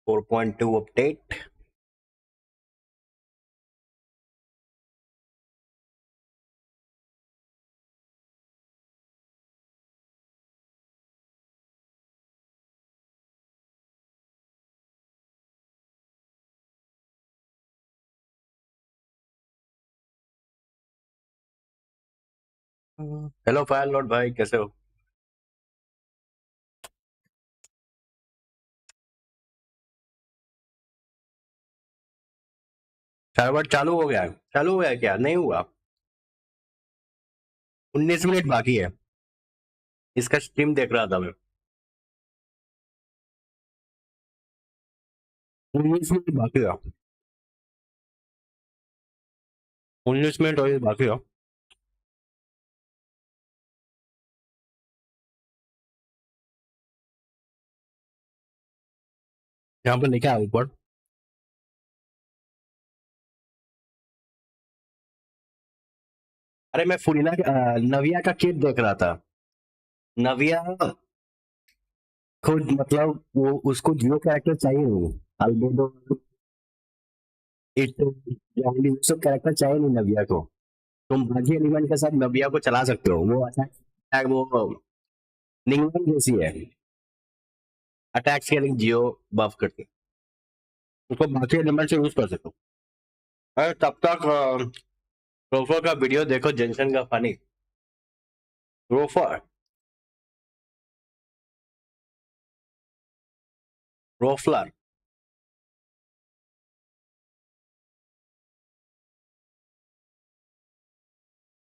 4.2 update. Hello fire Lord भाई, कैसे हो? सर्वर चालू हो गया है? चालू हो गया है क्या? नहीं हुआ? 19 मिनट बाकी है। इसका स्ट्रीम देख रहा था मैं। 19 मिनट बाकी है। 19 मिनट और बाकी है। यहाँ पर लिखा है ऊपर। अरे मैं फुरीना नविया का किट देख रहा था। नविया खुद मतलब वो उसको जियो कैरेक्टर चाहिए नहीं। अल्बेडो इट जॉन्गली वो सब कैरेक्टर चाहिए नहीं नविया को। तुम बाकी एलिमेंट के साथ नविया को चला सकते हो। वो अटैक वो निंगलन जैसी है। अटैक स्केलिंग जियो बफ करके उसको बाकी एलिमेंट से यूज कर सकते हो। अरे तब तक रोफर का वीडियो देखो, जेंशन का फनी। रोफर रोफलर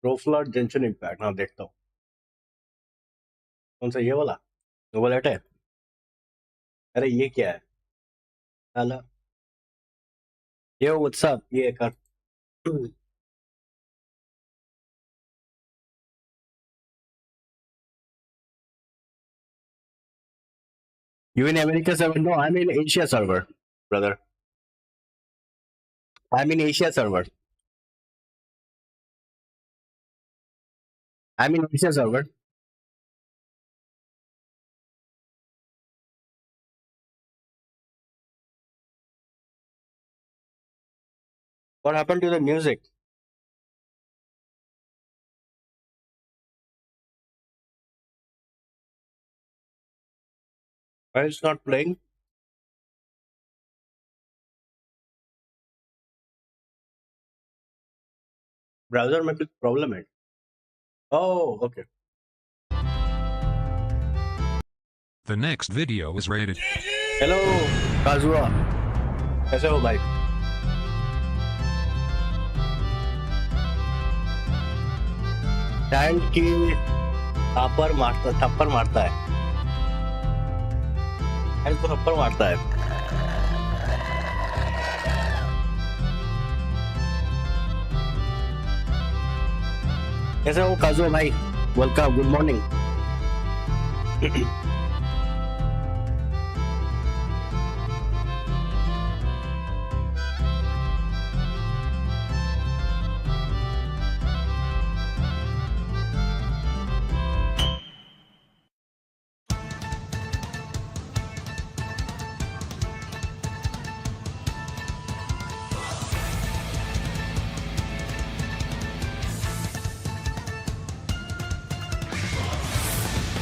रोफलर जेंशन इम्पैक्ट। हाँ देखता हूँ। कौन सा, ये वाला? वो लेट है? अरे ये क्या है? हेलो, ये व्हाट्सअप ये कर। You in America server? No, I'm in Asia server, brother. I'm in Asia server. I'm in Asia server. What happened to the music? Why it's not playing? Browser में कुछ problem है? Oh, okay. The next video is rated. Hello, kazuha. कैसे हो भाई? Tank की थप्पड़ मारता है। टैंक को थप्पड़ मारता है। कैसे हो काजुआ भाई? Welcome, good morning.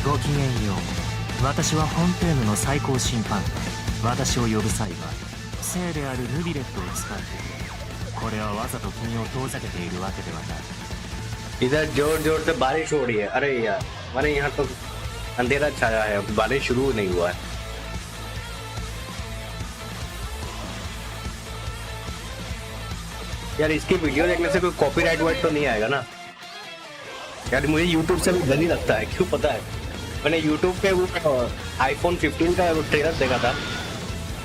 ごきげんよう。私はフォンテーヌの最高審判。私を呼ぶ際は聖であるヌビレットを使ってくれ。これはわざと君を遠ざけているわけではない。 इधर जोर जोर से बारिश हो रही है। अरे यार, हमारे यहाँ तो अंधेरा छाया है, बारिश शुरू नहीं हुआ है। यार इसकी वीडियो देखने से कोई कॉपीराइट वर्ड तो नहीं आएगा ना? यार मुझे YouTube से भी डर ही लगता है, क्यों पता है? मैंने YouTube पे वो iPhone 15 का वो ट्रेलर देखा था,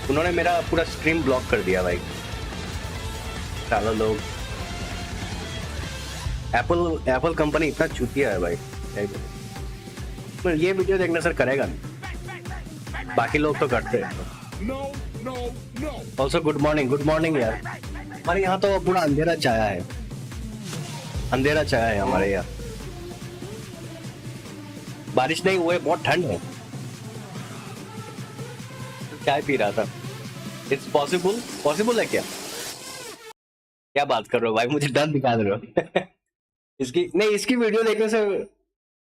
उन्होंने मेरा पूरा स्ट्रीम ब्लॉक कर दिया भाई। सारे लोग एप्पल कंपनी इतना चूतिया है भाई। पर ये वीडियो देखना सर करेगा नहीं, बाकी लोग तो करते हैं। ऑल्सो गुड मॉर्निंग यार। हमारे यहाँ तो पूरा अंधेरा छाया है, अंधेरा छाया है हमारे यहाँ। बारिश नहीं हुए, बहुत ठंड है। चाय पी रहा था। इट्स पॉसिबल है क्या? क्या बात कर रहे हो भाई, मुझे डर दिखा रहे हो। इसकी वीडियो देखने से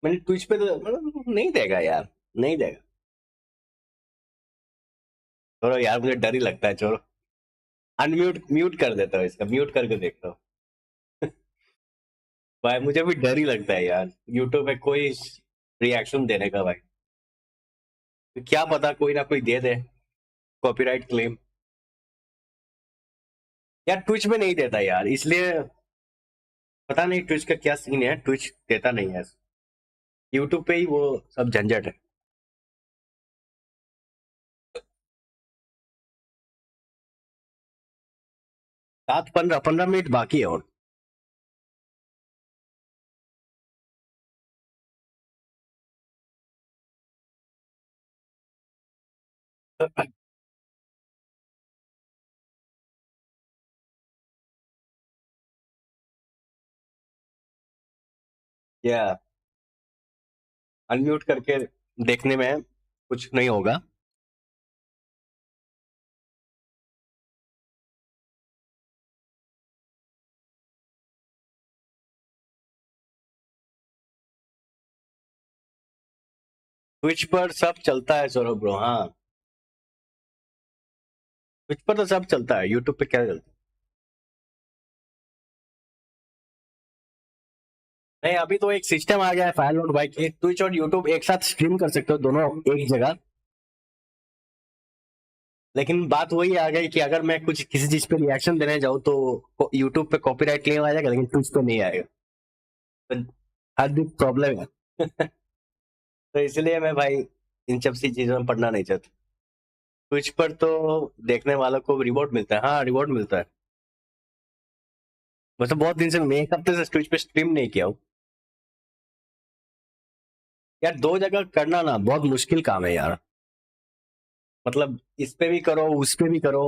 मैंने ट्विच पे तो मतलब नहीं देगा यार, नहीं देगा। छोड़ो यार, मुझे डर ही लगता है। छोड़ो, म्यूट कर देता हूँ इसका, म्यूट करके देखता हूँ। भाई मुझे भी डर ही लगता है यार, यूट्यूब पे कोई रिएक्शन देने का। भाई क्या पता कोई ना कोई दे दे कॉपीराइट क्लेम। यार ट्विच में नहीं देता यार, इसलिए पता नहीं ट्विच का क्या सीन है, ट्विच देता नहीं है। यूट्यूब पे ही वो सब झंझट है। 7-15 मिनट बाकी है और। या अनम्यूट करके देखने में कुछ नहीं होगा। ट्विच पर सब चलता है सौरभ ब्रो। हाँ, ट्विच पर तो सब चलता है, यूट्यूब पे क्या चलता है? नहीं, अभी तो एक सिस्टम आ गया है फायर लोड भाई कि ट्विच और यूट्यूब एक साथ स्ट्रीम कर सकते हो, दोनों एक जगह। लेकिन बात वही आ गई कि अगर मैं कुछ किसी चीज पे रिएक्शन देने जाऊँ तो यूट्यूब पे कॉपीराइट क्लेम आ जाएगा, लेकिन ट्विच पे नहीं आएगा। तो हर दिन प्रॉब्लम है। तो इसलिए मैं भाई इन सब सी चीजों में पढ़ना नहीं चाहता। ट्विच पर तो देखने वालों को रिवॉर्ड मिलता है। हाँ, रिवॉर्ड मिलता है। मतलब बहुत दिन से, मैं एक हफ्ते से ट्विच पे स्ट्रीम नहीं किया हूँ यार। 2 जगह करना ना बहुत मुश्किल काम है यार। मतलब इस पे भी करो, उस पे भी करो,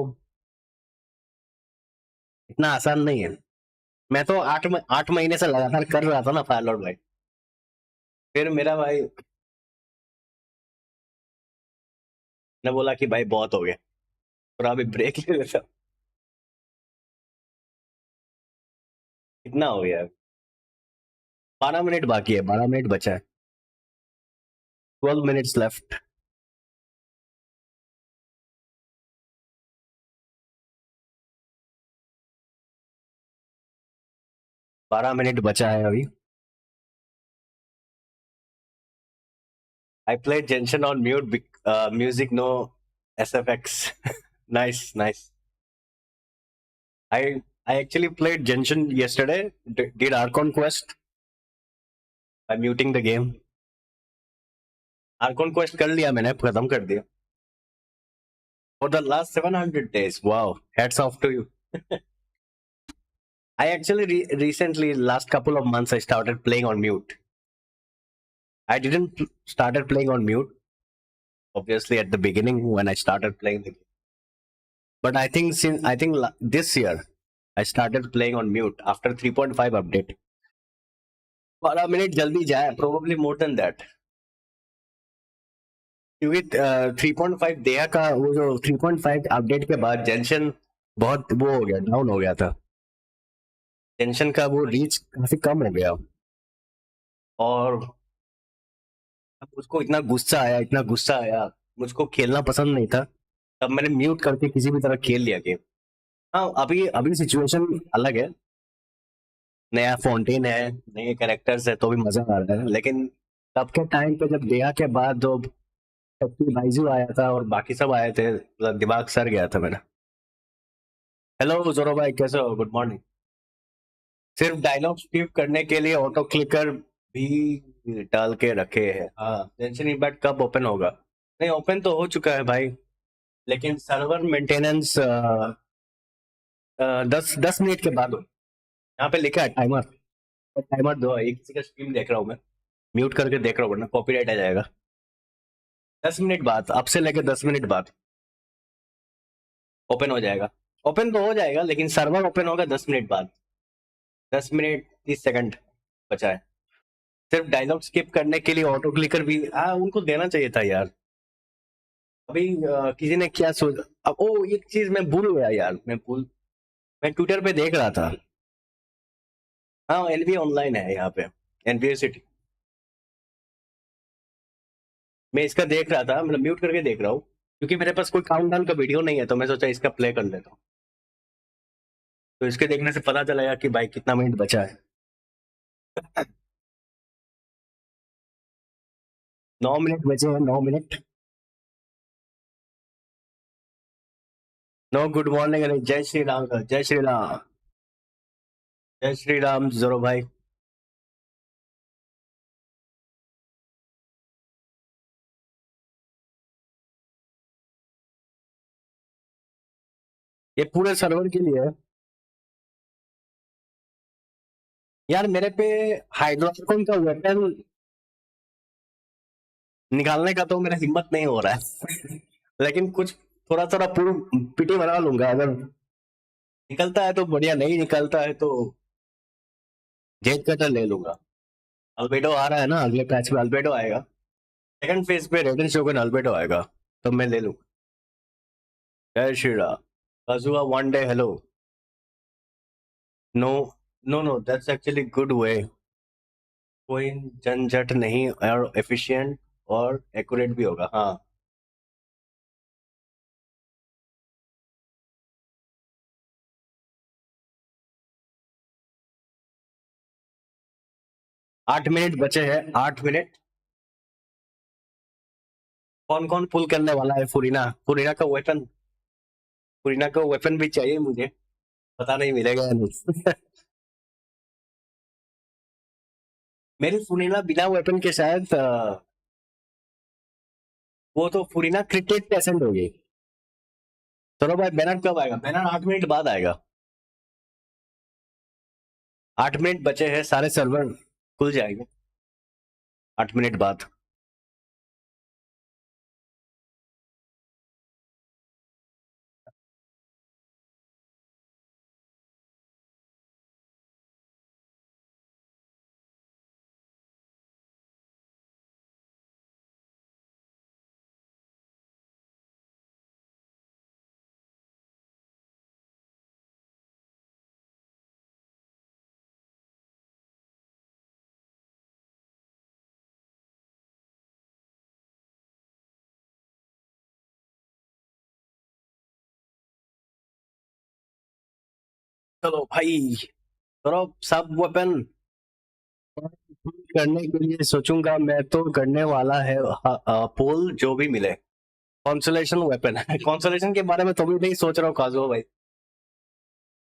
इतना आसान नहीं है। मैं तो 8 महीने से लगातार कर रहा था ना फायर लॉर्ड भाई। फिर मेरा भाई ने बोला कि भाई बहुत हो गया, थोड़ा अभी ब्रेक ले लेता हूं। कितना हो गया? 12 मिनट बाकी है, 12 मिनट बचा है। 12 मिनट्स लेफ्ट। 12 मिनट बचा है अभी। I played Genshin on mute. Music no SFX. Nice. I actually played Genshin yesterday. Did Archon quest by muting the game. Archon quest कर लिया मैंने, खत्म कर दिया. For the last 700 days. Wow. Hats off to you. I actually recently, last couple of months, I started playing on mute. I didn't started playing on mute, obviously at the beginning when I started playing the game. But I think this year I started playing on mute after 3.5 update. 12 minute जल्दी जाए, probably more than that. क्योंकि 3.5 देया का वो जो 3.5 update के बाद जेंशन बहुत वो हो गया, डाउन हो गया था। जेंशन का वो रीच काफी कम हो गया और अब उसको इतना गुस्सा आया, मुझको खेलना पसंद नहीं था। तब मैंने म्यूट करके किसी भी तरह खेल लिया गेम। हाँ, अभी अभी सिचुएशन अलग है, नया फाउंटेन है, नए कैरेक्टर्स है, तो भी मजा आ रहा है। लेकिन तब के टाइम पे जब देया के बाद जो बाइजू आया था और बाकी सब आए थे, मतलब दिमाग सर गया था मेरा। हेलो जोरो भाई, कैसे हो? Good morning. सिर्फ डायलॉग स्किप करने के लिए ऑटो क्लिकर भी डाल के रखे हैं। हाँ, जेंशन इम्पैक्ट कब ओपन होगा? नहीं, ओपन तो हो चुका है भाई, लेकिन सर्वर मेंटेनेंस 10 मिनट के बाद हो। यहाँ पे लिखा है टाइमर, टाइमर दो। एक किसी का स्ट्रीम देख रहा हूँ मैं, म्यूट करके देख रहा हूँ वरना कॉपीराइट आ जाएगा। 10 मिनट बाद, अब से लेकर 10 मिनट बाद ओपन हो जाएगा। ओपन तो हो जाएगा लेकिन सर्वर ओपन होगा 10 मिनट बाद। 10 मिनट 30 सेकंड बचा है। सिर्फ डायलॉग स्किप करने के लिए ऑटो क्लिकर भी उनको देना चाहिए था यार। अभी किसी ने क्या सोच, अब ओ एक चीज मैं भूल गया यार, मैं ट्विटर पे देख रहा था। हाँ एनबीए ऑनलाइन है यहाँ पे, एनबीए सिटी। मैं इसका देख रहा था, मतलब म्यूट करके देख रहा हूँ क्योंकि मेरे पास कोई काउंटडाउन का वीडियो नहीं है, तो मैं सोचा इसका प्ले कर लेता हूँ। तो इसके देखने से पता चलेगा कि भाई कितना मिनट बचा है। 9 मिनट बचे हैं, 9 मिनट। नो गुड मॉर्निंग, जय श्री राम का, जय श्री राम, जय श्री राम जोरो भाई। ये पूरे सर्वर के लिए है यार। मेरे पे हाइड्रोकॉन का वेपन निकालने का तो मेरा हिम्मत नहीं हो रहा है लेकिन कुछ थोड़ा थोड़ा पूरा पीटी बना लूंगा। अगर निकलता है तो बढ़िया, नहीं निकलता है तो जेट कटर ले लूंगा। अल्बेडो आ रहा है ना, अगले पैच में अल्बेडो आएगा। सेकंड फेज पे रेडेंशोगन अल्बेडो आएगा, तो मैं ले लूंगा। जय Shri Ram. Kazuha one day hello. No no no, that's actually good way. कोई झंझट नहीं और एफिशिएंट और एक्यूरेट भी होगा। हाँ 8 मिनट बचे हैं, 8 मिनट। कौन कौन पुल करने वाला है? फुरीना, फुरीना का वेपन, फुरीना का वेपन भी चाहिए मुझे, पता नहीं मिलेगा या नहीं मेरी फुरीना बिना वेपन के शायद वो तो फुरीना क्रिकेट पेशेंट होगी। चलो भाई, बैनर कब आएगा? बैनर 8 मिनट बाद आएगा। 8 मिनट बचे हैं, सारे सर्वर खुल जाएंगे 8 मिनट बाद। चलो भाई, चलो सब वेपन करने के लिए सोचूंगा मैं तो करने वाला है पोल जो भी मिले। कॉन्सोलेशन वेपन है कॉन्सोलेशन के बारे में तो भी नहीं सोच रहा हूँ काजुओ भाई।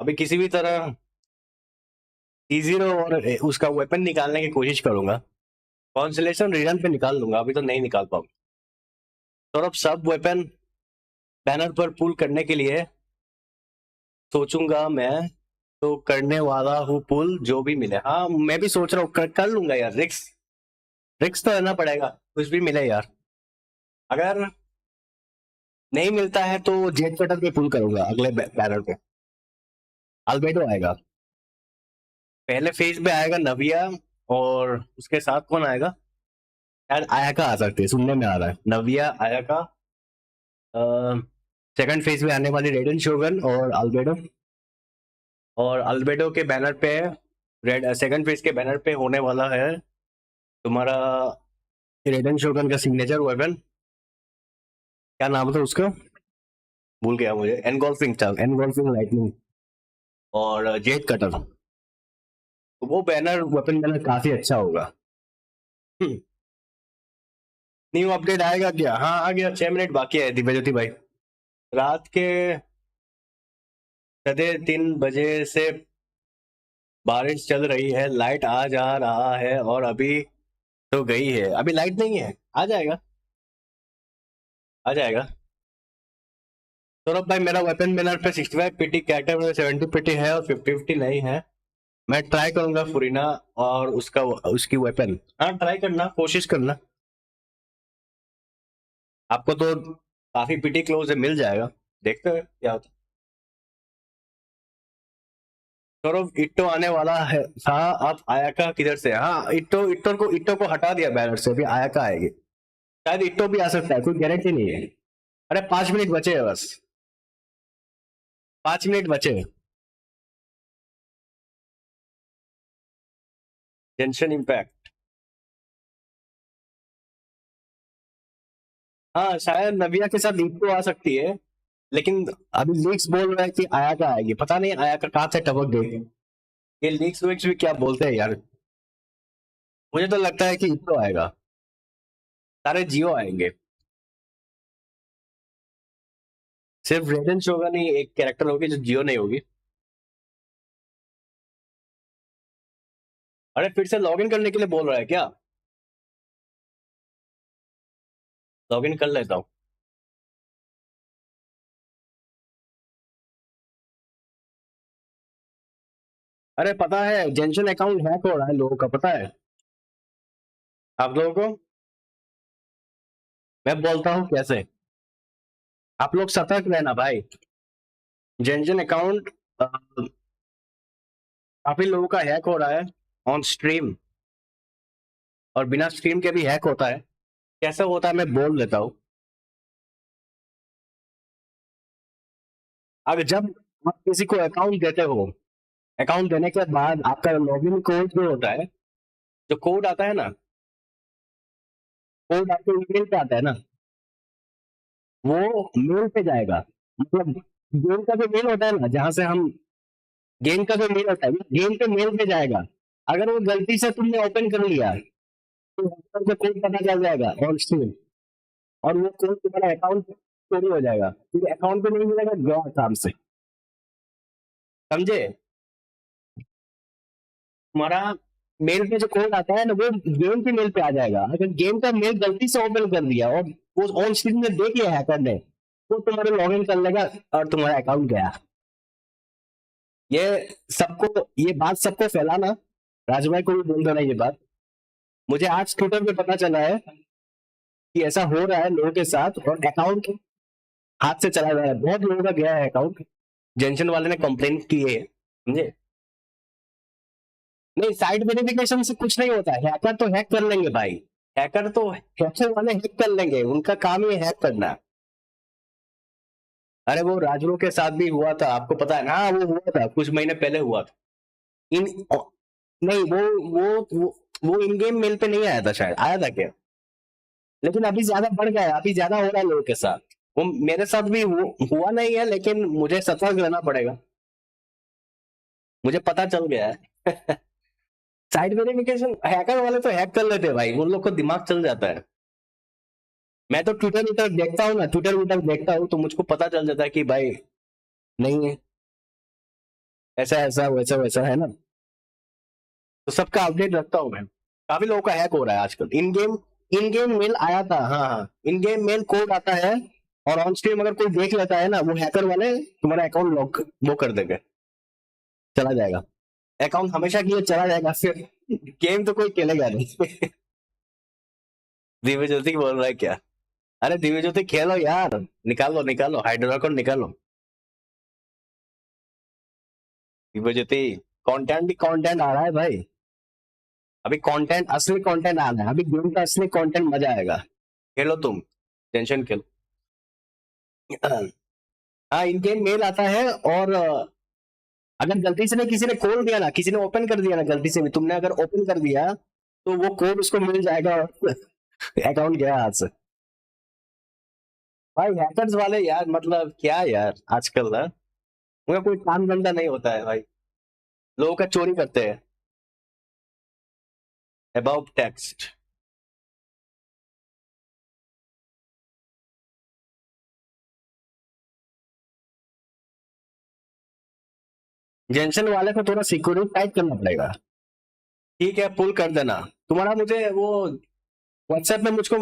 अभी किसी भी तरह E0 और उसका वेपन निकालने की कोशिश करूंगा। कॉन्सोलेशन रीजन पे निकाल लूंगा, अभी तो नहीं निकाल पाऊंगा। तो अब सब वेपन बैनर पर पुल करने के लिए सोचूंगा मैं, तो करने वाला हूँ पुल जो भी मिले। हाँ मैं भी सोच रहा हूँ कर लूंगा यार। रिक्स रिक्स तो लेना पड़ेगा, कुछ भी मिले यार। अगर नहीं मिलता है तो जेट कटर पे पुल करूंगा अगले बैनर पे। अल्बेडो आएगा पहले फेज पे, आएगा नविया, और उसके साथ कौन आएगा? यार आयाका आ सकती है, सुनने में आ रहा है नविया आयाका। सेकंड फेज में आने वाली रेडन शोगन और अल्बेडो। और अल्बेडो के बैनर पे रेड, सेकंड फेज के बैनर पे होने वाला है तुम्हारा रेडन शोगन का सिग्नेचर वेपन। क्या नाम था उसका, भूल गया मुझे। एनगोल्फिंग था, एनगोल्फिंग लाइटनिंग और जेट कटर। तो वो बैनर वेपन बैनर काफी अच्छा होगा। न्यू अपडेट आएगा क्या? हाँ आ गया, 6 मिनट बाकी है दिव्य ज्योति भाई। रात के 3:30 बजे से बारिश चल रही है, लाइट आ जा रहा है और अभी तो गई है। अभी लाइट नहीं है, आ जाएगा आ जाएगा। सौरभ भाई मेरा वेपन बैनर पे 65 पीटी कैरेक्टर में 70 पीटी है और 50-50 नहीं है। मैं ट्राई करूंगा फुरीना और उसकी वेपन। हाँ ट्राई करना, कोशिश करना। आपको तो काफी पिटी क्लोज है, मिल जाएगा, देखते हैं क्या होता है। सौरभ इट्टो आने वाला है था, अब आयाका किधर से? हाँ इट्टो को हटा दिया बैनर से, अभी आयाका आएगी। शायद इट्टो भी आ सकता है, कोई गारंटी नहीं है। अरे 5 मिनट बचे हैं बस, 5 मिनट बचे हैं। जेंशन इम्पैक्ट, हाँ शायद नविया के साथ इट्टो आ सकती है, लेकिन अभी लीक्स बोल रहा है कि आयाका आएगी। पता नहीं आयाका कहाँ से टपक गई। ये लीक्स वीक्स भी क्या बोलते हैं यार। मुझे तो लगता है कि इट्टो आएगा, सारे जियो आएंगे। सिर्फ रेडेंशोगन ही एक कैरेक्टर होगी जो जियो नहीं होगी। अरे फिर से लॉगिन करने के लिए बोल रहा है क्या? लॉगिन कर लेता हूँ। अरे पता है जेंशन अकाउंट हैक हो रहा है लोगों का, पता है आप लोगों को? मैं बोलता हूँ कैसे, आप लोग सतर्क रहना भाई। जेंशन अकाउंट काफी लोगों का हैक हो रहा है ऑन स्ट्रीम, और बिना स्ट्रीम के भी हैक होता है। कैसे होता है मैं बोल देता हूँ। अगर जब आप किसी को अकाउंट देते हो, अकाउंट देने के बाद आपका लॉगिन कोड जो होता है, जो कोड आता है ना, कोड आपके ईमेल पे आता है ना, वो मेल पे जाएगा। मतलब गेम का जो मेल होता है ना, जहां से हम गेम का जो मेल होता है वो गेम पे मेल पे जाएगा। अगर वो गलती से तुमने ओपन कर लिया तो हैकर को कोड पता चल जाएगा ऑन स्क्रीन, और वो कोड तुम्हारा अकाउंट चोरी हो जाएगा, क्योंकि अकाउंट पे नहीं मिलेगा, गया काम से। समझे? तुम्हारा मेल पे जो कोड आता है ना, वो गेम के मेल पे आ जाएगा। अगर गेम का मेल गलती से ओपन कर दिया और वो ऑन स्क्रीन में देख लिया हैकर ने, तो तुम्हारे लॉगिन कर लेगा और तुम्हारा अकाउंट गया। ये ये बात सबको फैलाना, राजू भाई को भी बोल देना ये बात। मुझे आज ट्विटर पे पता चला है कि ऐसा हो रहा है लोगों के साथ, और अकाउंट हाथ से चला जा रहा है। बहुत लोगों का गया है अकाउंट, जेंशन वाले ने कंप्लेन की है, समझे? नहीं, साइड वेरिफिकेशन से कुछ नहीं होता है। हैकर तो हैक कर लेंगे भाई, हैकर वाले हैक कर लेंगे, उनका काम ही हैक करना। अरे वो राजू के साथ भी हुआ था, आपको पता है ना? हाँ, वो हुआ था कुछ महीने पहले हुआ था। इन नहीं, वो इन गेम मेल पे नहीं आया था, शायद आया था क्या? लेकिन अभी ज्यादा बढ़ गया है, अभी ज्यादा हो रहा है लोगों के साथ। वो मेरे साथ भी हुआ नहीं है, लेकिन मुझे सतर्क रहना पड़ेगा, मुझे पता चल गया है। साइड वेरिफिकेशन हैकर वाले तो हैक कर लेते हैं भाई, उन लोग को दिमाग चल जाता है। मैं तो ट्विटर विटर देखता हूँ ना, ट्विटर विटर देखता हूँ तो मुझको पता चल जाता है कि भाई नहीं है, ऐसा ऐसा वैसा वैसा है ना, तो सबका अपडेट रखता हूँ मैं। काफी लोगों का हैक हो रहा है आजकल। इन गेम मेल आया था, हाँ हाँ, इन गेम मेल कोड आता है, और ऑन स्ट्रीम अगर कोई देख लेता है ना, वो हैकर वाले तुम्हारा अकाउंट लॉक वो कर देंगे, चला जाएगा अकाउंट, हमेशा के लिए चला जाएगा, फिर गेम तो कोई खेलेगा नहीं। दिव्य ज्योति बोल रहा है क्या? अरे दिव्य ज्योति खेलो यार, निकालो निकालो हाइड्रोकॉन निकालो। दिव्य ज्योति कंटेंट भी कंटेंट आ रहा है भाई, अभी कंटेंट, असली कंटेंट आ रहा है, अभी गेम का असली कंटेंट मजा आएगा। खेलो तुम, टेंशन खेलो। हाँ, इन गेम मेल आता है, और अगर गलती से किसी ने खोल दिया ना, किसी ने ओपन कर दिया ना, गलती से भी तुमने अगर ओपन कर दिया, तो वो कोड उसको मिल जाएगा और अकाउंट गया हाथ से। भाई हैकर्स वाले यार, मतलब क्या यार, आजकल ना उनका कोई काम धंधा नहीं होता है भाई, लोगों का चोरी करते हैं। अबाउट टेक्स्ट, जेंशन वाले को थोड़ा सिक्योरिटी टाइट करना पड़ेगा। ठीक है, पुल कर देना तुम्हारा, मुझे वो व्हाट्सएप में मुझको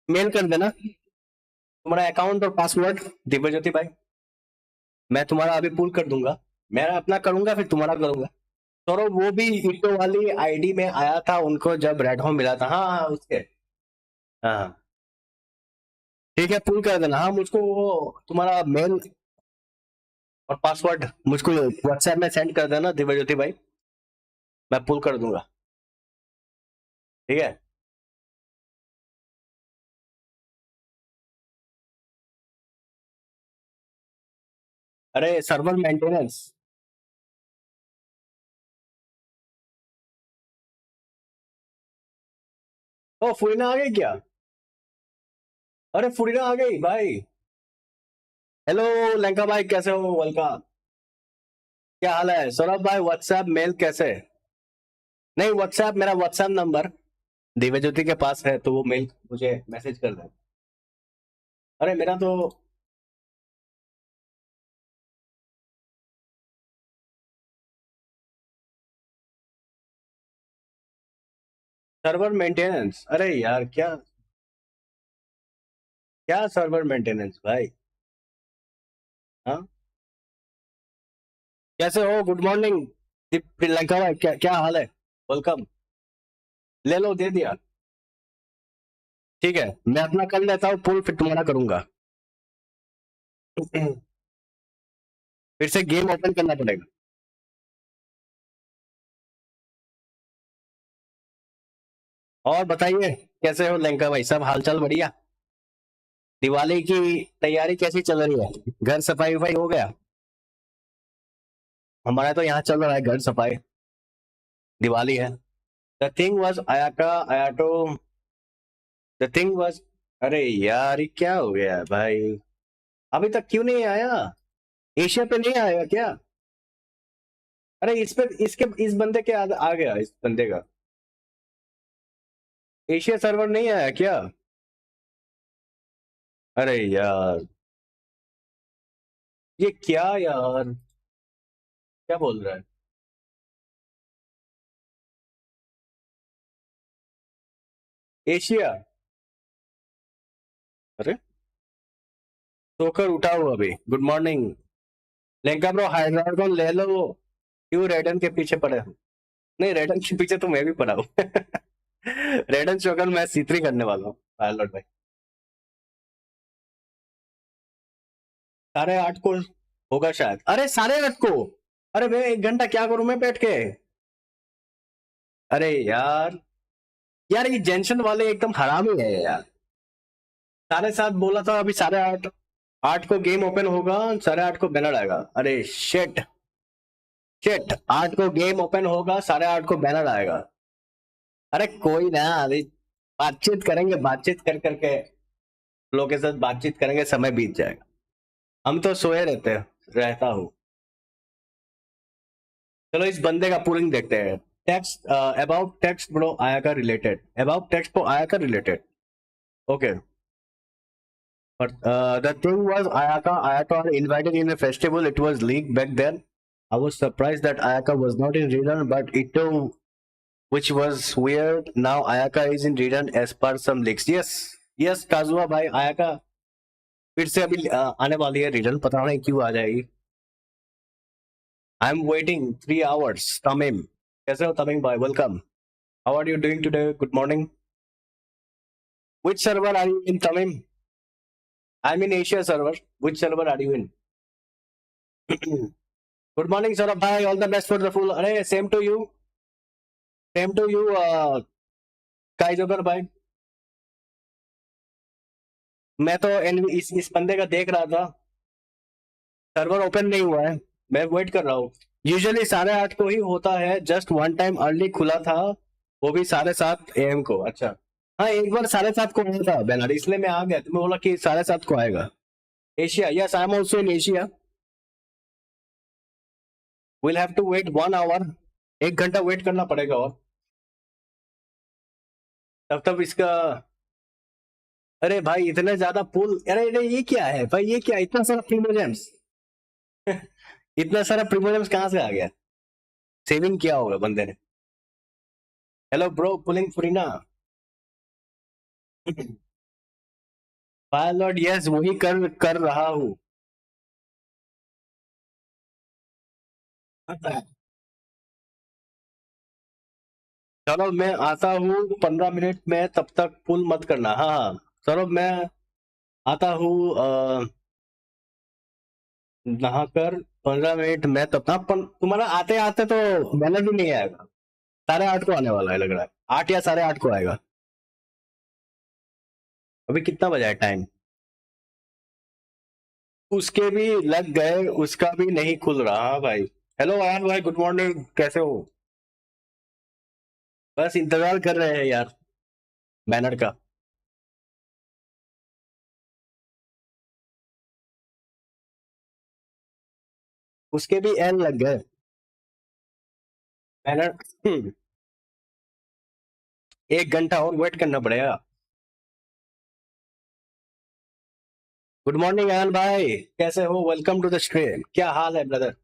मेल कर देना तुम्हारा अकाउंट और पासवर्ड, दिव्य ज्योति भाई। मैं तुम्हारा अभी पुल कर दूंगा, मैं अपना करूंगा फिर तुम्हारा करूंगा। सौरभ वो भी इटो वाली आईडी में आया था उनको जब रेड होम मिला था। हाँ हाँ उसके। हाँ ठीक है पुल कर देना। हाँ मुझको वो तुम्हारा मेल और पासवर्ड मुझको व्हाट्सएप में सेंड कर देना दिव्यज्योति भाई, मैं पुल कर दूंगा। ठीक है। अरे सर्वर मेंटेनेंस। ओ फुरीना आ गई क्या? अरे फुरीना आ गई भाई। हेलो लंका भाई कैसे हो? वेलकम। क्या हाल है सौरभ भाई? व्हाट्सएप मेल कैसे? नहीं व्हाट्सएप, मेरा व्हाट्सएप नंबर दिव्यज्योति के पास है तो वो मेल मुझे मैसेज कर दे। अरे मेरा तो सर्वर मेंटेनेंस। अरे यार क्या क्या सर्वर मेंटेनेंस भाई? हाँ कैसे हो? गुड मॉर्निंग लंका भाई, क्या क्या हाल है? वेलकम। ले लो दे दिया। ठीक है मैं अपना कर लेता हूँ पुल, फिर तुम्हारा करूंगा। फिर से गेम ओपन करना पड़ेगा। और बताइए कैसे हो लंका भाई, सब हालचाल बढ़िया? दिवाली की तैयारी कैसी चल रही है? घर सफाई वफाई हो गया? हमारा तो यहाँ चल रहा है घर सफाई, दिवाली है। The thing was Ayaka Ayato, the thing was. अरे यार ये क्या हो गया है भाई? अभी तक क्यों नहीं आया? एशिया पे नहीं आया क्या? अरे इस पे इसके इस बंदे के आ गया इस बंदे का। एशिया सर्वर नहीं आया क्या? अरे यार ये क्या यार, क्या बोल रहा है? एशिया। अरे सोकर उठा हूँ अभी। गुड मॉर्निंग लेंका ब्रो, हाइड्रागन ले लो। क्यों रेडन के पीछे पड़े हो? नहीं रेडन के पीछे तो मैं भी पड़ा हूँ। रेडन शोगन मैं C3 करने वाला हूँ पायलट भाई। 8:30 को होगा शायद। अरे 8:30 को? अरे मैं 1 घंटा क्या करूं मैं बैठ के? अरे यार, यार ये जेंशन वाले एकदम हरामी है यार। 7:30 बोला था, अभी 8:30। 8 को गेम ओपन होगा, 8:30 को बैनर आएगा। अरे शिट शिट, 8 को गेम ओपन होगा, 8:30 को बैनर आएगा। अरे कोई ना, अभी बातचीत करेंगे, बातचीत कर करके लोगों के साथ बातचीत करेंगे, समय बीत जाएगा। हम तो सोए रहता हूँ। चलो इस बंदे का पूलिंग देखते हैं। टेक्स्ट अबाउट टेक्स्ट ब्रो आया का रिलेटेड, अबाउट टेक्स्ट को आया का related. Okay but the thing was Ayaka are invited in a festival. It was leaked back then. I was surprised that Ayaka was not in Redon, but Ito, which was weird. Now Ayaka is in Redon as per some leaks. Yes Kazuha भाई, Ayaka फिर से अभी आने वाली है Redon, पता नहीं क्यों आ जाएगी। I'm waiting 3 hours. तमीम कैसे हो तमीम भाई? Welcome. How are you doing today? Good morning. Which server are you in Tamim? I'm in Asia server. Which server are you in? Good morning Saurabh bhai, all the best for the full. अरे same to you, same to you kai joker भाई। मैं तो इस बंदे का देख रहा था, सर्वर ओपन नहीं हुआ है, मैं वेट कर रहा हूँ। यूजुअली 8:30 को ही होता है, जस्ट वन टाइम अर्ली खुला था, वो भी 7:30 AM को। अच्छा हाँ एक बार 7:30 को आया था बैनर, इसलिए मैं आ गया, तो मैं बोला कि 7:30 को आएगा। Asia, yes I am also in Asia. Will have to wait 1 hour, 1 घंटा वेट करना पड़ेगा और तब तब इसका। अरे भाई इतने ज्यादा पुल, अरे ये क्या है भाई, ये क्या इतना सारा प्रीमियम्स? इतना सारा प्रीमियम्स कहाँ से आ गया? सेविंग किया होगा बंदे ने। Hello bro pulling Furina. Pilot yes वही कर रहा हूँ। सौरभ मैं आता हूँ 15 मिनट में, तब तक पुल मत करना। हाँ हाँ सौरभ मैं आता हूँ नहाकर 15 मिनट में, तब तक तुम्हारा आते आते तो बैनर भी नहीं आएगा। 8:30 को आने वाला है लग रहा है, 8 या 8:30 को आएगा। अभी कितना बजा है टाइम? उसके भी लग गए, उसका भी नहीं खुल रहा भाई। हेलो आयन भाई, गुड मॉर्निंग, कैसे हो? बस इंतजार कर रहे हैं यार बैनर का। उसके भी एल लग गए बैनर। 1 घंटा और वेट करना पड़ेगा। गुड मॉर्निंग आयन भाई, कैसे हो? Welcome to the stream. क्या हाल है ब्रदर?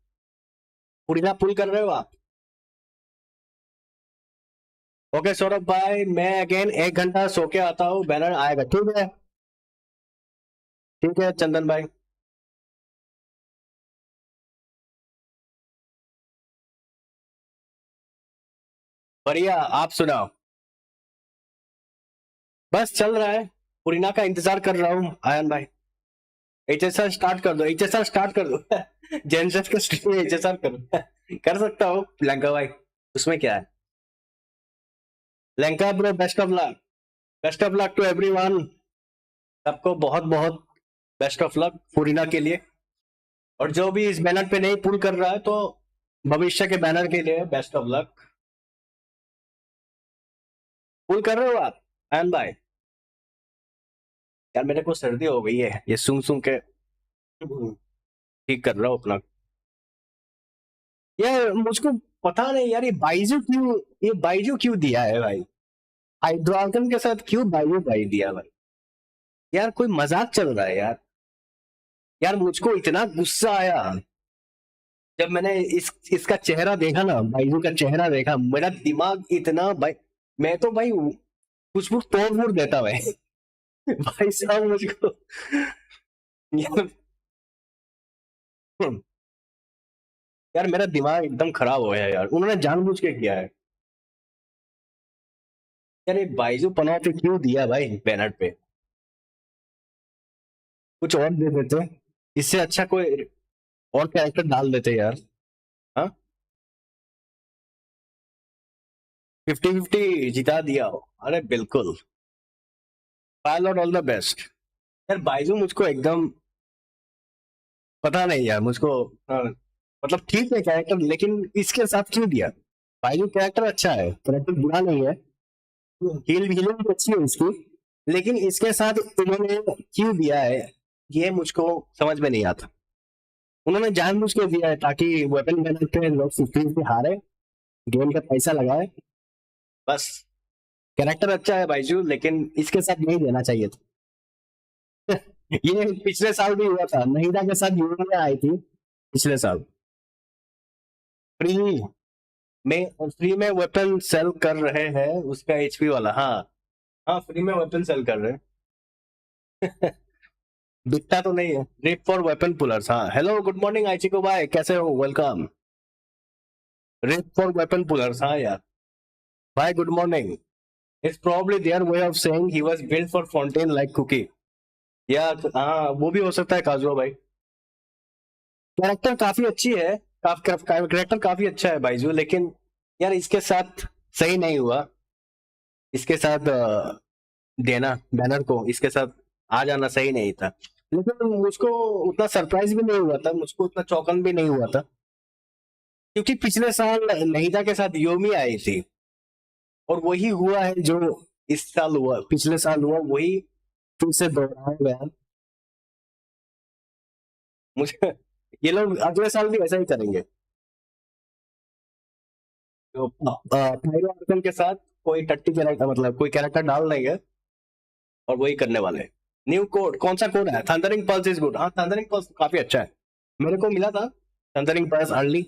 पुरीना पुल कर रहे हो आप? ओके सौरभ भाई, मैं अगेन 1 घंटा सो के आता हूँ, बैनर आएगा। ठीक है, ठीक है चंदन भाई। बढ़िया, आप सुनाओ। बस चल रहा है, पुरीना का इंतजार कर रहा हूँ आयन भाई। एचएसआर स्टार्ट कर दो, एचएसआर स्टार्ट कर दो। जेनसेट का स्ट्रीम एचएसआर करो। कर सकता हूँ लंका भाई, उसमें क्या है। Lanka bro, best of luck, best of luck to everyone. सबको बहुत बहुत बेस्ट ऑफ लक पुरीना के लिए। और जो भी इस बैनर पे नहीं पुल कर रहा है, तो भविष्य के बैनर के लिए बेस्ट ऑफ लक। पुल कर रहे हो आप आयन भाई? यार मेरे को सर्दी हो गई है, ये सूंघ सूंघ के ठीक कर रहा हूँ अपना। यार मुझको पता नहीं यार, ये बाइजू क्यों दिया है भाई? हाइड्रोजन के साथ क्यों बाइजू भाई दिया भाई? यार कोई मजाक चल रहा है यार। यार मुझको इतना गुस्सा आया जब मैंने इसका चेहरा देखा ना, बाइजू का चेहरा देखा, मेरा दिमाग इतना भाई, मैं तो भाई कुछ कुछ तोड़ फोड़ देता भाई। भाई साहब मुझको यार, यार मेरा दिमाग एकदम खराब हो गया यार, उन्होंने जानबूझ के किया है। यार ये बाइजू पनौती क्यों दिया भाई बैनर पे? कुछ और दे देते, इससे अच्छा कोई और कैरेक्टर डाल देते यार। हाँ, 50-50 जिता दिया हो, अरे बिल्कुल। Pilot all the best. यार बाइजू मुझको एकदम पता नहीं यार, मुझको मतलब ठीक है कैरेक्टर, लेकिन इसके साथ क्यों दिया? बाइजू कैरेक्टर अच्छा है, कैरेक्टर बुरा नहीं है, हीलिंग भी अच्छी है इसकी, लेकिन इसके साथ उन्होंने क्यों दिया है ये मुझको समझ में नहीं आता। उन्होंने जानबूझ के दिया है ताकि वेपन बैनर पे लोग 15 पे हारे, गेम का पैसा लगाए, बस। कैरेक्टर अच्छा है बाइजू, लेकिन इसके साथ नहीं देना चाहिए था। ये पिछले साल भी हुआ था, नहीदा के साथ यूनियन आई थी पिछले साल। फ्री में, फ्री में वेपन सेल कर रहे हैं उसका एचपी वाला। हाँ हाँ, फ्री में वेपन सेल कर रहे हैं। दिखता तो नहीं है, रेप फॉर वेपन पुलर्स। हाँ हेलो गुड मॉर्निंग आइचिको भाई, कैसे हो? Welcome. Rep for weapon pullers, हाँ यार भाई good morning. It's probably their way of saying he was built for fountain like cookie. या हाँ, वो भी हो सकता है काजुआ भाई। कैरेक्टर काफी अच्छी है, कैरेक्टर काफी अच्छा है बाइजू, लेकिन यार इसके साथ सही नहीं हुआ। इसके साथ देना बैनर को, इसके साथ आ जाना सही नहीं था। लेकिन मुझको उतना सरप्राइज भी नहीं हुआ था, मुझको उतना चौकन भी नहीं हुआ था, क्योंकि पिछले साल नहीदा के साथ योमी आई थी, और वही हुआ है जो इस साल हुआ, पिछले साल हुआ वही फिर से दोहराया गया। मुझे ये लोग अगले साल भी ऐसा ही करेंगे। तो पायरो आर्कन के साथ कोई टट्टी कैरेक्टर, मतलब कोई कैरेक्टर डाल देंगे और वही करने वाले हैं। न्यू कोड, कौन सा कोड है? Thundering pulse is good. हाँ थंडरिंग पल्स काफी अच्छा है, मेरे को मिला था thundering pulse early.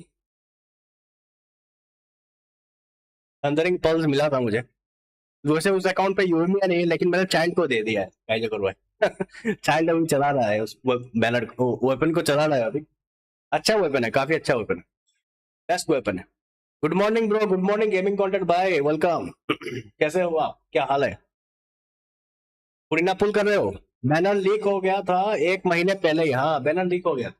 Thundering pulse मिला था मुझे, वैसे उस अकाउंट पे यूएमए नहीं है, लेकिन मैंने चाइल्ड को दे दिया है, कैसे करवाए। चाइल्ड अभी चला रहा है उस बैनर वेपन को चला रहा है अभी। अच्छा वेपन है, काफी अच्छा वेपन है, बेस्ट वेपन है। Good morning bro, good morning gaming content भाई, वेलकम। कैसे हो आप, क्या हाल है? पुरीना पुल कर रहे हो? बैनर लीक हो गया था 1 महीने पहले ही। हाँ, बैनर लीक हो गया।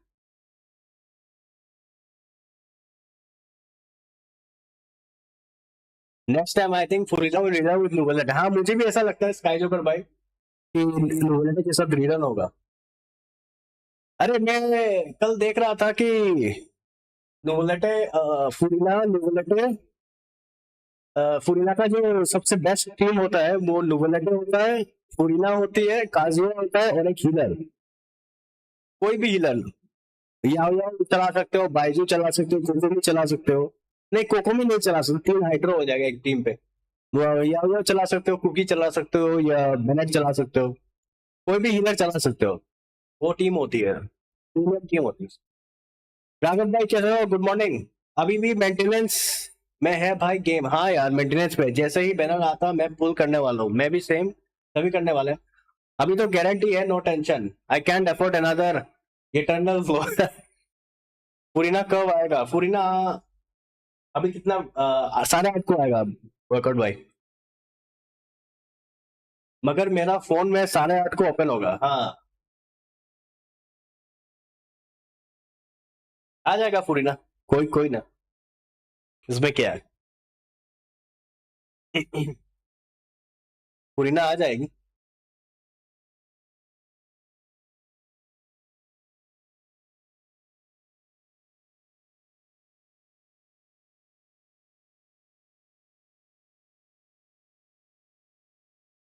Next time I think Furina will rerun with Neuvillette. हाँ, मुझे भी ऐसा लगता है स्काई जोकर भाई कि नोवेलेट के साथ रीरन होगा। अरे मैं कल देख रहा था कि नोवेलेट फुरीना नोवेलेट फुरीना का जो सबसे बेस्ट टीम होता है वो नोवेलेट होता है, फुरीना होती है, काजुहा होता है और एक हीलर। कोई भी हीलर, याओ याओ चला सकते हो, बाइजू चला सकते हो, कोकोमी चला सकते हो। नहीं, कोकोमी नहीं चला सकते, 3 हाइड्रो हो जाएगा एक टीम पे। वो याओ याओ चला सकते हो, कुकी चला सकते हो या बेनेट चला सकते हो। कोई भी हीलर चला सकते हो। वो टीम होती है, प्रीमियम टीम होती है। राघव भाई कैसे हो, गुड मॉर्निंग। अभी भी मेंटेनेंस में है भाई गेम। हाँ यार, मेंटेनेंस पे जैसे ही बैनर आता मैं पुल करने वाला हूँ। मैं भी सेम, सभी करने वाले हैं। अभी तो गारंटी है, no tension, I can't afford another eternal flow. Furina कब आएगा? फुरीना अभी कितना 8:30 को आएगा वर्कआउट भाई। मगर मेरा फोन में 8:30 को ओपन होगा। हाँ, आ जाएगा फुरीना, कोई कोई ना, इसमें क्या है। फुरीना आ जाएगी।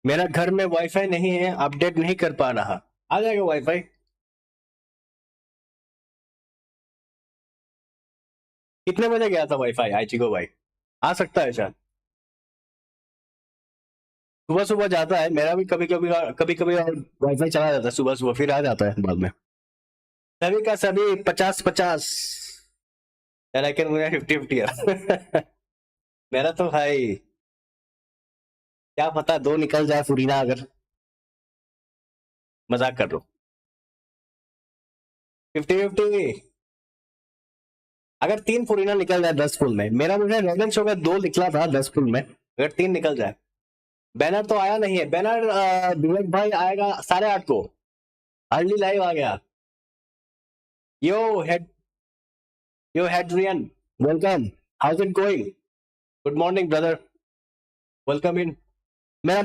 मेरा घर में वाईफाई नहीं है, अपडेट नहीं कर पा रहा। आ जाएगा वाईफाई। कितने बजे गया था वाईफाई आईची को भाई? आ सकता है शायद, सुबह सुबह जाता है मेरा भी कभी कभी। कभी कभी वाईफाई चला जाता है सुबह सुबह, फिर आ जाता है बाद में। सभी का सभी 50-50, लेकिन मुझे 50-50 मेरा तो भाई क्या पता दो निकल जाए फुरीना, अगर मजाक कर लो। 50-50, अगर 3 फुरीना निकल जाए 10 फुल में, मेरा मुझे राइडेंशोगन 2 निकला था 10 फुल में, अगर 3 निकल जाए। बैनर तो आया नहीं है, बैनर दिलक भाई आएगा 8:30 को। अर्ली लाइव आ गया। Yo head, yo Hadrian, welcome, how's it going? Good morning brother, welcome in. मेरा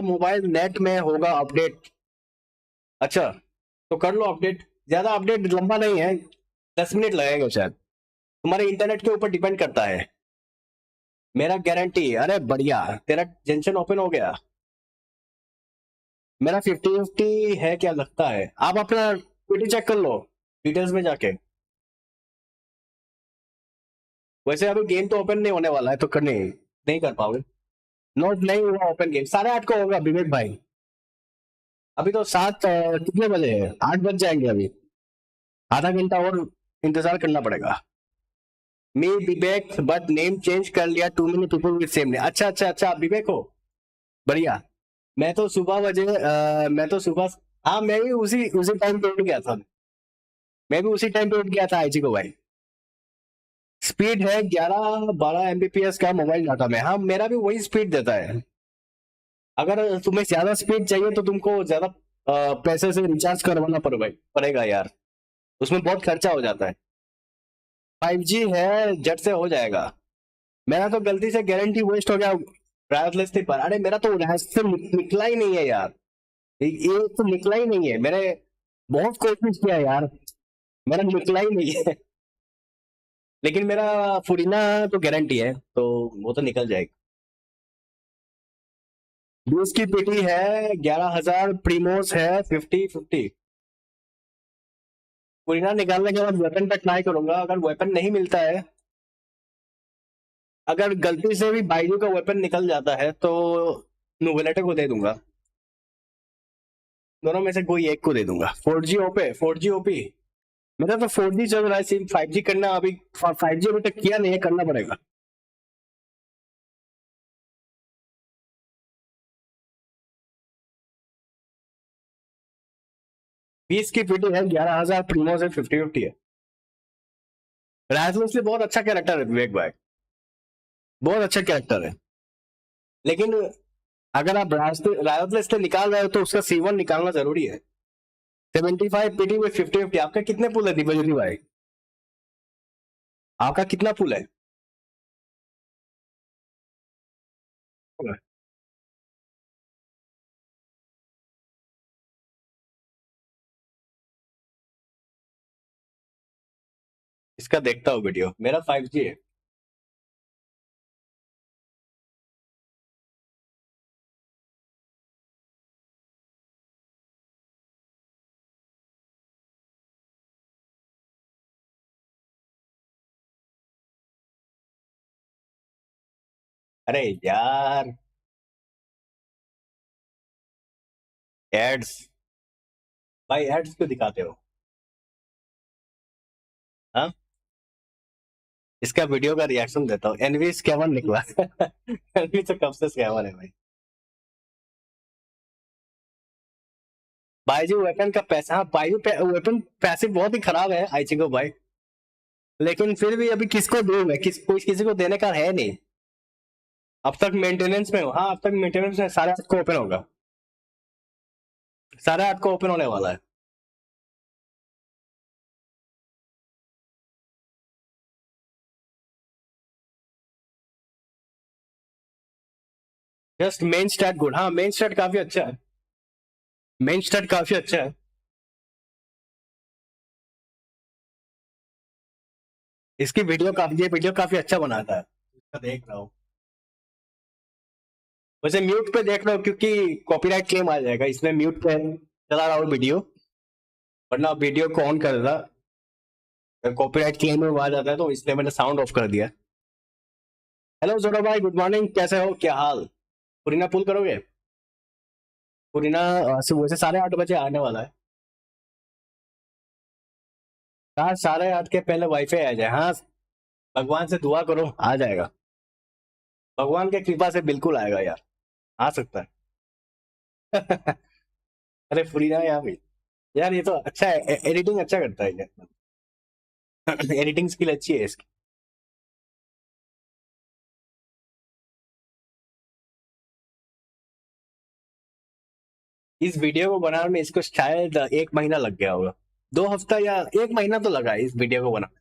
मोबाइल नेट में होगा अपडेट। अच्छा, तो कर लो अपडेट। ज्यादा अपडेट लंबा नहीं है, 10 मिनट लगेगा शायद। तुम्हारे इंटरनेट के ऊपर डिपेंड करता है। मेरा गारंटी। अरे बढ़िया, तेरा जेंशन ओपन हो गया। मेरा 50-50 है क्या लगता है? आप अपना पीटी चेक कर लो डिटेल्स में जाके। वैसे अभी गेम तो ओपन नहीं होने वाला है, तो करने नहीं कर पाओगे। नोट नहीं हुआ ओपन गेम, 8:30 को होगा विवेक भाई। अभी तो 7 कितने बजे है, 8 बज जाएंगे अभी। आधा घंटा और इंतजार करना पड़ेगा। Me Vivek, but name change कर लिया, too many people with same name. अच्छा अच्छा अच्छा, आप विवेक हो, बढ़िया। मैं तो सुबह, हाँ मैं भी उसी उसी टाइम पे उठ गया था। मैं भी उसी टाइम पे उठ गया था आईजी को भाई। स्पीड है 11-12 Mbps का मोबाइल डाटा में। हाँ, मेरा भी वही स्पीड देता है। अगर तुम्हें ज्यादा स्पीड चाहिए तो तुमको ज्यादा पैसे से रिचार्ज करवाना पड़ेगा यार, उसमें बहुत खर्चा हो जाता है। 5G है, झट से हो जाएगा। मेरा तो गलती से गारंटी वेस्ट हो गया रायत पर। अरे मेरा तो रायत से निकला ही नहीं है यार, ये तो निकला ही नहीं है मेरे। बहुत कोशिश किया यार, मेरा निकला ही नहीं है। लेकिन मेरा फुरीना तो गारंटी है, तो वो तो निकल जाएगा। 20 की पीटी है, 11,000 प्रीमोस है, 50-50। फुरीना निकालने के बाद वेपन पे ट्राई करूंगा, अगर वेपन नहीं मिलता है, अगर गलती से भी बाइजू का वेपन निकल जाता है तो नोवेलेटे को दे दूंगा। दोनों में से कोई एक को दे दूंगा। 4G OP. मेरा तो 4G चल रहा है, सिर्फ 5G करना अभी, 5G अभी तक किया नहीं है, करना पड़ेगा। 20 की पीटी है, 11,000 प्रीमो से 50-50 है। राइजलेसली बहुत अच्छा कैरेक्टर है विवेक भाई, बहुत अच्छा कैरेक्टर है। लेकिन अगर आप राइजलेसली निकाल रहे हो तो उसका C1 निकालना जरूरी है। 75 पीटी में 50-50। आपका कितने पुल है दिव्यज्योति भाई? आपका कितना पुल है? इसका देखता हूँ वीडियो, मेरा 5G है। अरे यार, एड्स भाई, एड्स क्यों दिखाते हो? हाँ, इसका वीडियो का रिएक्शन देता हूँ। एनवी स्कैमर निकला। एनवी तो कब से स्कैमर है भाई। बाईजू वेपन का पैसा, हाँ बाईजू वेपन पैसिव बहुत ही खराब है आईची को भाई। लेकिन फिर भी अभी किसको दूं मैं, कोई किसी को देने का है नहीं। अब तक मेंटेनेंस में हो। हाँ, अब तक मेंटेनेंस में, सारे 8 को ओपन होगा, सारे 8 को ओपन होने वाला है। Just main stat good. हाँ, मेन स्टैट काफी अच्छा है, मेन स्टैट काफी अच्छा है। इसकी वीडियो काफी, ये वीडियो काफी अच्छा बनाता है, इसका देख रहा हूँ। वैसे म्यूट पे देख रहा हूँ क्योंकि कॉपीराइट क्लेम आ जाएगा, इसमें म्यूट पे चला रहा हूँ वीडियो, वरना वीडियो को ऑन कर रहा, अगर कॉपीराइट क्लेम में आ जाता है तो इसलिए मैंने साउंड ऑफ कर दिया। हेलो जोडो भाई, गुड मॉर्निंग, कैसे हो, क्या हाल? पुरीना पुल करोगे? पुरीना सुबह से 8:30 बजे आने वाला है। हाँ, 8:30 के पहले वाईफाई आ जाए। हाँ, भगवान से दुआ करो, आ जाएगा। भगवान की कृपा से बिल्कुल आएगा यार, आ सकता है। अरे पुरीना यार भाई, यार ये तो अच्छा है, एडिटिंग अच्छा करता है यार। एडिटिंग स्किल अच्छी है इसकी। इस वीडियो को बनाने में इसको शायद 1 महीना लग गया होगा, 2 हफ्ता या 1 महीना तो लगा है इस वीडियो को बनाने।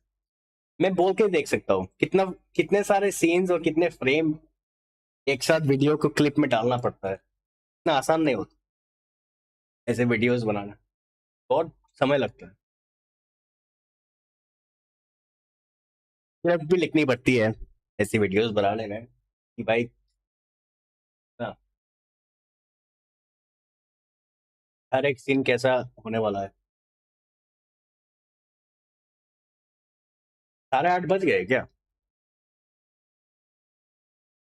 मैं बोल के देख सकता हूँ कितना, कितने सारे सीन्स और कितने फ्रेम एक साथ वीडियो को क्लिप में डालना पड़ता है। इतना आसान नहीं होता ऐसे वीडियोस बनाना, बहुत समय लगता है। स्क्रिप्ट भी लिखनी पड़ती है ऐसी वीडियोस बनाने में कि भाई, हाँ, हर एक सीन कैसा होने वाला है। 8:30 बज गए क्या?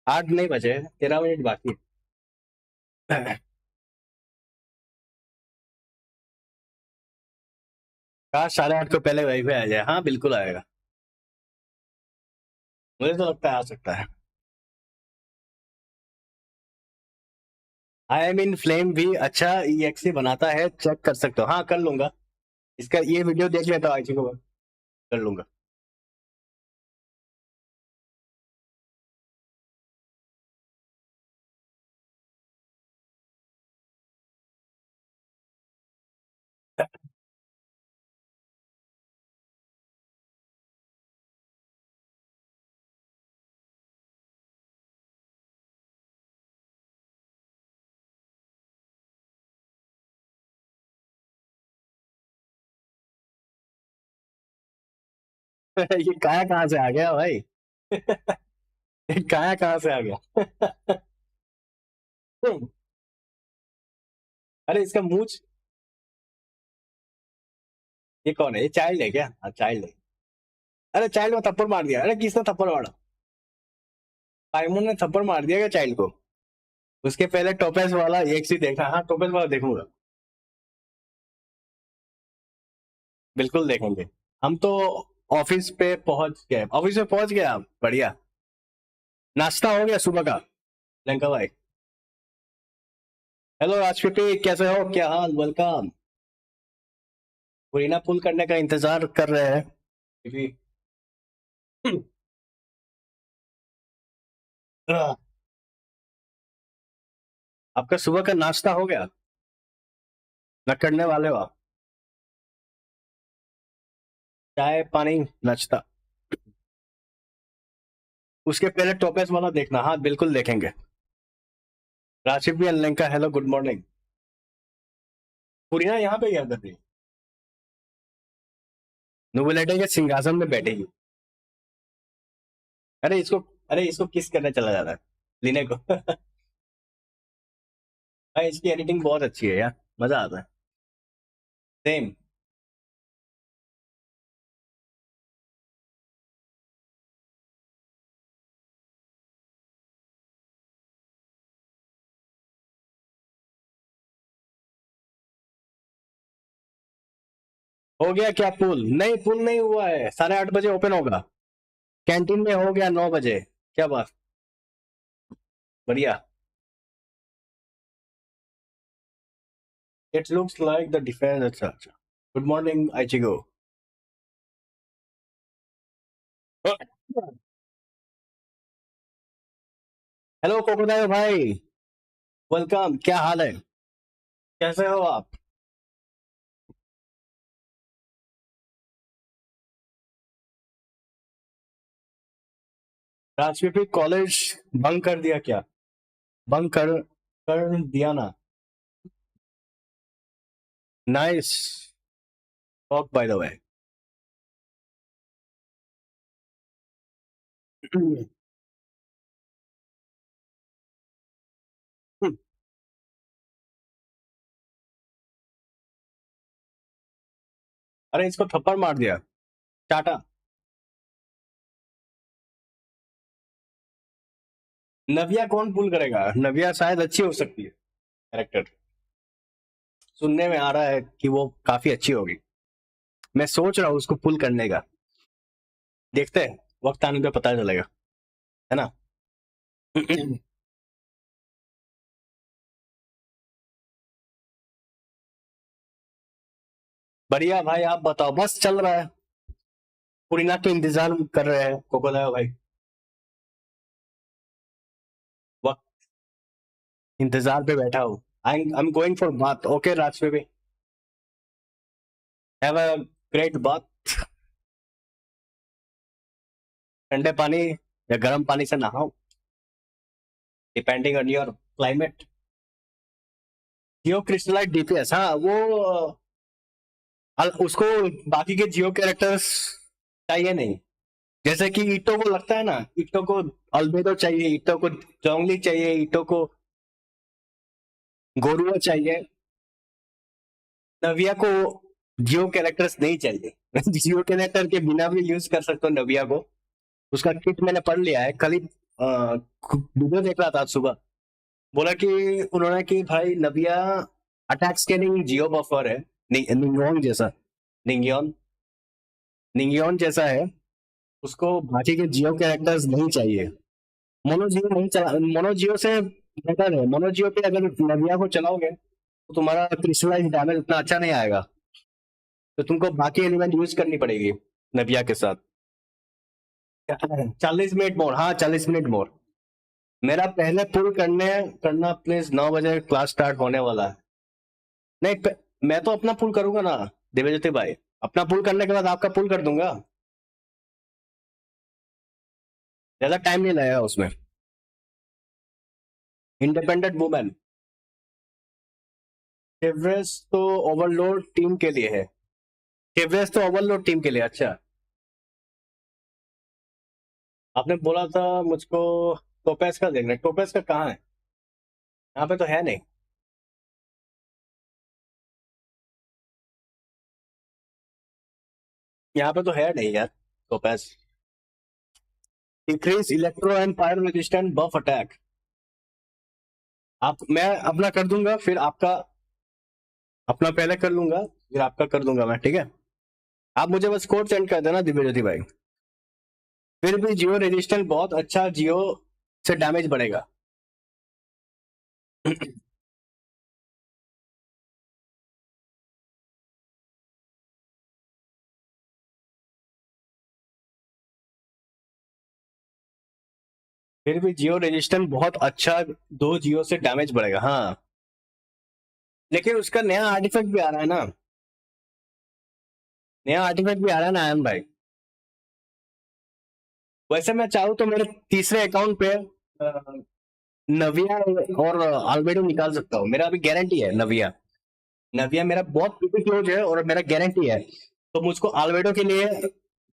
8 नहीं बजे, 13 मिनट बाकी है। काश 8:30 को पहले वही पे आ जाए। हाँ बिल्कुल आएगा, मुझे तो लगता है आ सकता है। आई एम इन फ्लेम भी अच्छा EXE बनाता है, चेक कर सकते हो। हाँ कर लूंगा, इसका ये वीडियो देख लेता हूँ आईची को, कर लूंगा। ये काया कहाँ से आ गया भाई? ये काया कहाँ से आ गया? अरे इसका मूछ, ये कौन है? ये चाइल्ड है क्या? हाँ चाइल्ड है। अरे चाइल्ड में थप्पड़ मार दिया। अरे किसने थप्पड़ मारा? साइमन ने थप्पड़ मार दिया क्या चाइल्ड को? उसके पहले टोपेज वाला एक सी देखा। हाँ टोपेज वाला देखूंगा, बिल्कुल देखेंगे। हम तो ऑफिस पे पहुंच गए, ऑफिस पे पहुंच गए आप, बढ़िया। नाश्ता हो गया सुबह का? लंका भाई, हेलो राजपति, कैसे हो, क्या हाल, वेलकम। पुरीना पुल करने का इंतजार कर रहे हैं। आपका सुबह का नाश्ता हो गया? न करने वाले हो आप? चाय पानी नाश्ता? उसके पहले टोपेस वाला देखना। हाँ बिल्कुल देखेंगे। राशिद भी अनलंका हेलो गुड मॉर्निंग। पूरी ना यहाँ पे क्या कर रही है? नुबलेटे के सिंहासन में बैठेगी। अरे इसको, अरे इसको किस करने चला जाता है लेने को। भाई इसकी एडिटिंग बहुत अच्छी है यार, मजा आता है। सेम। हो गया क्या पुल? नहीं पुल नहीं हुआ है, 8:30 बजे ओपन होगा। कैंटीन में हो गया 9 बजे। क्या बात, बढ़िया। It looks like the defence. अच्छा अच्छा। Good morning Ichigo. Hello Kokodayo भाई, वेलकम। क्या हाल है, कैसे हो आप? राजपीपी कॉलेज बंक कर दिया क्या? बंक कर दिया ना? Nice talk by the way. अरे इसको थप्पड़ मार दिया, चाटा। नविया कौन पुल करेगा? नविया शायद अच्छी हो सकती है कैरेक्टर, सुनने में आ रहा है कि वो काफी अच्छी होगी। मैं सोच रहा हूँ उसको पुल करने का। देखते हैं, वक्त आने पे पता चलेगा, है ना। बढ़िया भाई, आप बताओ। बस चल रहा है, पुरीना के इंतजार कर रहे हैं कोकोदायो भाई। वक्त, इंतजार पे बैठा हूँ। आई एम गोइंग फॉर बात। ओके राज पे, हैव अ ग्रेट बात। ठंडे पानी या गर्म पानी से नहाओ, depending on your climate. Jio crystallite DPS, हाँ वो उसको बाकी के जियो कैरेक्टर्स चाहिए नहीं। जैसे कि ईटो को लगता है ना, ईटो को अल्बेडो चाहिए, ईटो को जोंगली चाहिए, ईटो को गोरुआ चाहिए। नविया को जियो कैरेक्टर्स नहीं चाहिए। जियो कैरेक्टर के बिना भी यूज कर सकते हो नविया को। उसका किट मैंने पढ़ लिया है, कल ही वीडियो देख रहा था आज सुबह। बोला कि उन्होंने कि भाई नविया अटैक स्कैनिंग जियो बफर है, निंगयोन जैसा। निंगयोन, निंगयोन जैसा है। उसको बाकी के जियो कैरेक्टर्स नहीं चाहिए। मोनो जियो नहीं चला, मोनो जियो से बेटर है। मोनो जियो पे अगर नविया को चलाओगे तो तुम्हारा क्रिस्टलाइज डैमेज उतना अच्छा नहीं आएगा, तो तुमको बाकी एलिमेंट यूज करनी पड़ेगी नविया के साथ। 40 मिनट मोर, हाँ 40 मिनट मोर। मेरा पहले पुल करना प्लीज। 9 बजे क्लास स्टार्ट होने वाला है। नहीं मैं तो अपना पुल करूंगा ना दिव्यज्योति भाई। अपना पुल करने के बाद आपका पुल कर दूंगा। ज्यादा टाइम नहीं लगेगा उसमें। इंडिपेंडेंट वुमेन, एवरेज तो ओवरलोड टीम के लिए है। एवरेज तो ओवरलोड टीम के लिए। अच्छा, आपने बोला था मुझको टोपेस का देखना है। टोपेस का कहाँ है? यहाँ पे तो है नहीं। यहाँ पे तो है नहीं यार टोपेस। Increase electro and fire resistant buff attack. आप, मैं अपना कर दूंगा फिर आपका। अपना पहले कर लूंगा फिर आपका कर दूंगा मैं, ठीक है। आप मुझे बस कोड सेंड कर देना दिव्य ज्योति भाई। फिर भी जियो रेजिस्टेंट बहुत अच्छा, जियो से डैमेज बढ़ेगा। फिर भी जियो रेजिस्टेंट बहुत अच्छा, 2 जियो से डैमेज बढ़ेगा। हाँ, लेकिन उसका नया आर्टिफैक्ट भी आ रहा है ना, नया आर्टिफैक्ट भी आ रहा है ना आयन भाई। वैसे मैं चाहूँ तो मेरे तीसरे अकाउंट पे नविया और अल्बेडो निकाल सकता हूँ। मेरा अभी गारंटी है नविया, नविया मेरा बहुत क्लोज है और मेरा गारंटी है। तो मुझको अल्बेडो के लिए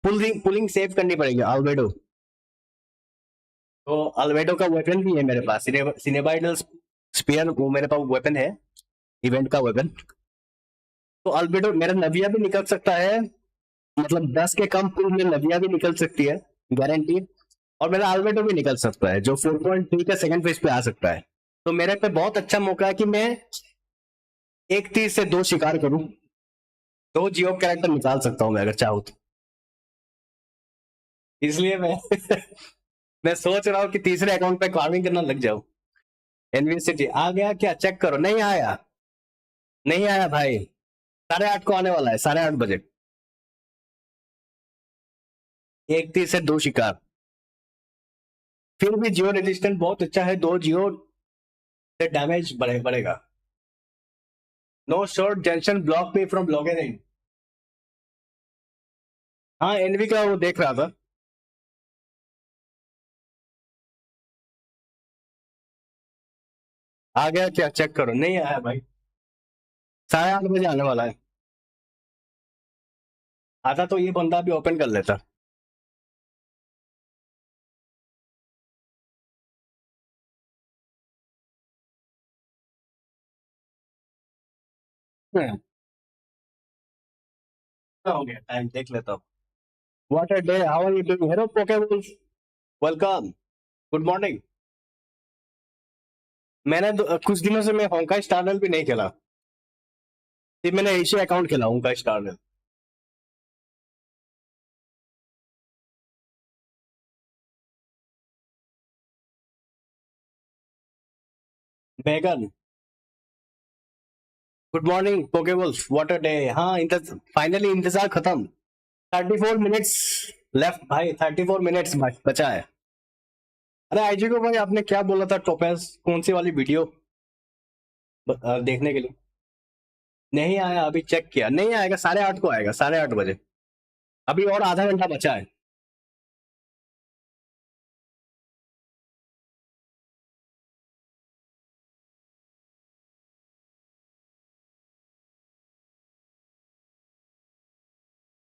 पुलिंग सेव करनी पड़ेगी अल्बेडो। तो अल्बेडो का वेपन भी है मेरे पास, सिनेबाइडल स्पीयर, वो मेरे पास वेपन है, इवेंट का वेपन। तो अल्बेडो मेरा नविया भी निकल सकता है, मतलब 10 के कम पुल में नविया भी निकल सकती है, गारंटी। और मेरा अल्बेडो भी निकल सकता है जो 4.3 का सेकंड फेज पे आ सकता है। तो मेरे पे बहुत अच्छा मौका है कि मैं एक तीर से 2 शिकार करूं, 2 जियो कैरेक्टर निकाल सकता हूं मैं अगर चाहूं तो। इसलिए मैं मैं सोच रहा हूँ कि तीसरे अकाउंट पे कार्विंग करना लग जाऊं। एनवीसिटी आ गया क्या? चेक करो। नहीं आया, नहीं आया भाई। 8:30 को आने वाला है, 8:30 बजे। एक तीर से 2 शिकार। फिर भी जियो रेजिस्टेंट बहुत अच्छा है, 2 जियो से डैमेज बढ़ेगा। No short junction block me from login in. हाँ, एनवी का वो देख रहा था। आ गया क्या? चेक करो। नहीं आया भाई, 8:30 बजे आने वाला है। आता तो ये बंदा भी ओपन कर लेता। हाँ, हो गया टाइम, देख लेता हूँ। What a day, how are you doing? Hello Pokeballs, welcome, good morning. मैंने कुछ दिनों से मैं होंका स्टारडल भी नहीं खेला, सिर्फ मैंने एशिया अकाउंट खेला होंका स्टारडल। बैगन, good morning Pokeballs, what a day. हाँ, फाइनली इंतजार खत्म। 34 मिनट्स लेफ्ट भाई, 34 मिनट्स बचा है। अरे आईजी को भाई, आपने क्या बोला था टोपेस, कौन सी वाली वीडियो देखने के लिए? नहीं आया, अभी चेक किया, नहीं आएगा, 8:30 को आएगा, 8:30 बजे। अभी और आधा घंटा बचा है।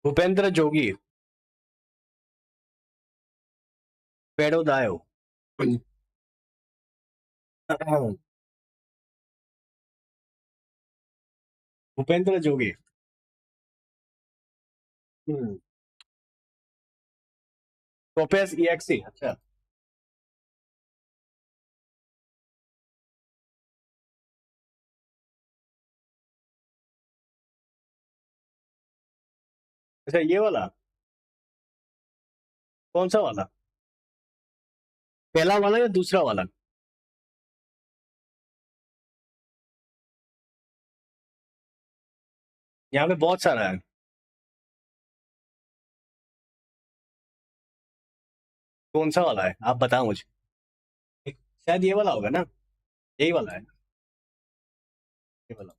भूपेंद्र जोगी, पेड़ो दायो। भूपेंद्र जोगी। टोपेस ईएक्सी, अच्छा। अच्छा, ये वाला कौन सा वाला? पहला वाला या दूसरा वाला? यहाँ पे बहुत सारा है। कौन सा वाला है आप बताओ मुझे। शायद ये वाला होगा ना, यही वाला है, ये वाला।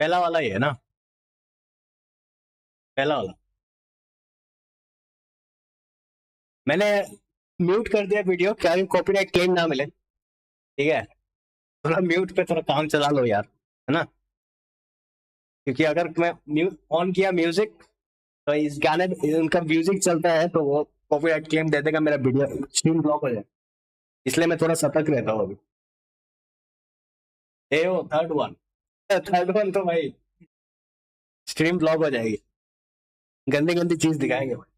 पहला वाला ही है ना, पहला वाला। मैंने म्यूट कर दिया वीडियो, क्या कॉपीराइट क्लेम ना मिले, ठीक है? थोड़ा म्यूट पे थोड़ा काम चला लो यार, है ना? क्योंकि अगर मैं म्यूट ऑन किया म्यूजिक, तो इस गाने, उनका म्यूजिक चलता है तो वो कॉपीराइट क्लेम दे देगा, मेरा वीडियो स्ट्रीम ब्लॉक हो जाए। इसलिए मैं थोड़ा सतर्क रहता हूँ अभी। ए ओ थर्ड वन, थर्ड वन तो भाई स्ट्रीम ब्लॉक हो जाएगी, गंदी गंदी चीज दिखाएंगे भाई।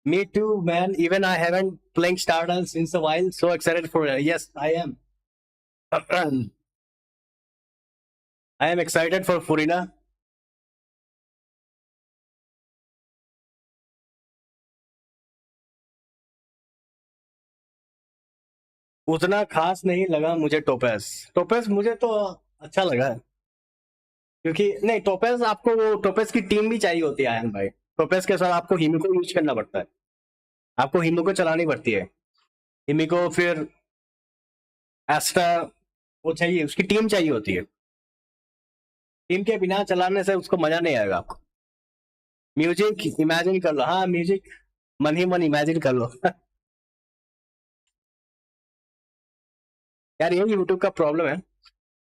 Me too, man. Even I haven't playing Stardust since a while. So excited for it. Yes, I am. I am excited for Furina. उतना खास नहीं लगा मुझे टोपेस। टोपेस मुझे तो अच्छा लगा है, क्योंकि नहीं, टोपेस आपको वो टोपेस की टीम भी चाहिए होती है आयन भाई। टोपेस के साथ आपको हिमी को यूज करना पड़ता है। आपको हिमी को चलानी पड़ती है। हिमी को फिर एक्स्ट्रा वो चाहिए, उसकी टीम चाहिए होती है। टीम के बिना चलाने से उसको मजा नहीं आएगा आपको। म्यूजिक इमेजिन कर लो, हाँ म्यूजिक मन ही मन इमेजिन कर लो। यार यही यूट्यूब का प्रॉब्लम है,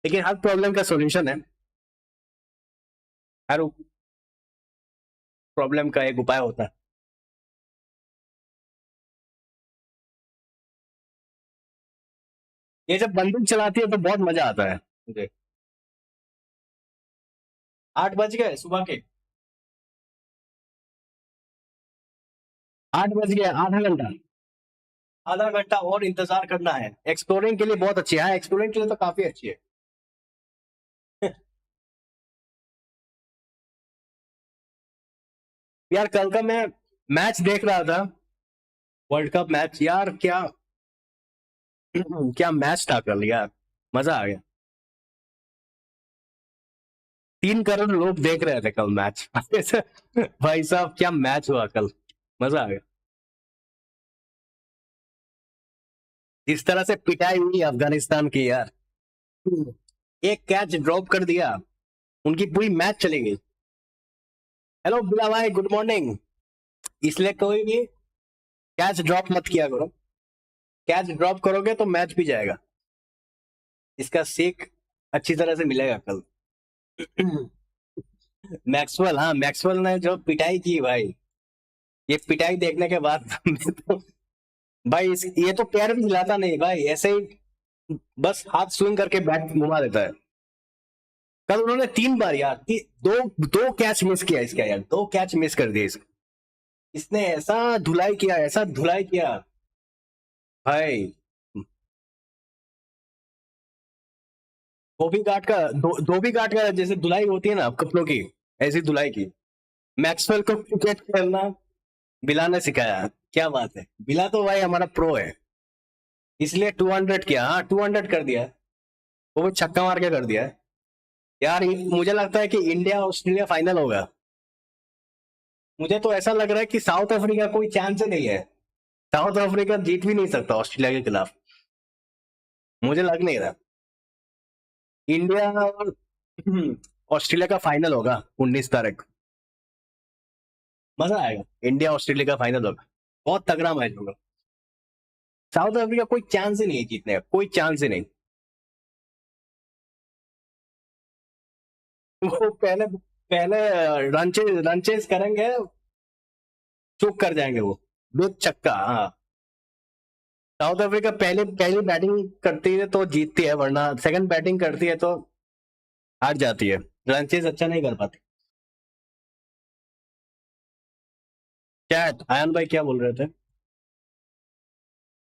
लेकिन हर प्रॉब्लम का सॉल्यूशन है, हर प्रॉब्लम का एक उपाय होता है। ये जब बंदूक चलाती है तो बहुत मजा आता है मुझे। 8 बज गए सुबह के, 8 बज गए, आधा घंटा, आधा घंटा और इंतजार करना है। एक्सप्लोरिंग के लिए बहुत अच्छी है, एक्सप्लोरिंग के लिए तो काफी अच्छी है। यार कल का मैं मैच देख रहा था, वर्ल्ड कप मैच, यार क्या क्या मैच था कल यार, मजा आ गया। 3 करोड़ लोग देख रहे थे कल मैच। भाई साहब क्या मैच हुआ कल, मजा आ गया। इस तरह से पिटाई हुई अफगानिस्तान की यार, एक कैच ड्रॉप कर दिया, उनकी पूरी मैच चली गई। हेलो बिला भाई, गुड मॉर्निंग। इसलिए कोई भी कैच ड्रॉप मत किया करो, कैच ड्रॉप करोगे तो मैच भी जाएगा। इसका सीख अच्छी तरह से मिलेगा कल। मैक्सवेल, हाँ मैक्सवेल ने जो पिटाई की भाई, ये पिटाई देखने के बाद मैं तो, भाई ये तो पैर भी हिलाता नहीं भाई, ऐसे ही बस हाथ स्विंग करके बैट घुमा देता है। कल उन्होंने 3 बार यार, दो दो कैच मिस किया इसका यार, 2 कैच मिस कर दिए इसका। इसने ऐसा धुलाई किया, ऐसा धुलाई किया भाई। धोबी घाट का जैसे धुलाई होती है ना कपड़ों की, ऐसी धुलाई की। मैक्सवेल को क्रिकेट खेलना बिला ने सिखाया, क्या बात है। बिला तो भाई हमारा प्रो है, इसलिए 200 किया, हाँ 200 कर दिया, वो भी छक्का मार के कर दिया है। यार मुझे लगता है कि इंडिया ऑस्ट्रेलिया फाइनल होगा। मुझे तो ऐसा लग रहा है कि साउथ अफ्रीका कोई चांस ही नहीं है, साउथ अफ्रीका जीत भी नहीं सकता ऑस्ट्रेलिया के खिलाफ, मुझे लग नहीं रहा। इंडिया और ऑस्ट्रेलिया का फाइनल होगा 19 तारीख, मजा आएगा। इंडिया ऑस्ट्रेलिया का फाइनल होगा, बहुत तगड़ा मैच होगा। साउथ अफ्रीका कोई चांस ही नहीं है जीतने का, कोई चांस ही नहीं। वो पहले पहले रनचेज करेंगे, चुप कर जाएंगे वो, दो छक्का, हाँ। साउथ अफ्रीका पहले पहली बैटिंग करती है तो जीतती है, वरना सेकंड बैटिंग करती है तो हार जाती है, रनचेज अच्छा नहीं कर पाती। चैट आयन भाई क्या बोल रहे थे?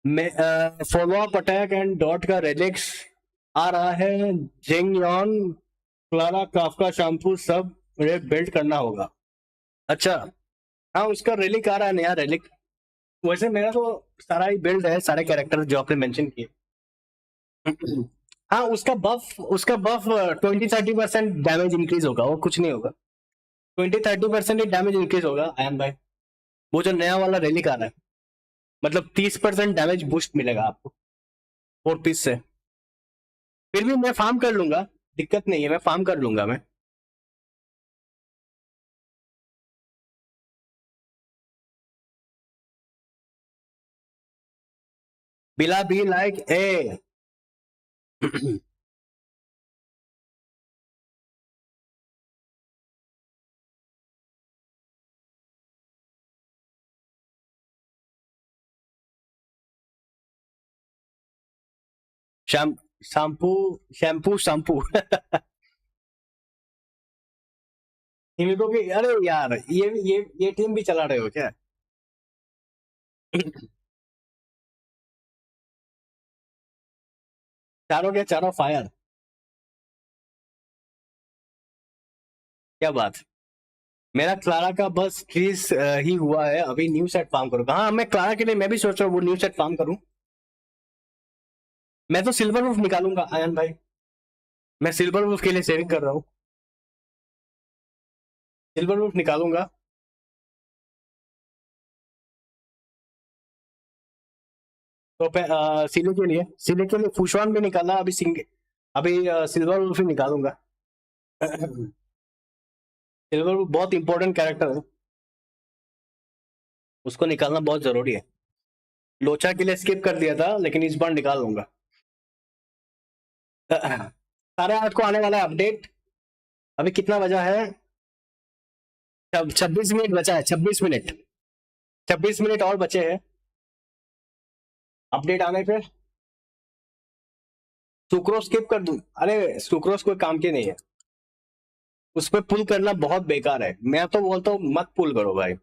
मैं follow up attack and dot का रेलिक्स आ रहा है, जिंग यॉन क्लारा काफका शैम्पू सब बिल्ड करना होगा। अच्छा, हाँ उसका रेलिक आ रहा है, नया रेलिक। वैसे मेरा तो सारा ही बिल्ड है, सारे कैरेक्टर जो आपने मेंशन किए। हाँ उसका बफ 20-30% डैमेज इंक्रीज होगा, वो कुछ नहीं होगा, 20-30% ही डैमेज इंक्रीज होगा आयन भाई। वो जो नया वाला रेलिक आ रहा है, मतलब 30% डैमेज बूस्ट मिलेगा आपको 4 पीस से। फिर भी मैं फार्म कर लूंगा, दिक्कत नहीं है, मैं फार्म कर लूंगा मैं। बिला be like a. Sham shampoo shampoo shampoo. Himiko की, अरे यार ये टीम भी चला रहे हो क्या? चारों के चारों फायर, क्या बात। मेरा क्लारा का बस क्रीज ही हुआ है, अभी न्यू सेट फार्म करूंगा। हाँ मैं क्लारा के लिए मैं भी सोच रहा हूँ वो न्यू सेट फार्म करूं। मैं तो सिल्वर वुल्फ निकालूंगा आयन भाई, मैं सिल्वर वुल्फ के लिए सेविंग कर रहा हूँ, सिल्वर वुल्फ निकालूंगा। तो सिले के लिए फुशवान भी निकालना, अभी सिल्वर वुल्फ ही निकालूंगा। सिल्वर वुल्फ बहुत इंपॉर्टेंट कैरेक्टर है, उसको निकालना बहुत जरूरी है। लोचा के लिए स्किप कर दिया था, लेकिन इस बार निकाल लूंगा। साढ़े 8 को आने वाला है अपडेट। अभी कितना बजा है? 26 मिनट बचा है, 26 मिनट, 26 मिनट और बचे हैं अपडेट आने पे। सुक्रोज स्किप कर दूं? अरे सुक्रोज कोई काम की नहीं है, उस पर पुल करना बहुत बेकार है। मैं तो बोलता हूँ मत पुल करो भाई,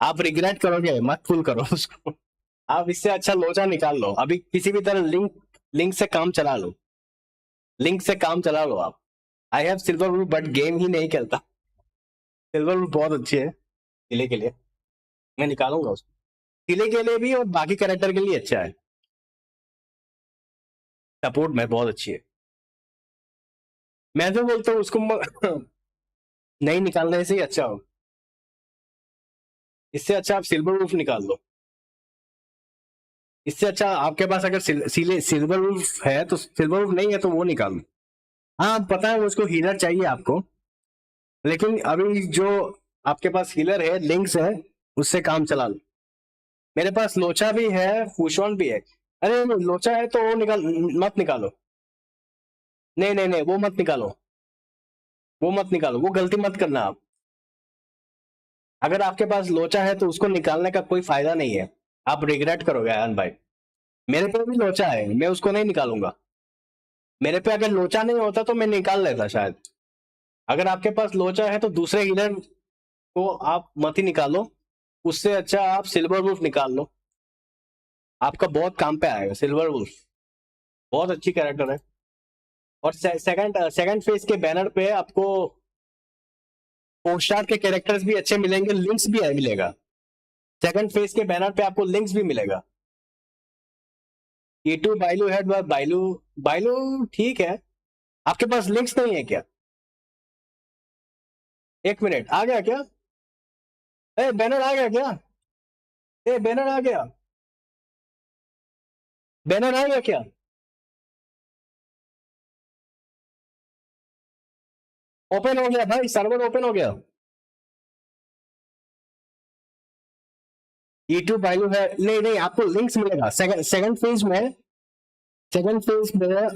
आप रिग्रेट करोगे, मत पुल करो उसको। आप इससे अच्छा लोचा निकाल लो, अभी किसी भी तरह लिंक लिंक से काम चला लो, लिंक से काम चला लो आप। I have Silver Wolf but game ही नहीं खेलता। सिल्वर वुल्फ बहुत अच्छी है किले के लिए, मैं निकालूंगा उसको। किले के लिए भी और बाकी कैरेक्टर के लिए अच्छा है, सपोर्ट में बहुत अच्छी है। मैं तो बोलता हूँ उसको नहीं निकालने से ही अच्छा हो, इससे अच्छा आप सिल्वर वुल्फ निकाल लो। इससे अच्छा आपके पास अगर सिल्वर वुल्फ है तो, सिल्वर वुल्फ नहीं है तो वो निकाल लो। हाँ पता है उसको हीलर चाहिए आपको, लेकिन अभी जो आपके पास हीलर है, लिंक्स है, उससे काम चला लो। मेरे पास लोचा भी है, फूशॉन भी है। अरे लोचा है तो वो मत निकालो। नहीं नहीं नहीं, वो मत निकालो, वो मत निकालो, वो गलती मत करना आप। अगर आपके पास लोचा है तो उसको निकालने का कोई फायदा नहीं है, आप रिग्रेट करोगे आयन भाई। मेरे पे भी लोचा है, मैं उसको नहीं निकालूंगा। मेरे पे अगर लोचा नहीं होता तो मैं निकाल लेता शायद। अगर आपके पास लोचा है तो दूसरे हीलर को आप मत ही निकालो, उससे अच्छा आप सिल्वर वुल्फ निकाल लो, आपका बहुत काम पे आएगा। सिल्वर वुल्फ बहुत अच्छी कैरेक्टर है। और सेकंड फेज के बैनर पे आपको 4 स्टार के कैरेक्टर्स भी अच्छे मिलेंगे, लिंक्स भी मिलेगा। सेकंड फेज के बैनर पे आपको लिंक्स भी मिलेगा। E2 बाइलू हेड, बाइलू बाइलू ठीक है। आपके पास लिंक्स नहीं है क्या? एक मिनट, आ गया क्या? ए बैनर आ गया क्या? ए बैनर आ गया, बैनर आ गया क्या? ओपन हो गया भाई, सर्वर ओपन हो गया। E2 बाइलू है, नहीं नहीं, आपको लिंक्स मिलेगा सेकंड फेज में। सेकंड फेज में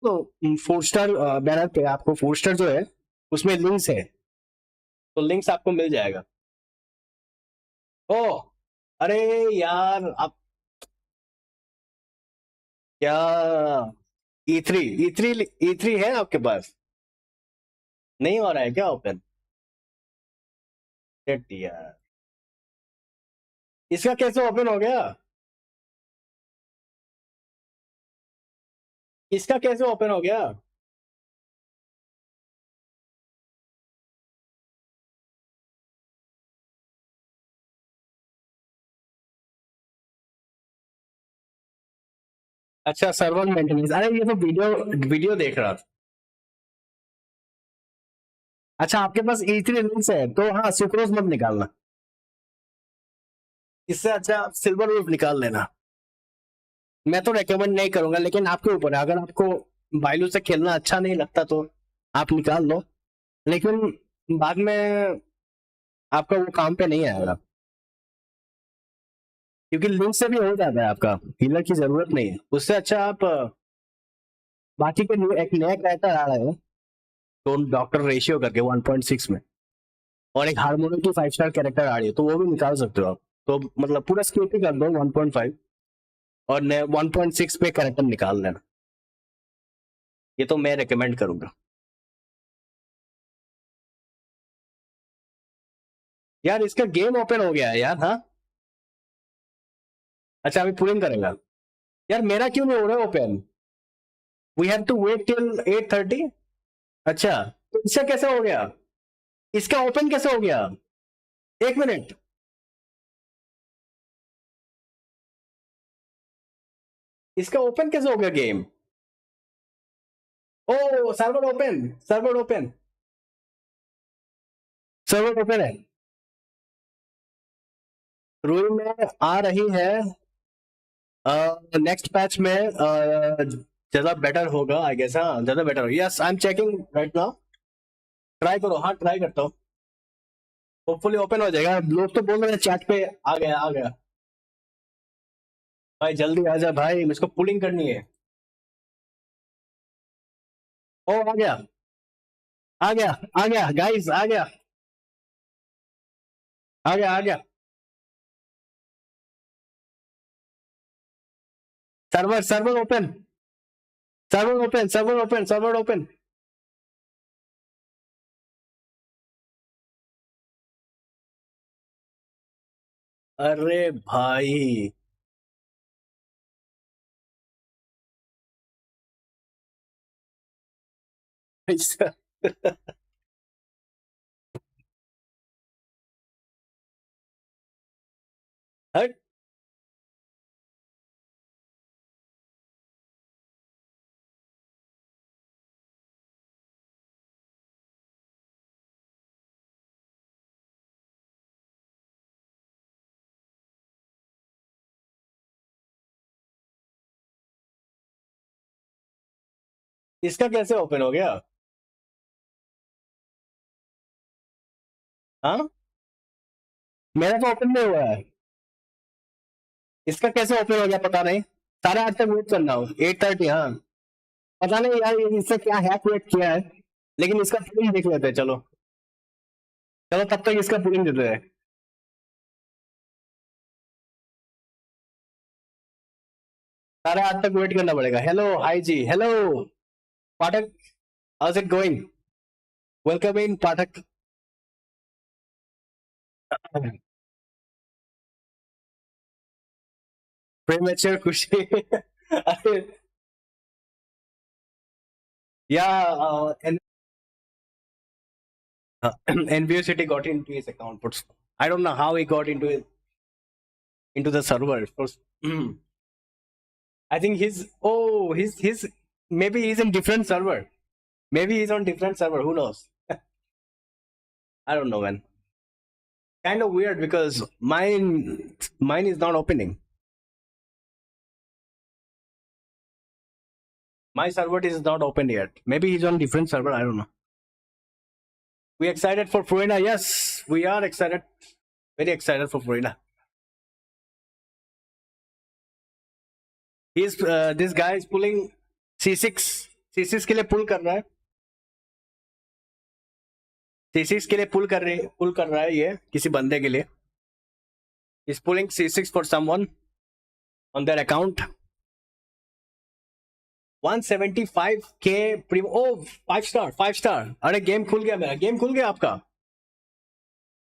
तो 4 स्टार बैनर पे आपको 4 स्टार जो है उसमें लिंक्स है, तो लिंक्स आपको मिल जाएगा। ओ अरे यार, आप क्या E3 है आपके पास? नहीं हो रहा है क्या ओपन? Shit यार, इसका कैसे ओपन हो गया? इसका कैसे ओपन हो गया? अच्छा सर्वर मेंटेनेंस, अरे ये तो वीडियो वीडियो देख रहा था। अच्छा आपके पास E3 लिंक्स है तो हाँ, सुक्रोज मत निकालना, इससे अच्छा आप सिल्वर वुल्फ निकाल लेना। मैं तो रेकमेंड नहीं करूंगा, लेकिन आपके ऊपर है। अगर आपको बाइलू से खेलना अच्छा नहीं लगता तो आप निकाल लो, लेकिन बाद में आपका वो काम पे नहीं आएगा, क्योंकि लिंक से भी हो जाता है, आपका हीलर की जरूरत नहीं है। उससे अच्छा आप बाकी के एक नया कैरेक्टर आ रहा है तो डॉक्टर रेशियो करके 1.6 में, और एक हार्मोनियम की 5 स्टार कैरेक्टर आ रही है, तो वो भी निकाल सकते हो आप। तो मतलब पूरा स्किप ही कर दो 1.5 और 1.6 पे कैरेक्टर निकाल लेना, ये तो मैं रिकमेंड करूंगा। यार इसका गेम ओपन हो गया है यार। हाँ अच्छा, अभी पुलिंग करेगा। यार मेरा क्यों नहीं हो रहा है open? We have to wait till 8:30। अच्छा, तो इसका कैसे हो गया? इसका ओपन कैसे हो गया? एक मिनट, इसका ओपन कैसे हो गया game? Oh server open, server open, server open है। रूम में आ रही है, नेक्स्ट पैच में ज्यादा बेटर होगा आई गेस। हाँ ज्यादा बेटर होगा। Yes I am checking right now. Try करो। हाँ ट्राई करता हूँ। होपफुली ओपन हो जाएगा। लोग तो बोल रहे हैं चैट पे आ गया आ गया। भाई जल्दी आ जा भाई, मुझको पुलिंग करनी है। ओ आ गया आ गया आ गया गाइस, आ गया आ गया आ गया। Server server open server open server open server open. अरे भाई ऐसा हट। इसका कैसे ओपन हो गया? हाँ मेरा तो ओपन नहीं हुआ है। इसका कैसे ओपन हो गया पता नहीं। 8:30 तक वेट करना हो। 8:30 हाँ। पता नहीं यार इससे क्या हैक वेट किया है, लेकिन इसका पुलिंग देख लेते हैं। चलो चलो तब तक इसका पुलिंग देते हैं। 8:30 तक वेट करना पड़ेगा। Hello hi ji, hello Pathak, how's it going? Welcome in Pathak. Premature खुशी। अरे या NBO City got into his account, but I don't know how he got into it, into the server. First, I think he's maybe he's in different server. Maybe he's on different server. Who knows? I don't know, man. Kind of weird because mine is not opening. My server is not open yet. Maybe he's on different server. I don't know. We excited for Furina? Yes, we are excited. Very excited for Furina. He's this guy is pulling C6 C6 के लिए पुल कर रहा है। C6 के लिए पुल कर रहा है ये किसी बंदे के लिए। He's pulling C6 for someone on their account. 175k प्रीम। ओ 5 स्टार। अरे गेम खुल गया मेरा। गेम खुल गया आपका?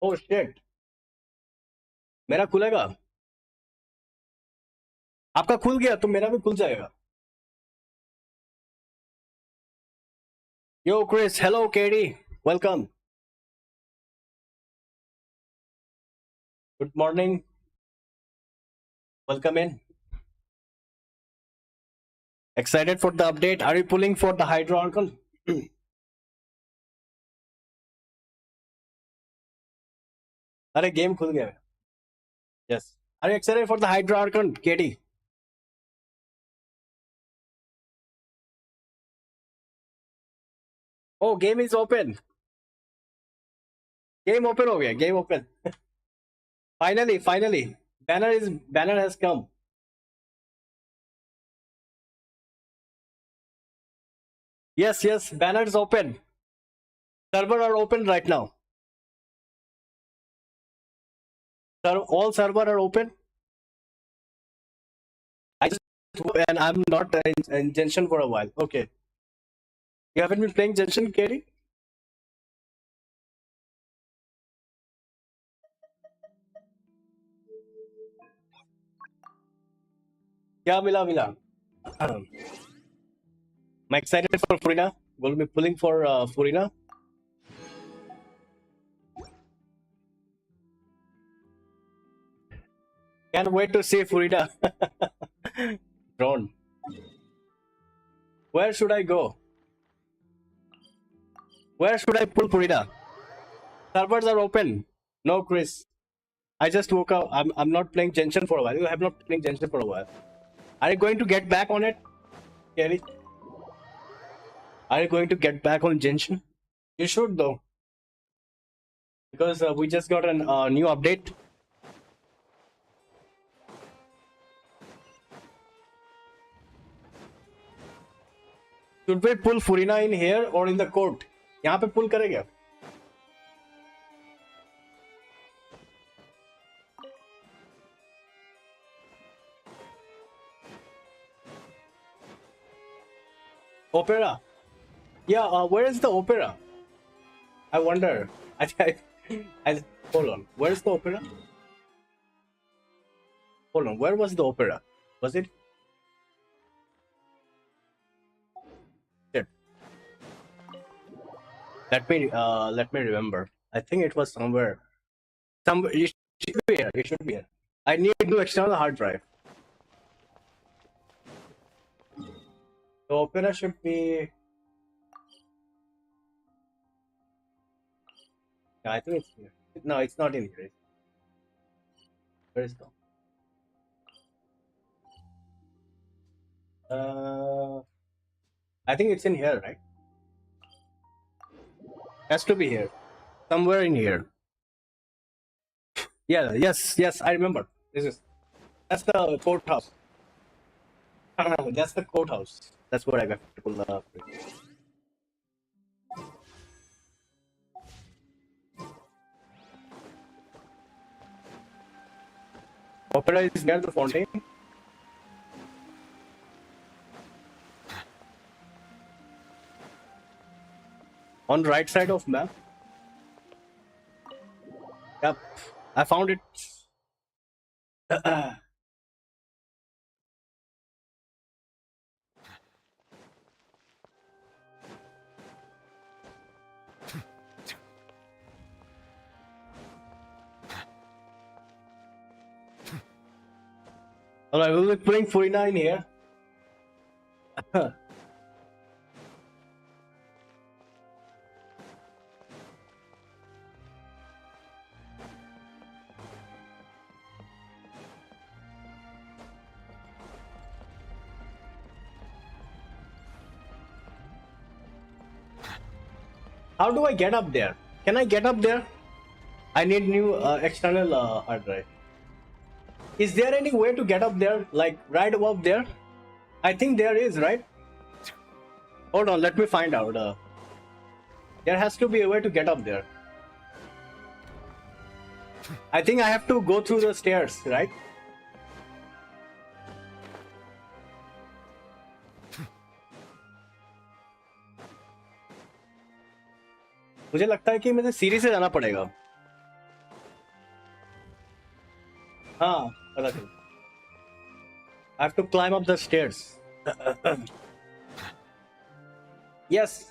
ओ शिट, मेरा खुलेगा? आपका खुल गया तो मेरा भी खुल जाएगा। Yo Chris, hello KD, welcome, good morning, welcome in. Excited for the update? Are you pulling for the Hydro Archon? अरे गेम खुल गया। Yes. Are you excited for the Hydro Archon, Katie? Oh, game is open. Game open हो गया। Game open. Finally, banner has come. Yes, banner is open. Server are open right now. All server are open. And I'm not in Genshin for a while. Okay. You haven't been playing Genshin, Katie? क्या मिला? I'm excited for Furina. We'll be pulling for Furina. Can't wait to see Furina. Drone. Where should I go? Where should I pull Furina? Servers are open. No, Chris. I just woke up. I'm not playing Genshin for a while. You have not playing Genshin for a while. Are you going to get back on it, Kelly? Are you going to get back on Genshin? You should though, because we just got a new update. Should we pull Furina in here or in the court? यहाँ पे pull करेगा? Opera. Yeah, where is the opera? I wonder. Hold on. Where is the opera? Hold on. Where was the opera? Was it? Shit. Let me remember. I think it was somewhere. Somewhere. It should be here. It should be here. I need to external hard drive. The opera should be. Yeah, I think it's here. No, it's not in here. Where is the? I think it's in here, right? Has to be here. Somewhere in here. Yeah, yes, I remember. That's the courthouse. That's the courthouse. That's where I got to pull the. Opera is near the fountain. On right side of map. Yep, I found it. Alright, we'll be putting Furina in here. How do I get up there? Can I get up there? I need new external hard drive. Is there any way to get up there, like right above there? I think there is, right? Hold on, let me find out. There has to be a way to get up there. I think I have to go through the stairs, right? मुझे लगता है कि मुझे सीढ़ी से जाना पड़ेगा. हाँ, पता चला. I have to climb up the stairs. Yes.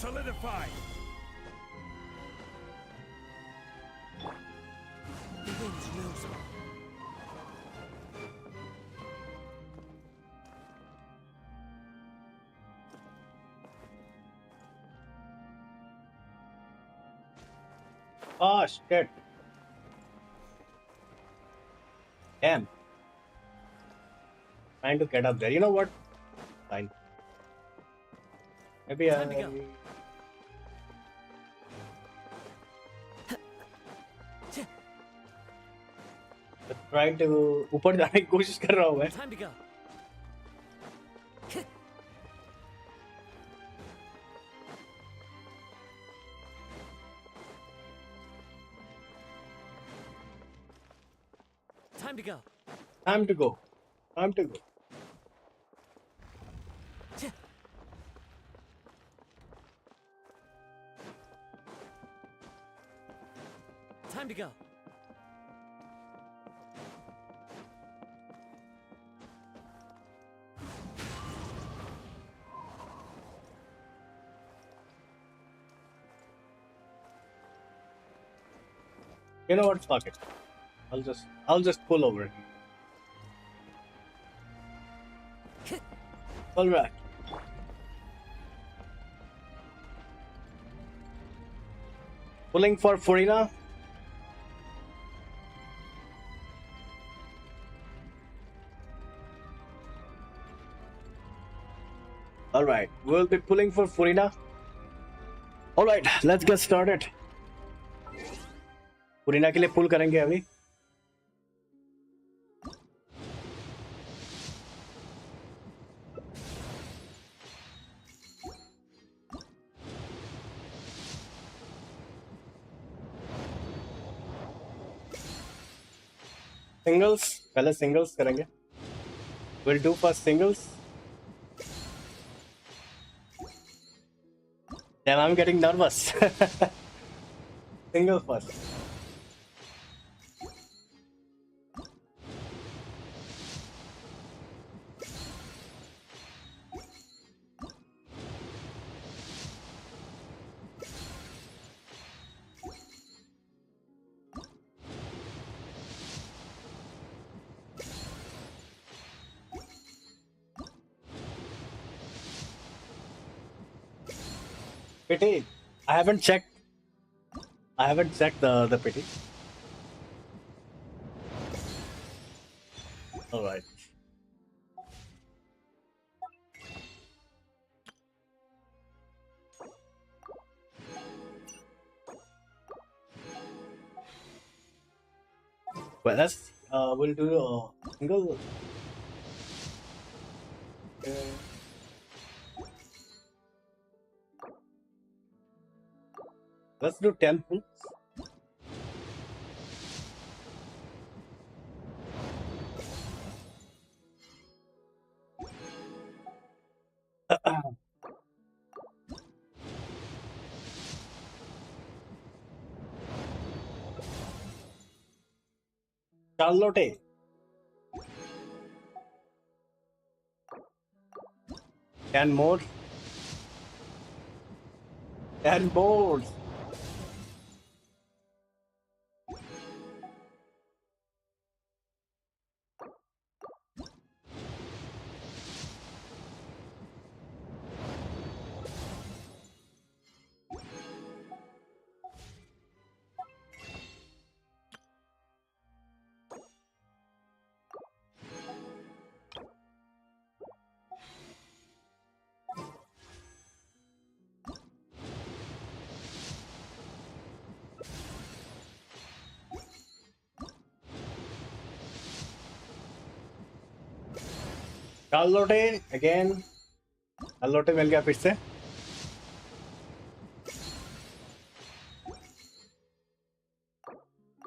Solidify. Begins losing. Oh shit. Damn. Trying to get up there. You know what? Fine. Maybe I. Trying to ऊपर जाने की कोशिश कर रहा हूँ मैं. Time to go. Time to go. Time to go. Time to go. Time to go. You know what? Fuck it. I'll just pull over. All right. Pulling for Furina. All right, we'll be pulling for Furina. All right, let's get started. Furina के लिए pull करेंगे अभी. Singles, पहले singles करेंगे. We'll do first singles. Damn, I'm getting nervous. Single first. Pity. I haven't checked the pity. All right. Well, we'll do a single. Let's do 10 pulls. Charlotte. 10 more. 10 more. Charlotte again. Charlotte मिल गया फिर से.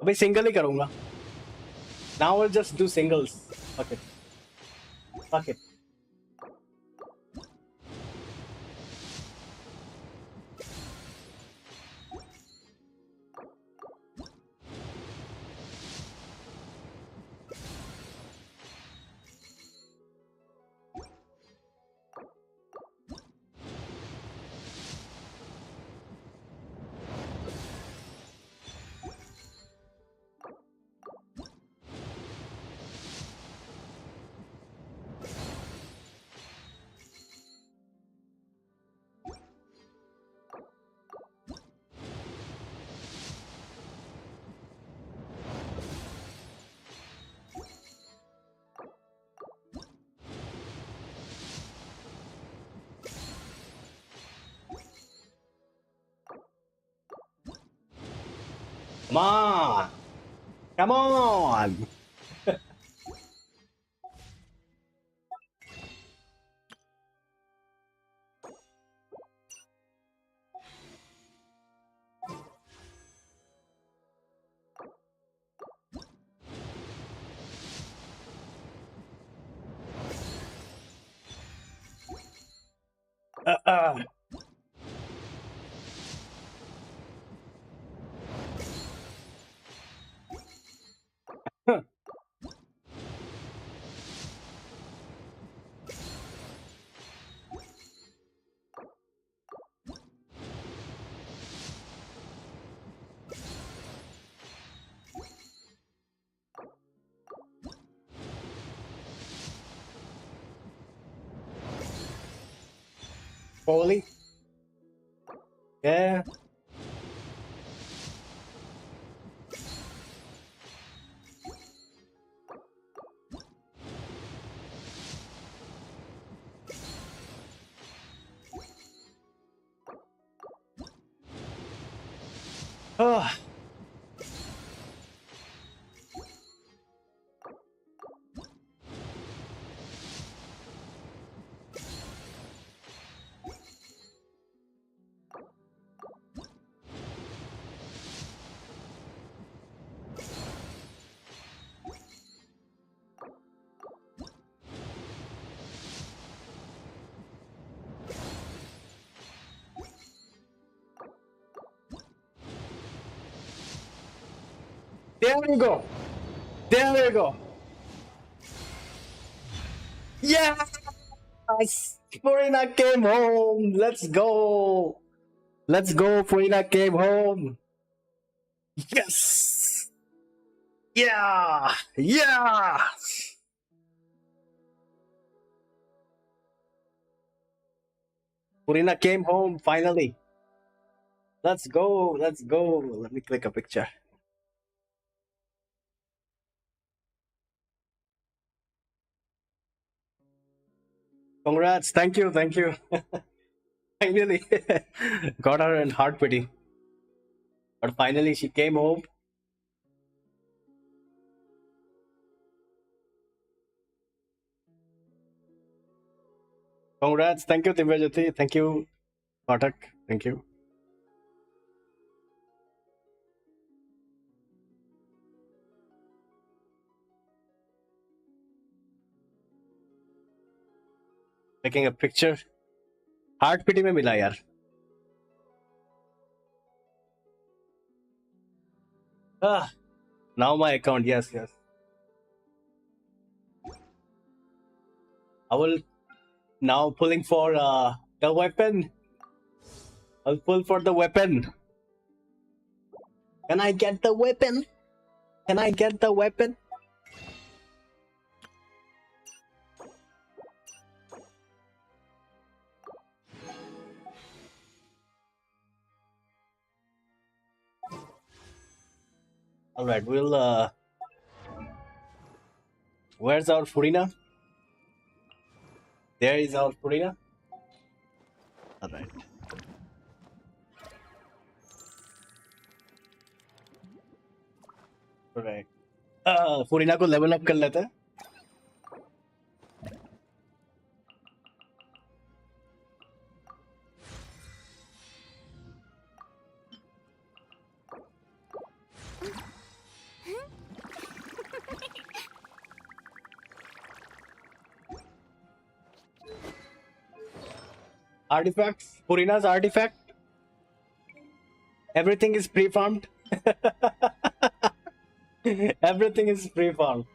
अभी single ही करूंगा. Now I'll just do singles. Okay. Fuck it. Come on! Come on! Uh. Holy. Yeah. Oh. There we go. There we go. Yes! Furina came home. Let's go. Let's go. Furina came home. Yes. Yeah. Yeah. Furina came home finally. Let's go. Let's go. Let me click a picture. Congrats. Thank you. Thank you. Finally got her in heart pity. But finally she came home. Congrats. Thank you, Divyajyoti. Thank you, Patak. Thank you. Taking a picture. Heart pity में मिला यार. Ah, now my account. Yes, yes. I will now pulling for the weapon. I'll pull for the weapon. Can I get the weapon? Can I get the weapon? All right, we'll. Where's our Furina? There is our Furina. All right. All right. Furina को level up कर लेते हैं. Artifacts. Furina's artifact. Everything is pre-farmed. Everything is pre-farmed.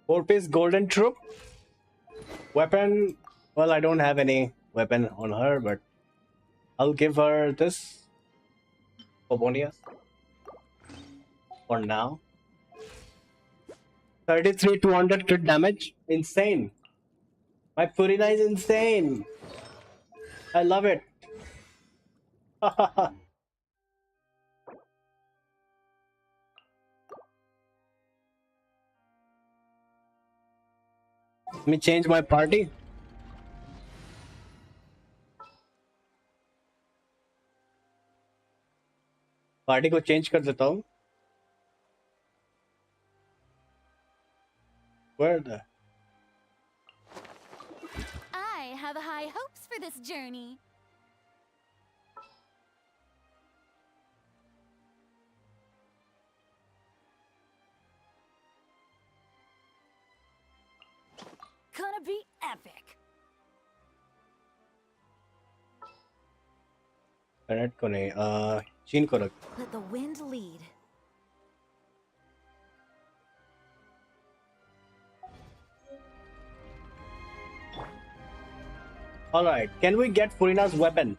Four-piece golden troop. Weapon. Well, I don't have any weapon on her, but I'll give her this. Pobonias. For now. 33 200 crit damage. Insane. My Furina is insane. I love it. Let me change my party. Party को change कर देता हूँ. Where the? I have high hopes for this journey. Gonna be epic. Connect को नहीं शीन को रख। Let the wind lead. All right, can we get Furina's weapon?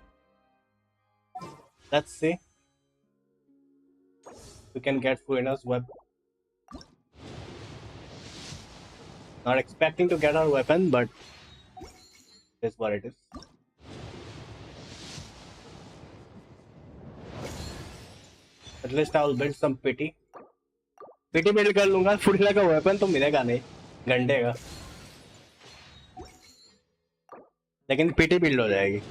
Let's see. We can get Furina's weapon. Not expecting to get her weapon, but that's what it is. At least I will build some pity. Pity build कर लूँगा, Furina का weapon तो मिलेगा नहीं, घंटे का. लेकिन pity build हो जाएगी.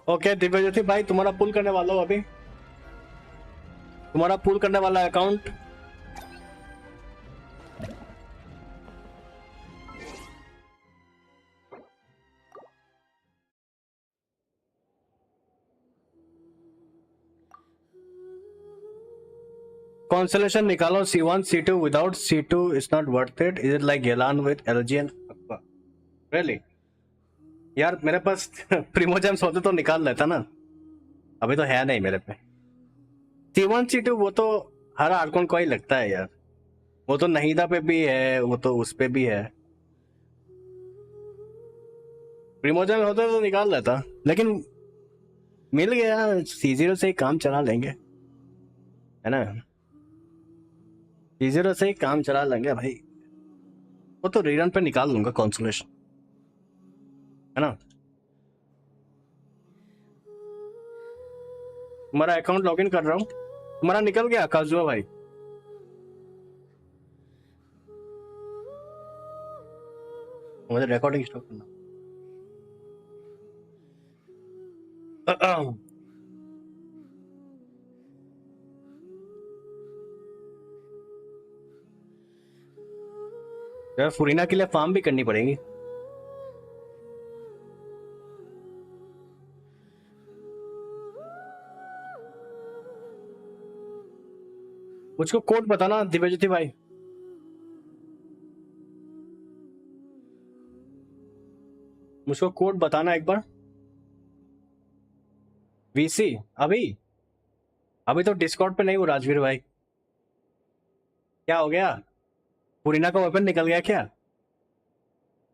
ओके दिव्यज्योति भाई, तुम्हारा पुल करने वाला हो अभी, तुम्हारा पुल करने वाला अकाउंट। Constellation निकालो C1 C2 without C2 is not worth it. Is it like Yelan with LG and Aqua? Really? यार मेरे पास प्रीमोजेम्स होते तो निकाल लेता ना, अभी तो है नहीं मेरे पे। C1 C2 वो तो हर आर्कॉन को ही लगता है यार, वो तो नहीदा पे भी है, वो तो उस पे भी है। प्रीमोजेम होते तो निकाल लेता, लेकिन मिल गया, C0 से ही काम चला लेंगे, है ना। C0 से ही काम चला लेंगे भाई, वो तो रीरन पे निकाल लूंगा कॉन्सोलेशन, है ना। तुम्हारा अकाउंट लॉगिन कर रहा हूँ, तुम्हारा निकल गया काजुआ भाई। मुझे रिकॉर्डिंग स्टॉप करना। यार फुरीना के लिए फार्म भी करनी पड़ेगी। मुझको कोड बताना दिव्यज्योति भाई। मुझको कोड बताना एक बार। वीसी अभी तो डिस्कॉर्ड पे नहीं हूँ राजवीर भाई। क्या हो गया, फुरीना का वेपन निकल गया क्या?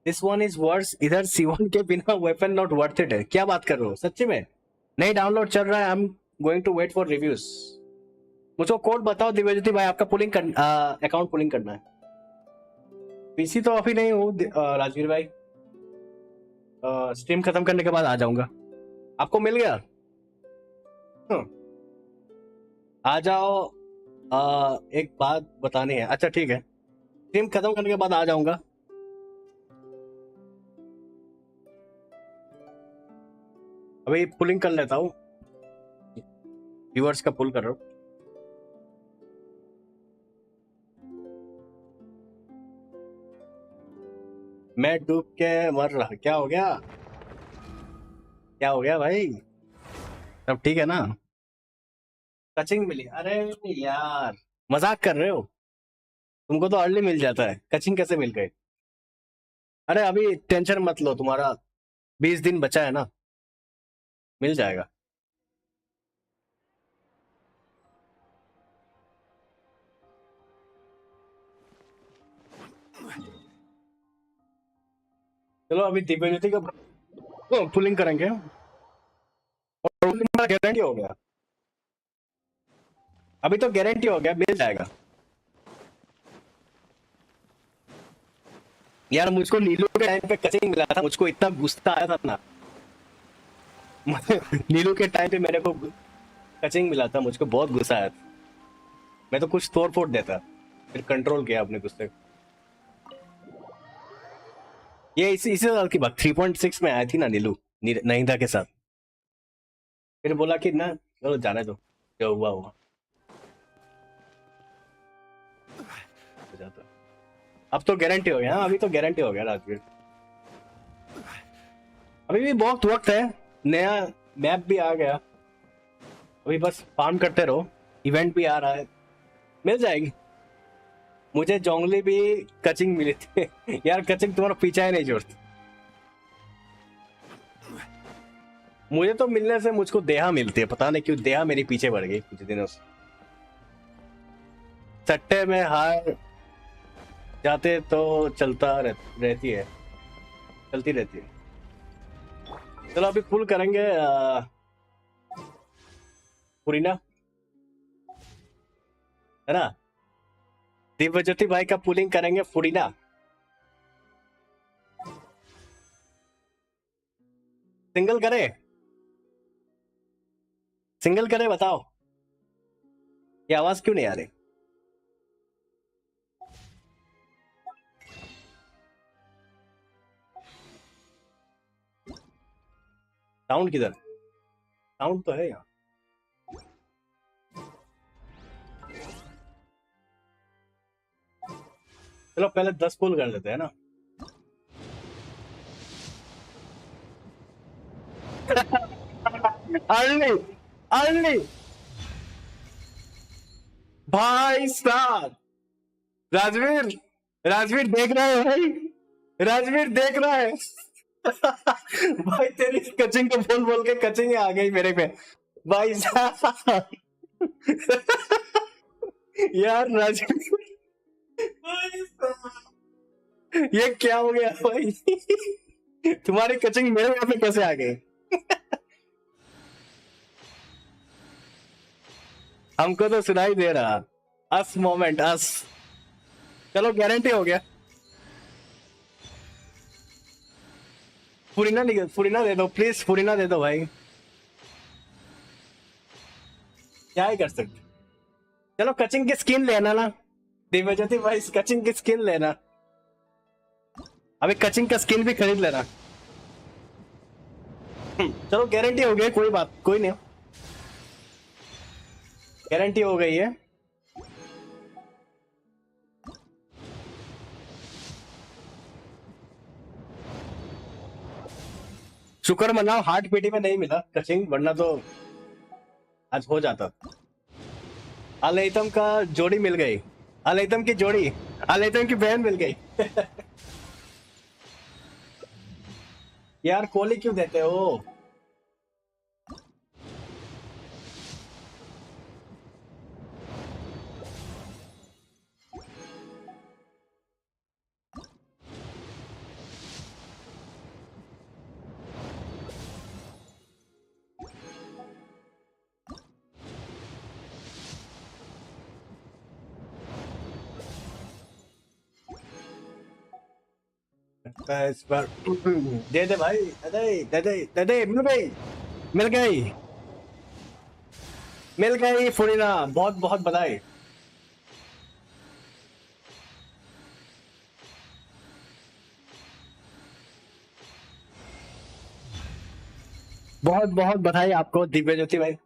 दिस वन इज वर्स, इधर C1 के बिना वेपन नॉट वर्थ इट है। क्या बात कर रहे हो, सच्ची में? नहीं डाउनलोड चल रहा है, I am going to wait for reviews. मुझको कोड बताओ दिव्यज्योति भाई, आपका पुलिंग अकाउंट पुलिंग करना है। पीसी तो अभी नहीं हूँ राजवीर भाई, स्ट्रीम खत्म करने के बाद आ जाऊंगा। आपको मिल गया? आ जाओ, एक बात बतानी है। अच्छा ठीक है, स्ट्रीम खत्म करने के बाद आ जाऊंगा। अभी पुलिंग कर लेता हूँ, व्यूअर्स का पुल कर रहा हूँ। मैं डूब के मर रहा। क्या हो गया, क्या हो गया भाई? सब ठीक है ना? कचिंग मिली? अरे यार मजाक कर रहे हो, तुमको तो अर्ली मिल जाता है, कचिंग कैसे मिल गए? अरे अभी टेंशन मत लो, तुम्हारा 20 दिन बचा है ना, मिल जाएगा। चलो अभी दिव्यज्योति का पुलिंग करेंगे और गारंटी हो गया, अभी तो गारंटी हो गया, मिल जाएगा। यार मुझको नीलू के टाइम पे कचिंग मिला था, मुझको इतना गुस्सा आया था ना नीलू के टाइम पे मेरे को कचिंग मिला था, मुझको बहुत गुस्सा आया था। मैं तो कुछ तोड़ फोड़ देता, फिर कंट्रोल किया अपने गुस्से को। ये इसी साल की बात 3.6 में आई थी ना नीलू, नहिदा के साथ। फिर बोला कि ना चलो जाने दो, जो हुआ हुआ हो जाता। अब तो गारंटी हो गया, अभी तो गारंटी हो गया राजवीर। अभी भी बहुत वक्त है, नया मैप भी आ गया, अभी बस फार्म करते रहो। इवेंट भी आ रहा है, मिल जाएगी। मुझे जोंगली भी कचिंग मिली थी यार, कचिंग तुम्हारा पीछा ही नहीं छोड़ती। मुझे तो मिलने से मुझको देहा मिलती है, पता नहीं क्यों देहा मेरे पीछे बढ़ गई कुछ दिनों से। सट्टे में हार जाते तो रहती है, चलती रहती है। चलो अभी पुल करेंगे फुरीना, है ना? दिव्यज्योति भाई का पुलिंग करेंगे फुरीना। सिंगल करे, सिंगल करे, बताओ ये आवाज क्यों नहीं आ रही? साउंड किधर? साउंड तो है यहाँ। चलो पहले 10 पुल कर लेते हैं ना। अर्ली अर्ली भाई साहब, राजवीर, राजवीर देख रहा है भाई, राजवीर देख रहा है भाई तेरी कचिंग को बोल बोल के कचिंग आ गई मेरे पे भाई साहब यार राजवीर, भाई साहब ये क्या हो गया भाई तुम्हारी कचिंग मेरे यहाँ पे कैसे आ गई हमको तो सुनाई दे रहा, अस मोमेंट अस। चलो गारंटी हो गया। फुरीना दे दो प्लीज, फुरीना दे दो भाई, क्या ही कर सकते। चलो कचिंग की स्किन लेना ना दिव्यज्योति भाई, कचिंग की स्किन लेना, अभी कचिंग का स्किन भी खरीद लेना। चलो गारंटी हो गई, कोई बात कोई नहीं, गारंटी हो गई है। शुक्र मनाओ हार्ट पेटी में नहीं मिला कचिंग, वरना तो आज हो जाता। अलैतम का जोड़ी मिल गई, अलैतम की जोड़ी, अलैतम की बहन मिल गई यार कोहली क्यों देते हो? इस बार दे दे भाई, दे दे दे दे दे, मिल गई, मिल गई, मिल गई फुरीना, बहुत बहुत बधाई। बहुत बहुत बधाई आपको दिव्यज्योति भाई।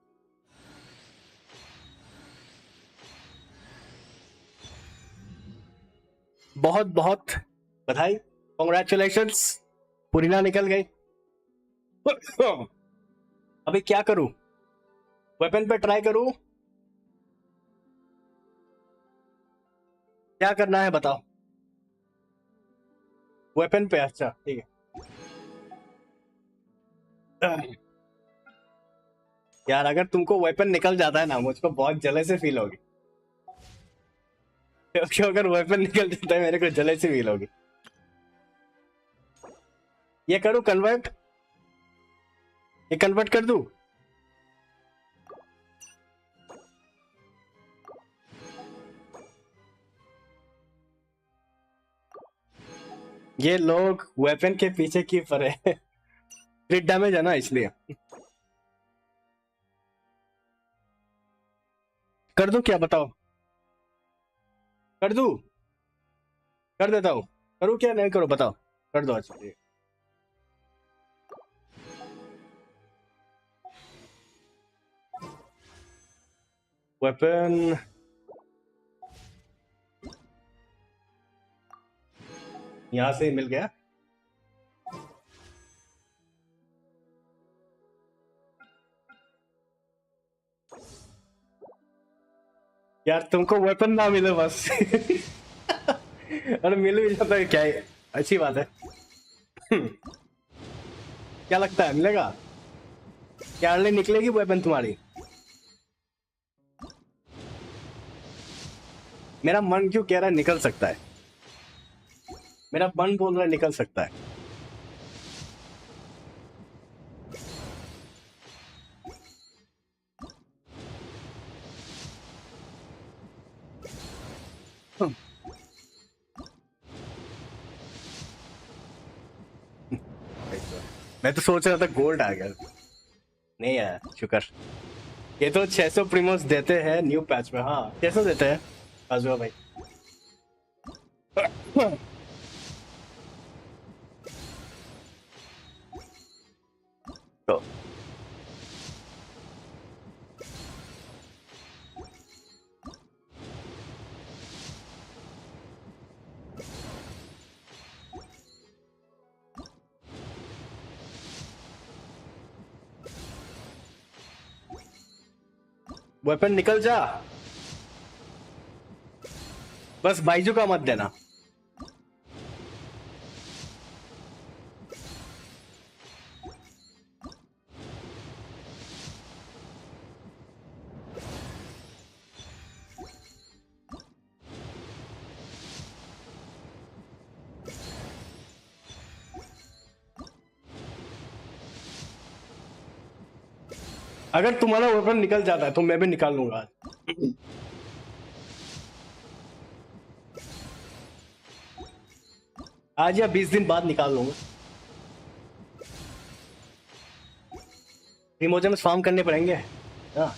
बहुत बहुत बधाई, कॉन्ग्रेचुलेशंस, फुरीना निकल गई। अभी क्या करूं, वेपन पे ट्राई करूं, क्या करना है बताओ? वेपन पे, अच्छा ठीक है। यार अगर तुमको वेपन निकल जाता है ना, मुझको बहुत जले से फील होगी, क्योंकि अगर वेपन निकल जाता है मेरे को जले से फील होगी। ये करूं कन्वर्ट, ये कन्वर्ट कर दूं? ये लोग वेपन के पीछे की पड़े क्रिट डैमेज है ना इसलिए। कर दूं क्या बताओ? कर दूं? कर देता हूँ। करूँ क्या नहीं करूँ बताओ। कर दो। अच्छा ठीक। वेपन यहाँ से मिल गया। यार तुमको वेपन ना मिले बस। अरे मिल भी जाता है क्या है? अच्छी बात है। क्या लगता है मिलेगा? क्या अर्ली निकलेगी वेपन तुम्हारी? मेरा मन क्यों कह रहा है निकल सकता है। मेरा मन बोल रहा है निकल सकता है। मैं तो सोच रहा था गोल्ड आ गया। नहीं यार शुक्र। ये तो 600 प्रीमोस देते हैं न्यू पैच में। हाँ 600 देते हैं काजुआ भाई। तो वेपन निकल जा। बस बाइजू का मत देना। अगर तुम्हारा वेपन निकल जाता है तो मैं भी निकाल लूंगा। आज या 20 दिन बाद निकाल लूंगा। रिमोजन में फार्म करने पड़ेंगे। हाँ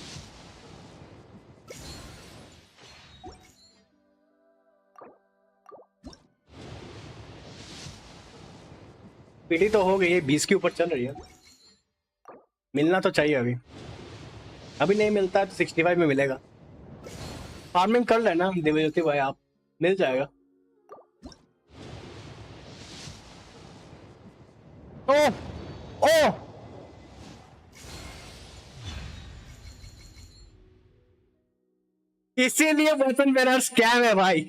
पीढ़ी तो हो गई है 20 के ऊपर चल रही है। मिलना तो चाहिए अभी। अभी नहीं मिलता है तो 65 में मिलेगा। फार्मिंग कर लेना दिव्यज्योति भाई आप। मिल जाएगा। ओ ओ इसीलिए वेपन मेरा स्कैम है भाई।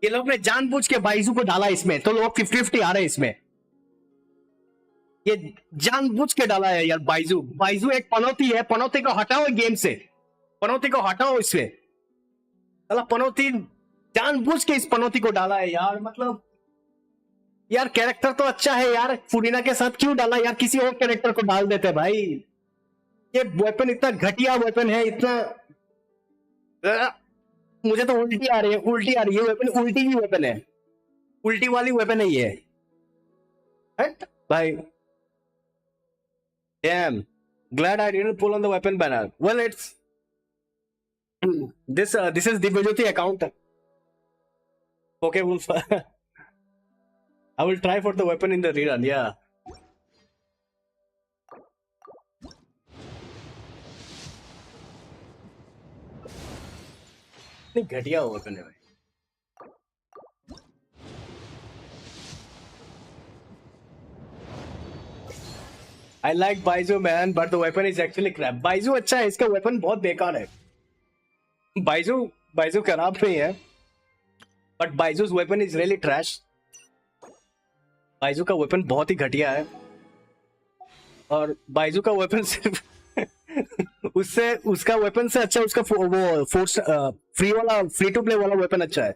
ये लोग ने जानबूझ के बाइजू को डाला इसमें तो लोग 50-50 आ रहे हैं इसमें। ये जानबूझ के डाला है यार बाइजू। बाइजू एक पनौती है। पनौती को हटाओ गेम से। पनौती को हटाओ इससे। साला पनौती जानबूझ के इस पनौती को डाला है यार। मतलब यार कैरेक्टर तो अच्छा है यार। फुरीना के साथ क्यों डाला यार? किसी और कैरेक्टर को डाल देते भाई। ये वेपन इतना घटिया वेपन है। इतना मुझे तो उल्टी आ रही है। उल्टी आ रही है वेपन। उल्टी ही वेपन है। उल्टी वाली वेपन है ये। हट भाई। Damn. Glad I didn't pull on the weapon banner. Well, it's this is the Vijoti account. Okay, Wolf. I will try for the weapon in the rerun. Yeah. नहीं घटिया weapon है भाई। I like Baizu man, but the weapon is actually crap. Baizu अच्छा है। इसका weapon बहुत बेकार है। बाइजू खराब नहीं है but Baizhu's weapon is really trash। Baizhu का वेपन बहुत ही घटिया है। और बाइजू का वेपन सिर्फ उससे उसका वेपन से अच्छा उसका वो फोर्स फ्री टू प्ले वाला वेपन अच्छा है।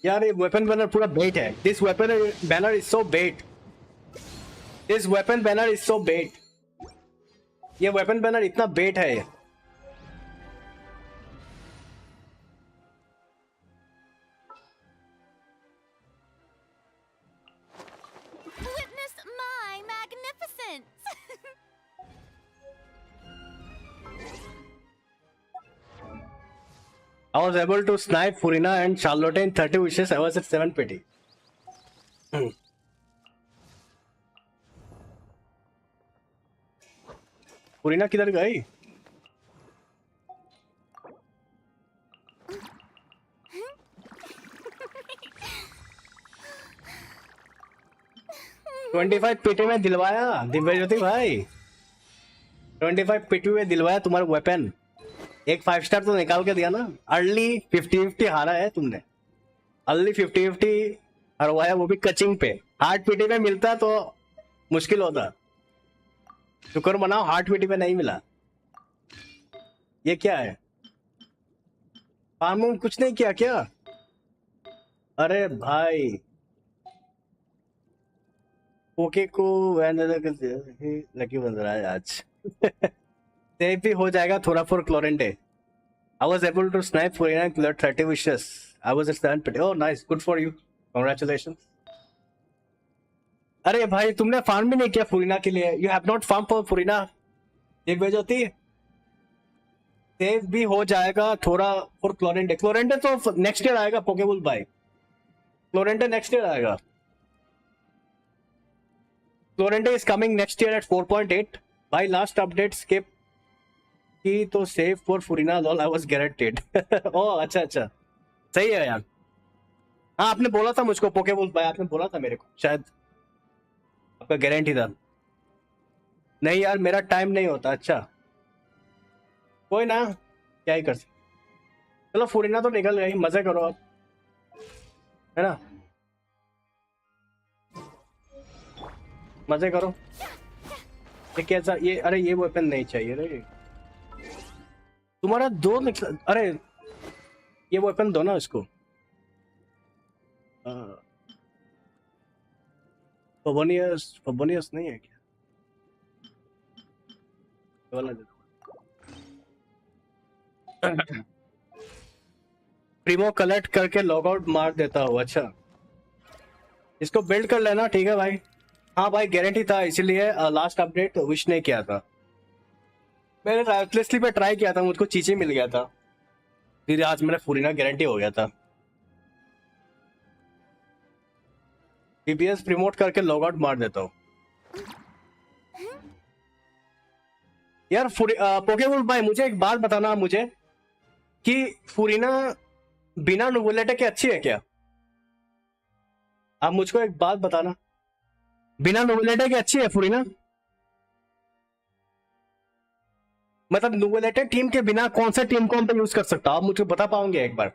यार ये वेपन बैनर पूरा बेट है. This weapon banner is so bait. This weapon banner is so bait. ये वेपन बैनर इतना बेट है. Witness my magnificence! I was able to snipe Furina and Charlotte in 30 wishes. I was at 7 pity. Furina किधर गई? $25 PT में दिलवाया दिव्य ज्योति भाई. 25 PT में दिलवाया तुम्हारा वेपन. एक 5 स्टार तो निकाल के दिया ना. अर्ली 50-50 हारा है तुमने. अर्ली 50-50 हरवाया, वो भी कचिंग पे. हार्ड पीटी में मिलता तो मुश्किल होता. शुक्र मनाओ हार्ड पीटी में नहीं मिला. ये क्या है? फार्म कुछ नहीं किया क्या? अरे भाई ओके को लकी बन रहा है आज. सेव भी हो जाएगा थोड़ा for क्लोरेंटे. I was able to snipe Furina and clear 30 wishes. I was at 7 pity. Oh nice, good for you. Congratulations. अरे भाई तुमने फार्म भी नहीं किया फुरीना के लिए. You have not farm for फुरीना. एक बेजोती सेव भी हो जाएगा थोड़ा फॉर क्लोरेंटे. क्लोरेंटे तो नेक्स्ट ईयर आएगा. पोकेबुल भाई क्लोरेंटे नेक्स्ट ईयर आएगा. Clorinde is coming next year at 4.8. भाई लास्ट अपडेट स्किप की तो save for Furina lol I was guaranteed. Oh अच्छा अच्छा सही है यार. हाँ आपने बोला था मुझको पोकेबुल भाई. आपने बोला था मेरे को शायद आपका गारंटी था. नहीं यार मेरा टाइम नहीं होता. अच्छा कोई ना क्या ही कर सकते. चलो फुरीना तो निकल गई. मजे करो आप है ना. मजे करो. ये कैसा ये. अरे ये वेपन नहीं चाहिए रे तुम्हारा. दो निकल. अरे ये वेपन दो ना इसको. फबोनियस नहीं है क्या? वाला दे दो. प्रीमो कलेक्ट करके लॉग आउट मार देता हूँ. अच्छा इसको बिल्ड कर लेना. ठीक है भाई. हाँ भाई गारंटी था इसीलिए लास्ट अपडेट विश नहीं किया था. मैंने राइटलेसली पे ट्राई किया था. मुझको चीजें मिल गया था. फिर आज मेरा फुरीना गारंटी हो गया था. पीबीएस प्रमोट करके लॉग आउट मार देता हूँ यार. पोकेबुल भाई मुझे एक बात बताना मुझे कि फुरीना बिना नुबुलेटे के अच्छी है क्या? आप मुझको एक बात बताना. बिना नुबुलेटे के अच्छी है फुरीना? मतलब नुबुलेटेड टीम के बिना कौन सा टीम को हम पे यूज कर सकता हूं? आप मुझे बता पाओगे एक बार?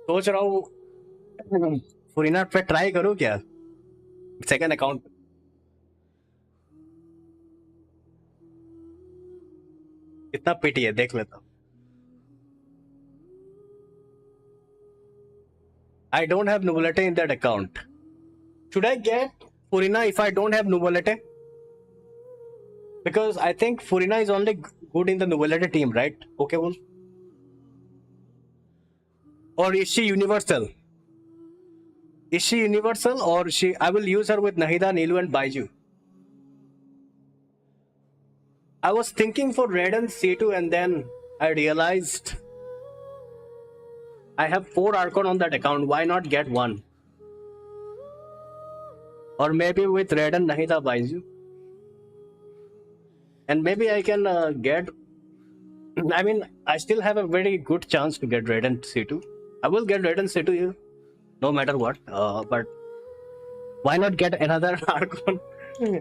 सोच रहा हूँ फुरीना पे ट्राई करूं क्या सेकंड अकाउंट. कितना पिटी है देख लेता हूं. I don't have Nuvolete in that account. Should I get Furina if I don't have Nuvolete? Because I think Furina is only good in the Nuvolete team, right? Okay, well. Or is she universal? Is she universal or she? I will use her with Nahida, Nilu and Baiju. I was thinking for Raiden C2 and then I realized I have 4 Archon on that account. Why not get 1? Or maybe with Raiden, Nahida, Baiju. And maybe I can get. I mean, I still have a very good chance to get Raiden C2. I will get Raiden C2 no matter what. But why not get another Archon?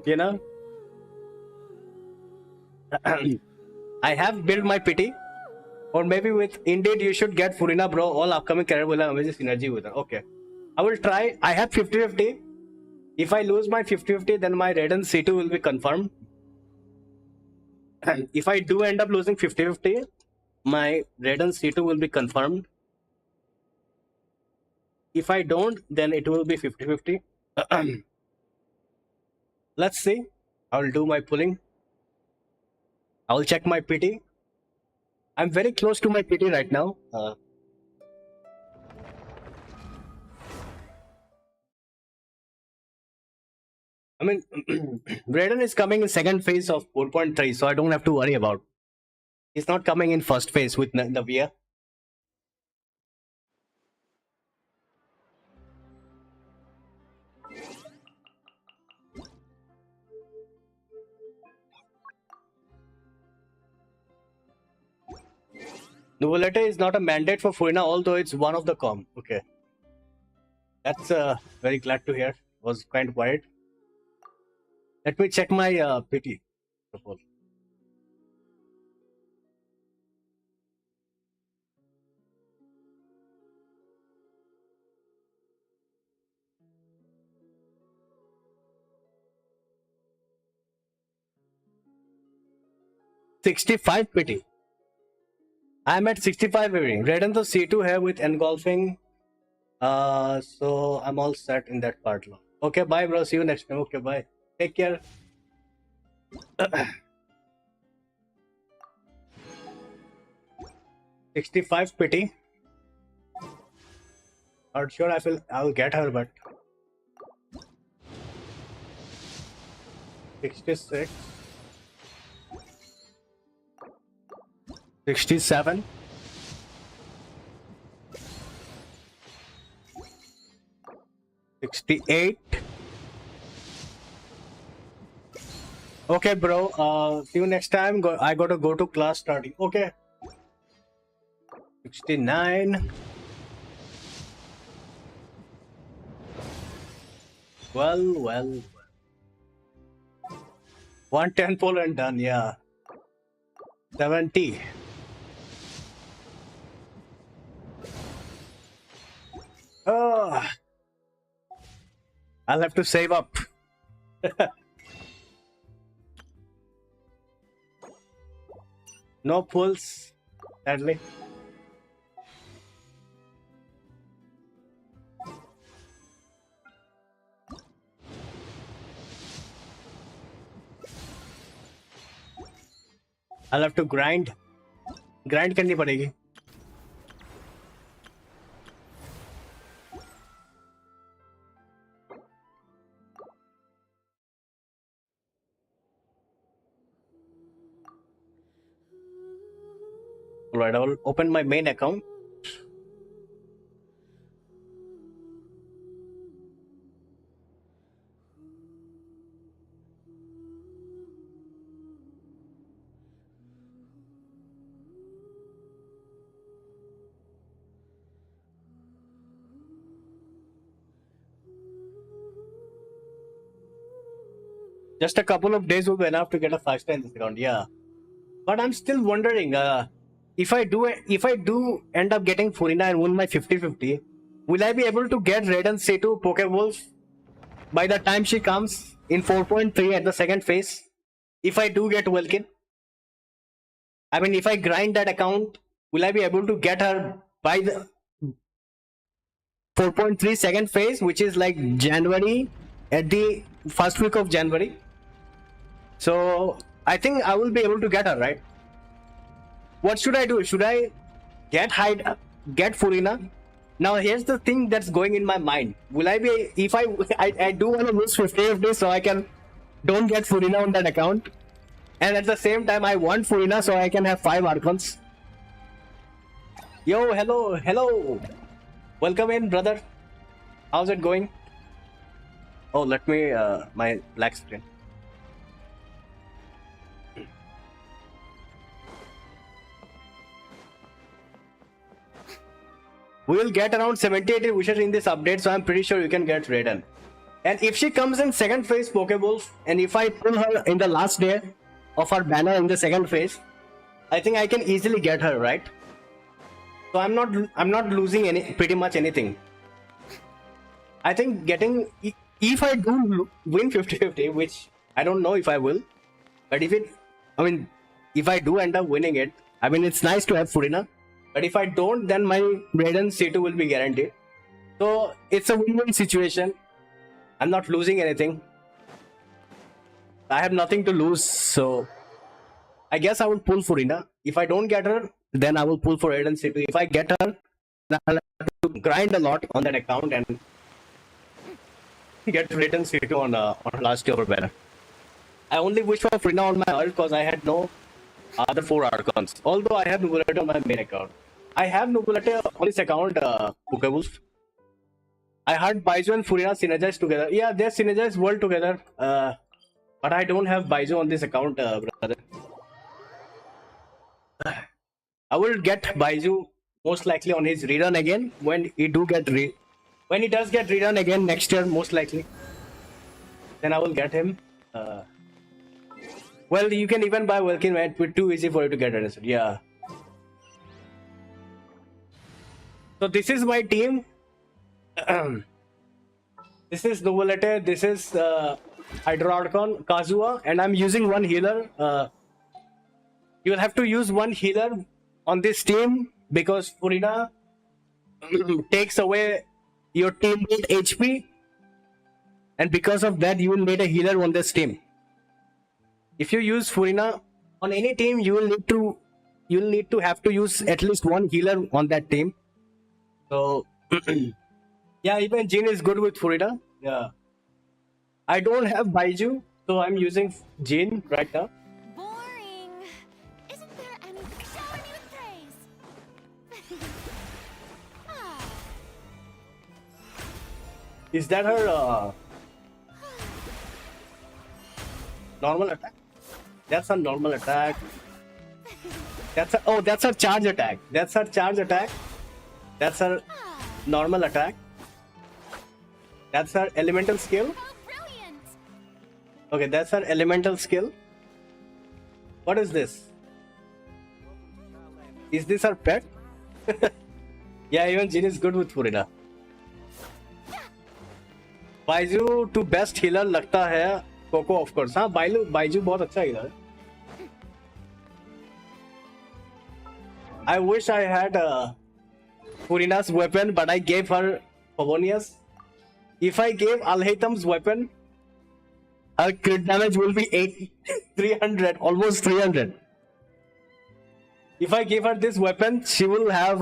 You know? I have built my pity. Or maybe with Indeed, you should get Furina, bro. All upcoming character will have amazing synergy with her. Okay. I will try. I have 50-50. If I lose my 50-50, then my Raiden C2 will be confirmed. If I do end up losing 50-50, my Raiden C2 will be confirmed. If I don't, then it will be 50-50. Let's see. I'll do my pulling. I'll check my PT. I'm very close to my PT right now. I mean, Raiden is coming in second phase of 4.3, so I don't have to worry about. He's not coming in first phase with Navia. Novelty is not a mandate for Furina, although it's one of the com. Okay. That's very glad to hear. Was kind of worried. Let me check my PT. First of all. $65 PT. I'm at 65 every. Raiden to C2 here with engulfing. So I'm all set in that part. Okay, bye bro. See you next time. Okay, bye. Take care. $65 PT. Not sure I'll get her, but 66. 67. $68. Okay, bro. See you next time. I gotta go to class starting. Okay. 69. Well. 110 pole and done. Yeah. 70. Oh, I'll have to save up. No pulls, sadly. I'll have to grind. Grind करनी पड़ेगी. Alright, I will open my main account. Just a couple of days will be enough to get a 5-star in this account, yeah. But I'm still wondering, if I do end up getting Furina and win my 50-50, will I be able to get Raiden C2 Pokewolf by the time she comes in 4.3 at the second phase? If I do get Welkin, I mean, if I grind that account, will I be able to get her by the 4.3 second phase, which is like January, at the first week of January? So I think I will be able to get her, right? What should I do? Should I get Furina? Now here's the thing that's going in my mind. Will I be, if I do want to lose 50 so I can don't get Furina on that account, and at the same time I want Furina so I can have 5 Archons. Yo, hello. Welcome in, brother. How's it going? Oh, let me my black screen. We will get around 70-80 wishes in this update, so I'm pretty sure you can get Raiden. And if she comes in second phase Pokewolf, and if I pull her in the last day of her banner in the second phase, I think I can easily get her, right? So I'm not losing pretty much anything. I think getting if I do win 50-50, which I don't know if I will, but if I do end up winning it, it's nice to have Furina. But if I don't, then my Raiden C2 will be guaranteed. So it's a win-win situation. I'm not losing anything. I have nothing to lose, so I guess I will pull Furina. If I don't get her, then I will pull for Raiden C2. If I get her, then I'll have to grind a lot on that account and get Raiden C2 on last year or better. I only wish for Furina on my ult because I had no other 4 Archons. Although I have Nubulate on my main account. I have Nubulate on this account, Pokewolf. I heard Baiju and Furina synergize together. Yeah, they synergize well together. But I don't have Baiju on this account, brother. I will get Baiju most likely on his rerun again when he does get rerun again next year, most likely. Then I will get him. Well, you can even buy Welkin, man. It's too easy for you to get it. Yeah. So this is my team. This is Novolete, this is Archon, Kazuha, and I'm using one healer. You will have to use one healer on this team because Furina takes away your teammate HP, and because of that, you will need a healer on this team. If you use Furina on any team, you will need to have to use at least one healer on that team. So. Yeah, even Jin is good with Furina. Yeah. I don't have Baiju, so I'm using Jin right now. Boring. Isn't there any shower me with praise? Ah. Is that her normal attack? That's a normal attack. That's her charge attack. That's her charge attack. That's her normal attack. That's her elemental skill. How brilliant! Okay, that's her elemental skill. What is this? Is this her pet? Yeah, even Jin is good with Furina. Baiju to best healer लगता है Coco of course. हाँ, Baiju बहुत अच्छा healer है. I wish I had Furina's weapon, but I gave her Favonius. If I gave Alhaitam's weapon, her crit damage will be 300, almost 300. If I give her this weapon, she will have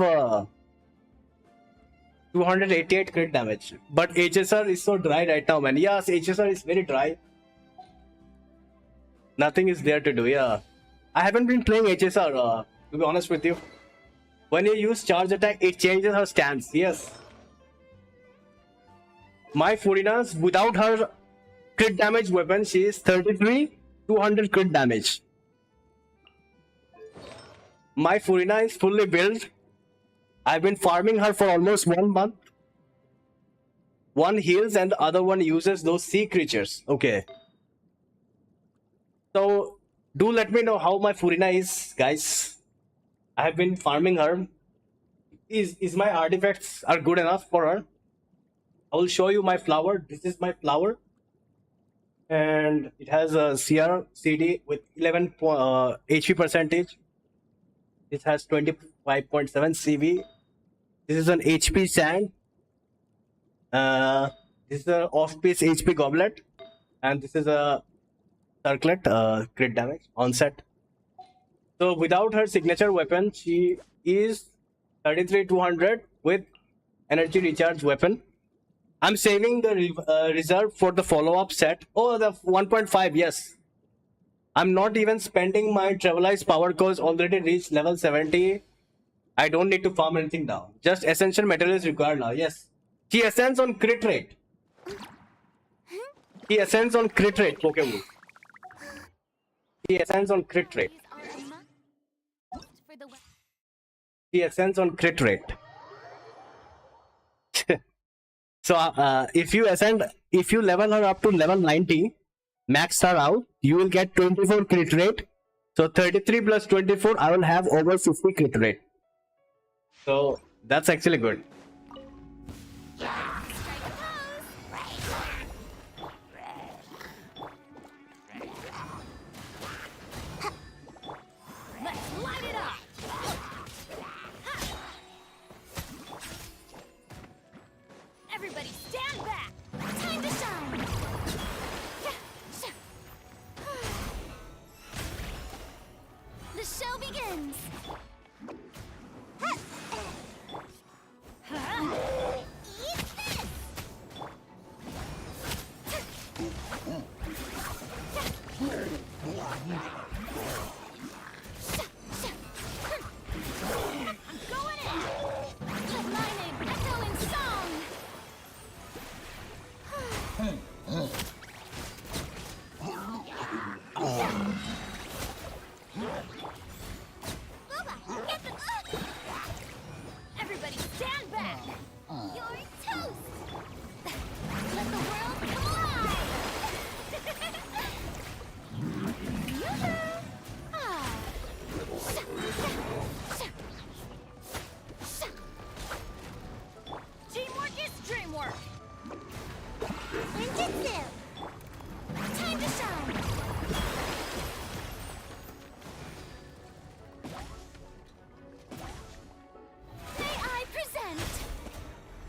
288 crit damage. But HSR is so dry right now, man. Yes, HSR is very dry. Nothing is there to do, yeah. I haven't been playing HSR, to be honest with you. When you use charge attack, it changes her stance, yes. My Furina's, without her crit damage weapon, she is 33, 200 crit damage. My Furina is fully built. I've been farming her for almost 1 month. One heals and the other one uses those sea creatures. Okay. So, do let me know how my Furina is, guys. I have been farming her. Is my artifacts are good enough for her? I will show you my flower. This is my flower. And it has a CR CD with 11 HP percentage. It has 25.7 CV. This is an HP sand. This is an off-piece HP goblet. And this is a circlet, crit damage, onset. So without her signature weapon, she is 33,200 with energy recharge weapon. I'm saving the reserve for the follow-up set. Oh, the 1.5, yes. I'm not even spending my Travelized power because already reached level 70. I don't need to farm anything now. Just essential material is required now, yes. She ascends on crit rate. He ascends on crit rate, Pokemon. He ascends on crit rate. He ascends on crit rate. So if you level her up to level 90, max her out, you will get 24 crit rate. So 33 plus 24, I will have over 50 crit rate. So that's actually good. show begins. Eat this. I'm going in. Let my name echo in song. Booba, get the. Everybody stand back. You're toast. Let the world come alive. Yoo-hoo. Ah. Teamwork is dreamwork. Ninjutsu. Time to shine. May I present?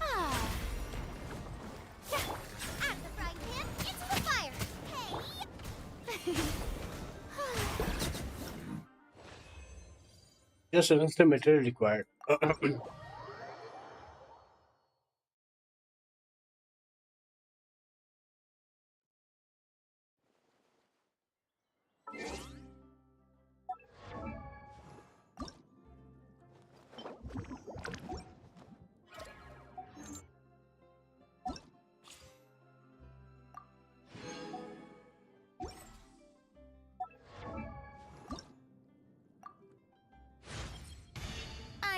Ah. Out of the frying pan, into the fire. Hey. Just the material required.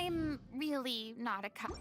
I'm really not a cop.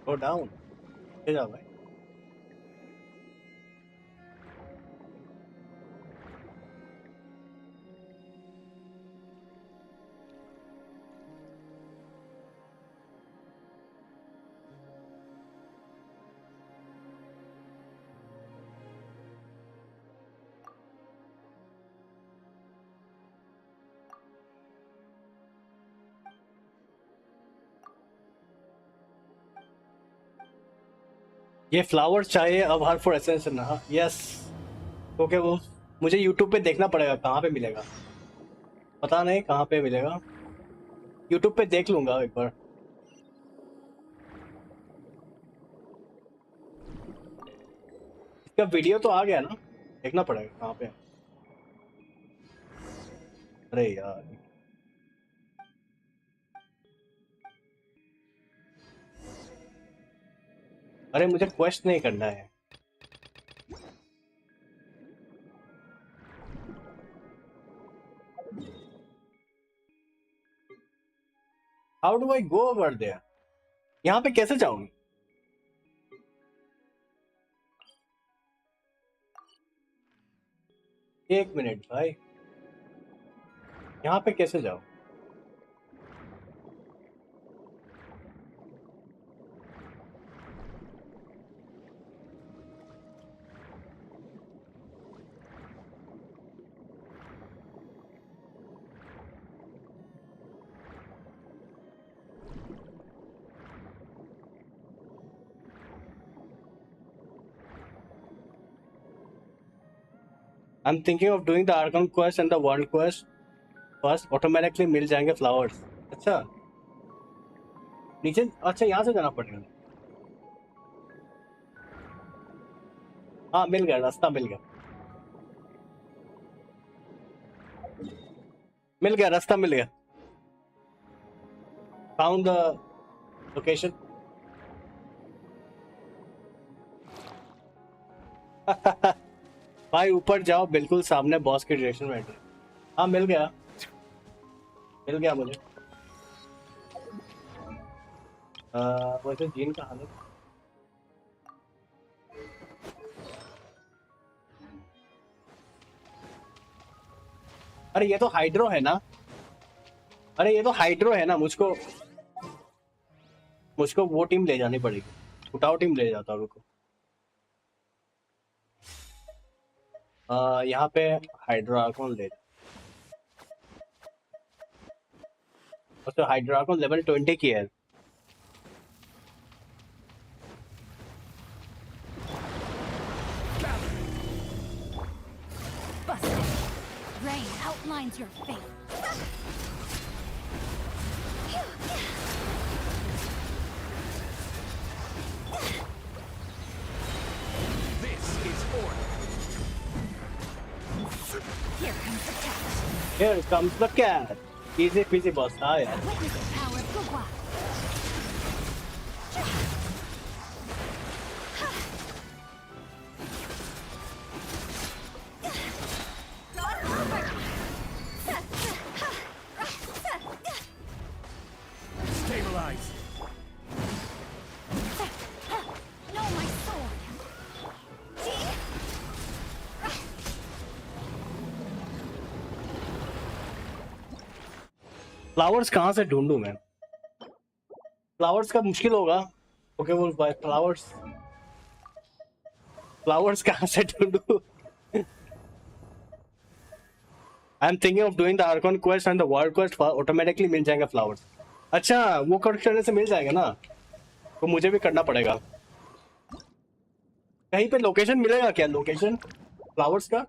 Go down. ले जाओ भाई. ये flower चाहिए अब her for essence ना. Yes. Okay वो मुझे YouTube पे देखना पड़ेगा कहाँ पे मिलेगा. पता नहीं कहाँ पे मिलेगा. यूट्यूब पे देख लूंगा एक बार. इसका वीडियो तो आ गया ना. देखना पड़ेगा कहाँ पे. अरे यार. अरे मुझे क्वेस्ट नहीं करना है. How do I go over there? यहाँ पे कैसे जाऊँ? एक मिनट भाई, यहाँ पे कैसे जाऊँ? I'm thinking of doing the Archon quest and the world quest first. Automatically मिल जाएंगे flowers. अच्छा, नीचे, अच्छा यहाँ से जाना पड़ेगा। हाँ मिल गया, रास्ता मिल गया, मिल गया, रास्ता मिल गया। Found the location. भाई ऊपर जाओ, बिल्कुल सामने बॉस के डायरेक्शन में बैठे। हाँ मिल गया, मिल गया मुझे। वैसे जीन का हालत, अरे ये तो हाइड्रो है ना, अरे ये तो हाइड्रो है ना, मुझको मुझको वो टीम ले जानी पड़ेगी, उठाओ टीम ले जाता हूँ, रुको। यहाँ पे हाइड्राकॉन ले, तो हाइड्राकॉन लेवल 20 की है। Busted. Rain outlines your fate. This is order. Here comes the cat. Here comes the cat. Easy peasy boss, हाँ यार। Witness the power of Gugwa. Stabilize. No, my sword. Flowers कहाँ से ढूंढूं मैं? फ्लावर्स का मुश्किल होगा। ओके वो भाई, फ्लावर्स फ्लावर्स कहाँ से ढूंढूं? I am thinking of doing the Archon quest and the world quest, automatically मिल जाएंगे फ्लावर्स। अच्छा वो करने से मिल जाएगा ना, तो मुझे भी करना पड़ेगा। कहीं पे लोकेशन मिलेगा क्या, लोकेशन फ्लावर्स का?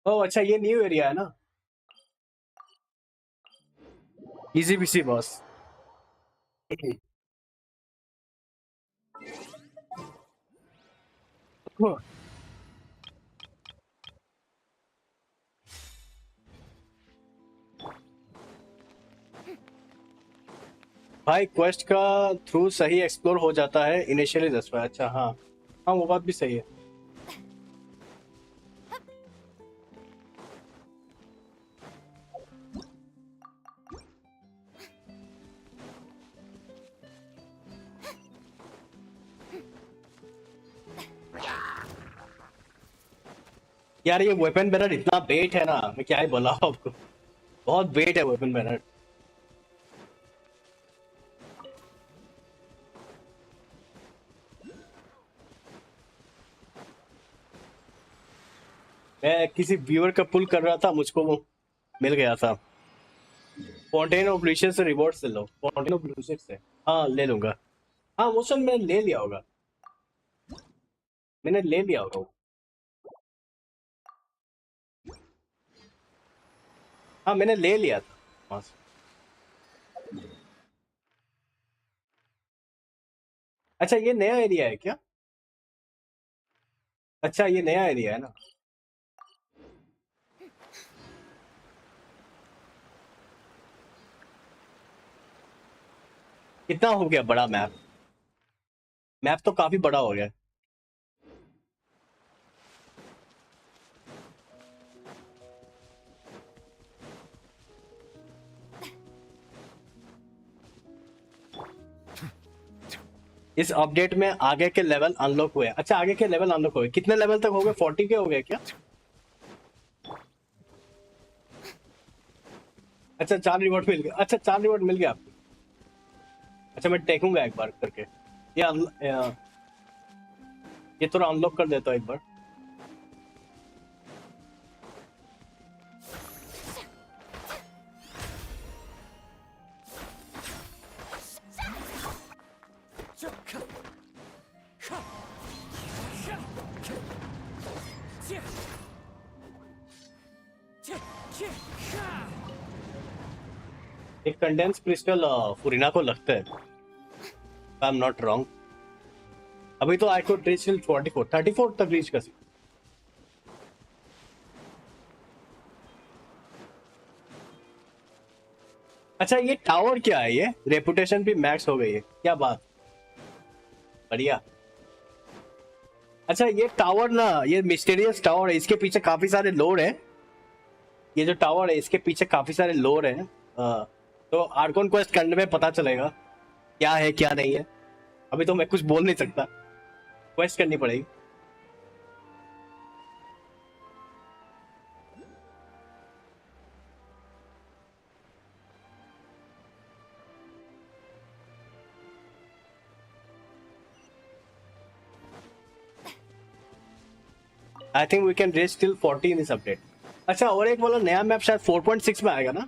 ओह अच्छा, ये न्यू एरिया है ना, इजी पीसी बॉस। भाई क्वेस्ट का थ्रू सही एक्सप्लोर हो जाता है इनिशियली 10 बार। अच्छा हाँ हाँ, वो बात भी सही है। यार ये वेपन बैनर इतना बेट है ना, मैं क्या ही बोला आपको, बहुत बेट है वेपन बैनर। मैं किसी व्यूअर का पुल कर रहा था, मुझको वो मिल गया था। फाउंटेन ऑफ विशेस से रिवॉर्ड से लो, फाउंटेन ऑफ विशेस से, हाँ ले लूंगा। हाँ वो सब मैंने ले लिया होगा, मैंने ले लिया होगा वो। हाँ मैंने ले लिया था वहाँ से। अच्छा ये नया एरिया है क्या? अच्छा ये नया एरिया है ना। कितना हो गया बड़ा मैप? मैप तो काफी बड़ा हो गया। इस अपडेट में आगे के लेवल अनलॉक हुए। अच्छा, आगे के लेवल अनलॉक हुए। कितने लेवल तक हो गए? 40 के हो गए क्या? अच्छा, 4 रिवॉर्ड मिल गए। अच्छा, 4 रिवॉर्ड मिल गया आपको। अच्छा, मैं देखूंगा एक बार करके। ये थोड़ा अनलॉक कर देता हूँ एक बार। एक कंडेंस क्रिस्टल फुरीना को लगता है, आई एम नॉट रॉन्ग। अभी तो आई कुड रीच टिल 34 तक रीच कर सकते। अच्छा, ये टावर क्या है? ये रेपुटेशन भी मैक्स हो गई है, क्या बात, बढ़िया। अच्छा, ये टावर ना, ये मिस्टीरियस टावर है, इसके पीछे काफी सारे लोर है। ये जो टावर है इसके पीछे काफी सारे लोर है। तो आर्कॉन क्वेस्ट करने में पता चलेगा क्या है क्या नहीं है। अभी तो मैं कुछ बोल नहीं सकता, क्वेस्ट करनी पड़ेगी। I think we can reach till 40 in this update. अच्छा, और एक बोला नया मैप शायद 4.6 में आएगा ना?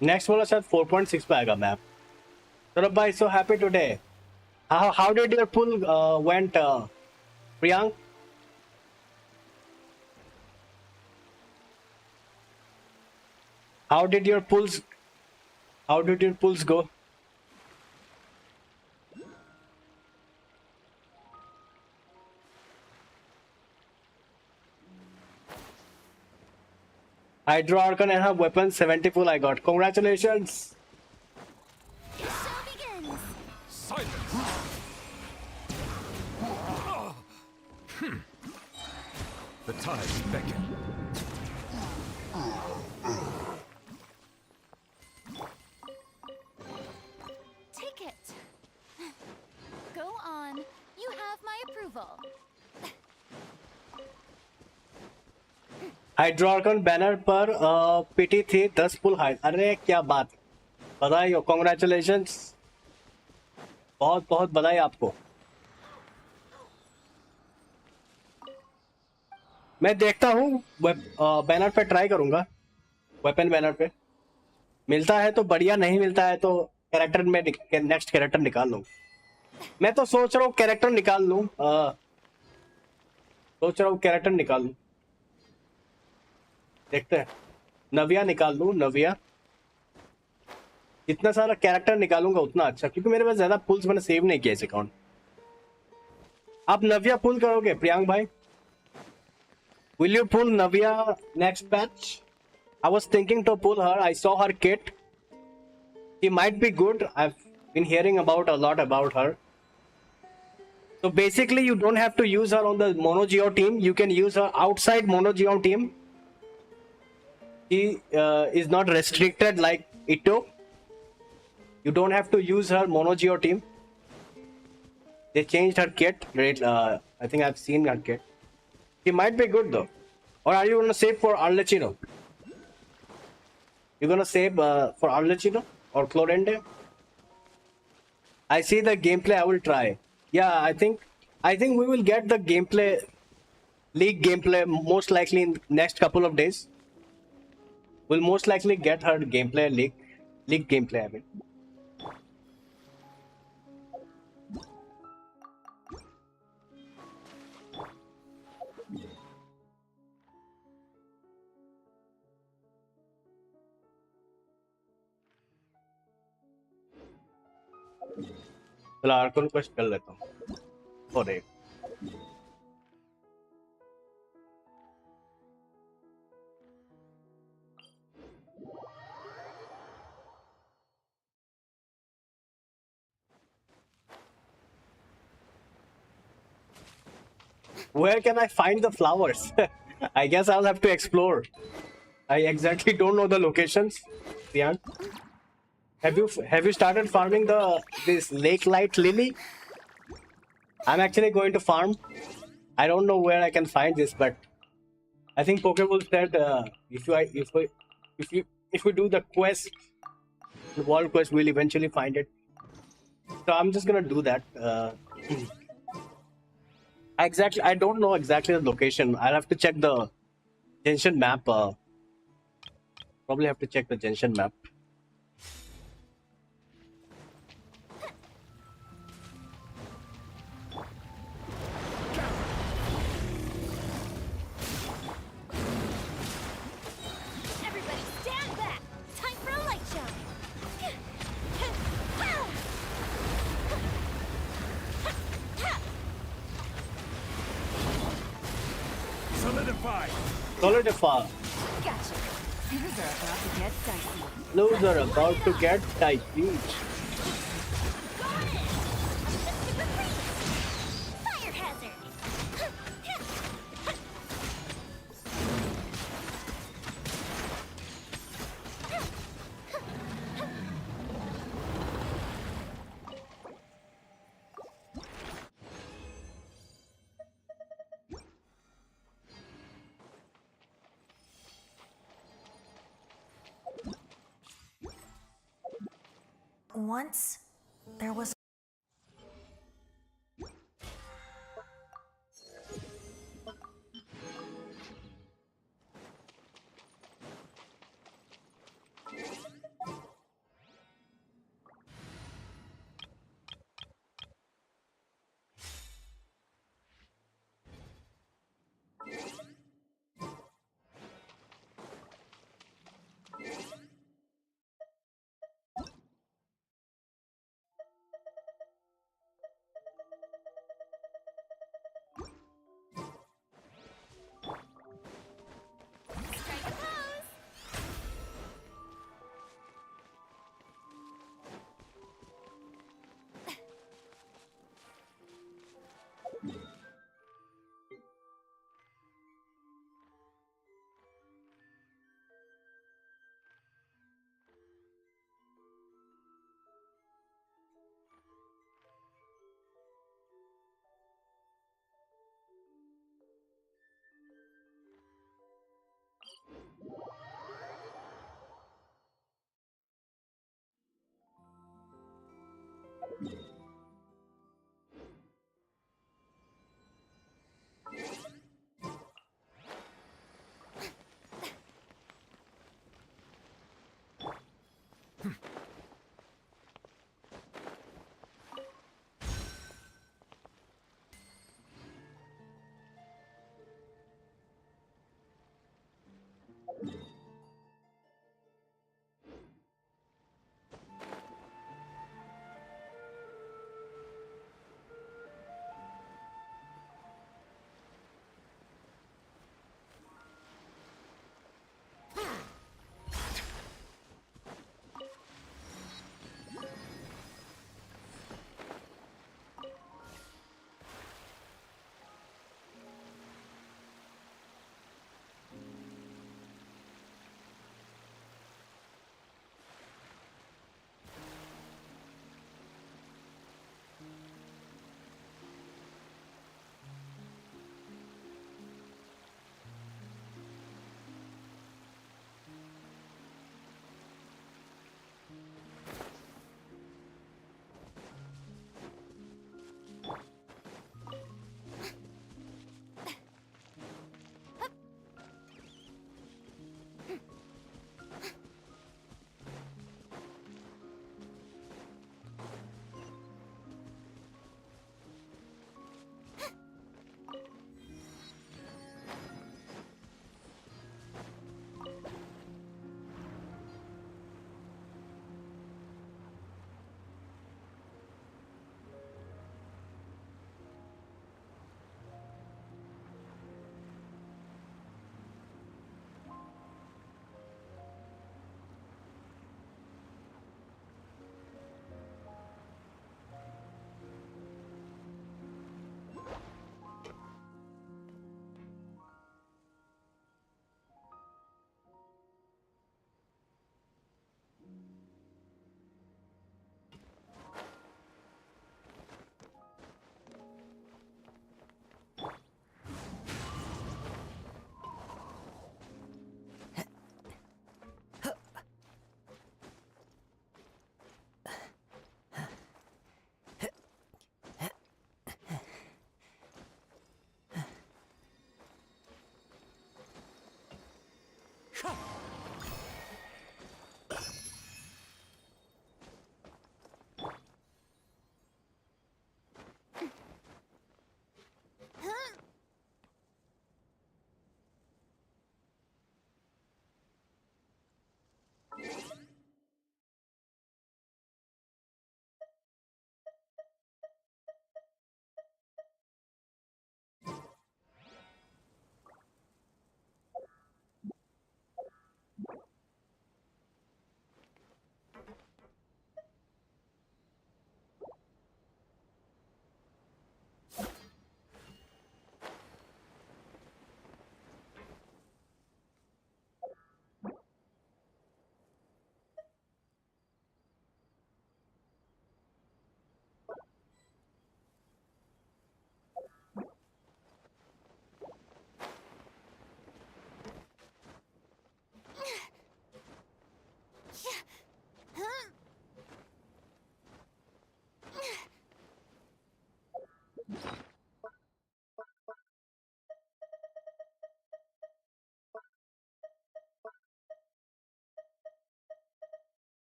नेक्स्ट वाला शायद 4.6 पे आएगा मैप। सौरभ भाई, so happy today. How did your pull went Priyank? How did your pulls go? Hydro Archon and her weapon 70 pull I got. Congratulations. The show begins. Silence! The tides beckon. Take it. Go on. You have my approval. Hydro Archon banner पर PT थी 10 पुल height. अरे क्या बात, बधाई हो, congratulations, बहुत बहुत बधाई आपको। मैं देखता हूँ, बैनर पे ट्राई करूंगा। वेपन बैनर पे मिलता है तो बढ़िया, नहीं मिलता है तो कैरेक्टर में नेक्स्ट कैरेक्टर निकाल लूँ। मैं तो सोच रहा हूँ कैरेक्टर निकाल लूँ, सोच रहा हूँ कैरेक्टर निकाल लूँ, देखते हैं। नविया निकाल लूँ, नविया। जितना सारा कैरेक्टर निकालूंगा उतना अच्छा, क्योंकि मेरे पास ज्यादा पुल्स मैंने सेव नहीं किया इस अकाउंट। आप नविया पुल करोगे प्रियांक भाई? Will you pull Navia next batch? I was thinking to pull her. I saw her kit. She might be good. I've been hearing about a lot about her. So basically, you don't have to use her on the Mono Geo team. You can use her outside Mono Geo team. She is not restricted like Itto. You don't have to use her Mono Geo team. They changed her kit. Right? I think I've seen her kit. He might be good though. Or are you gonna save for Arlecchino? You're gonna save for Arlecchino or Clorende? I see the gameplay. I will try. Yeah, I think I think we will get the gameplay, league gameplay, most likely in next couple of days. We'll most likely get her gameplay league gameplay. I mean, चलो Arkan quest कर लेता हूँ। अरे where can I find the flowers? I guess I'll have to explore. I exactly don't know the locations. Priyank, have you started farming this lake light lily? I'm actually going to farm. I don't know where I can find this, but I think Pokeball said if we do the quest, the world quest, we'll eventually find it. So I'm just gonna do that. Exactly, I don't know exactly the location. I'll have to check the Genshin map. Probably have to check the Genshin map. Everybody stand back! Time for a light show! Solidify! Solidify. Gotcha. Things are about to get dicey. Those are about to get tight. Going in! Super freeze! Fire hazard! Once, there was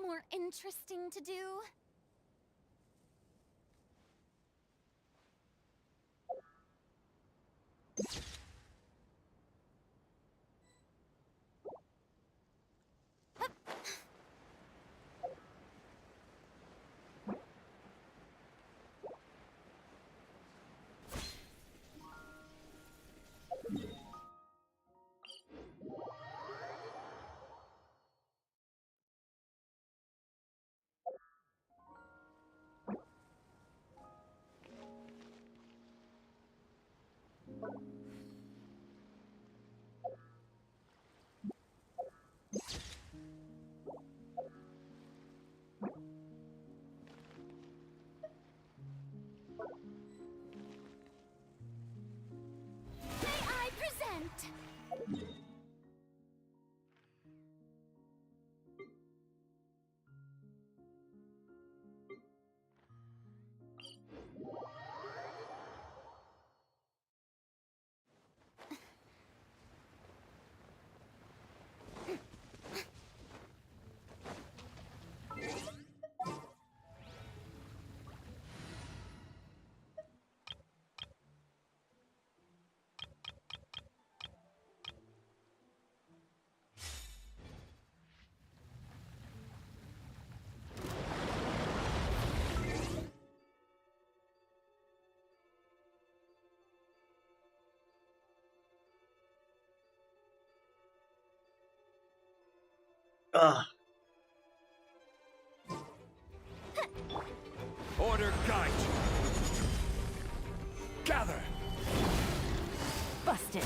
more interesting to do? May I present? Ugh. Order guide. Gather. Busted.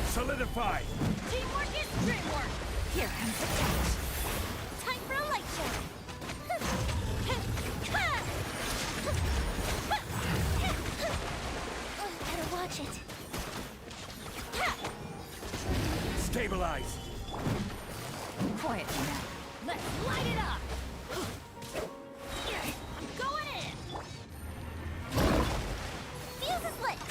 Solidify. Teamwork is dreamwork. Here comes the test. Time for a light show. Better watch it. Stabilize. Quiet now. Let's light it up. I'm going in. Fuse is lit.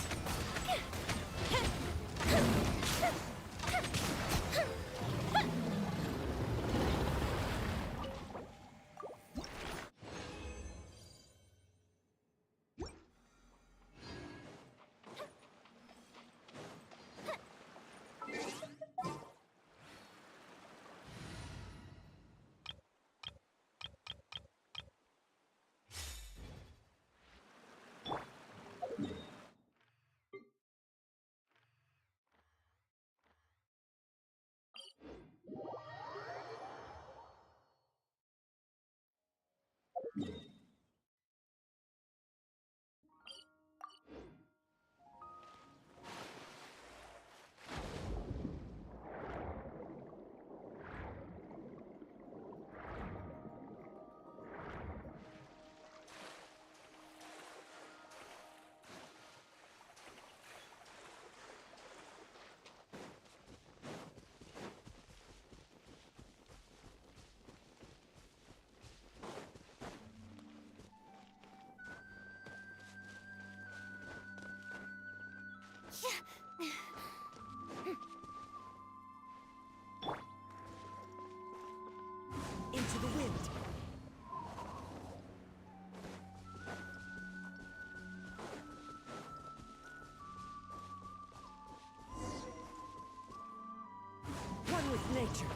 Into the wind. One with nature.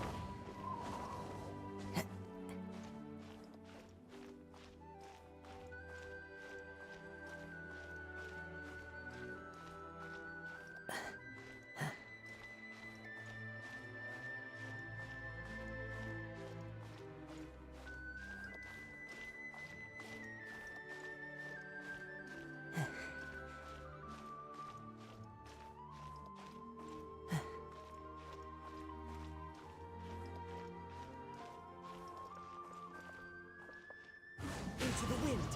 Into the wind.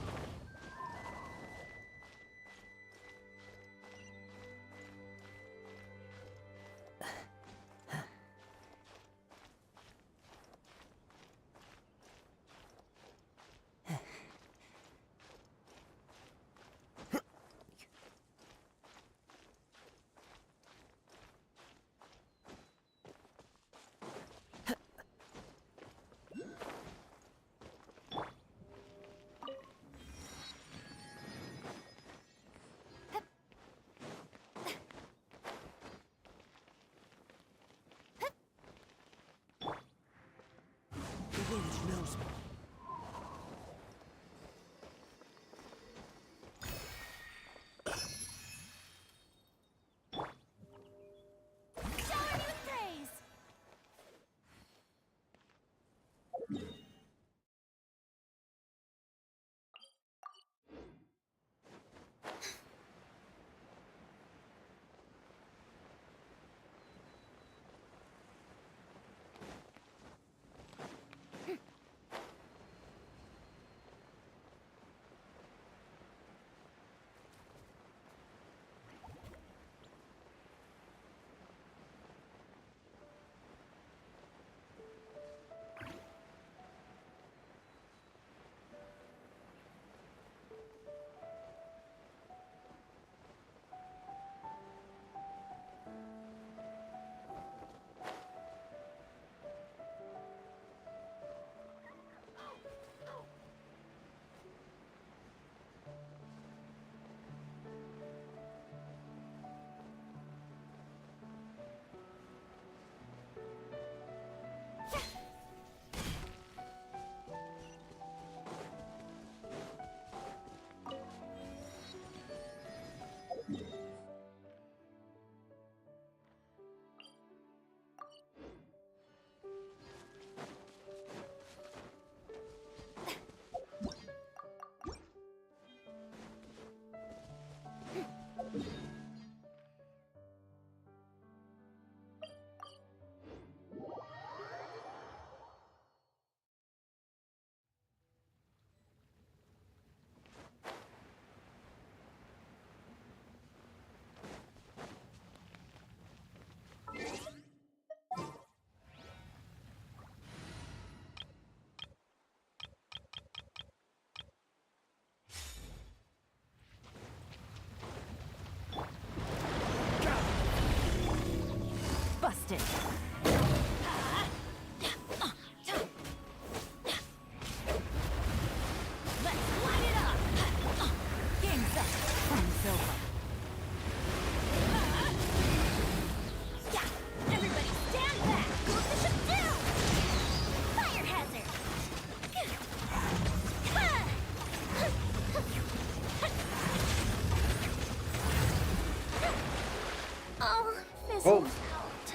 Oh. out.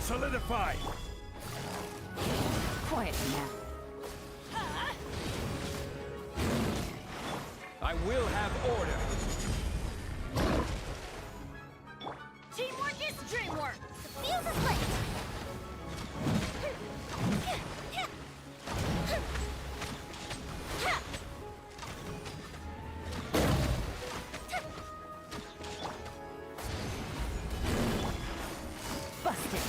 Solidify! Quiet now. I will have order. Teamwork is dreamwork. The fuse is lit. Busted.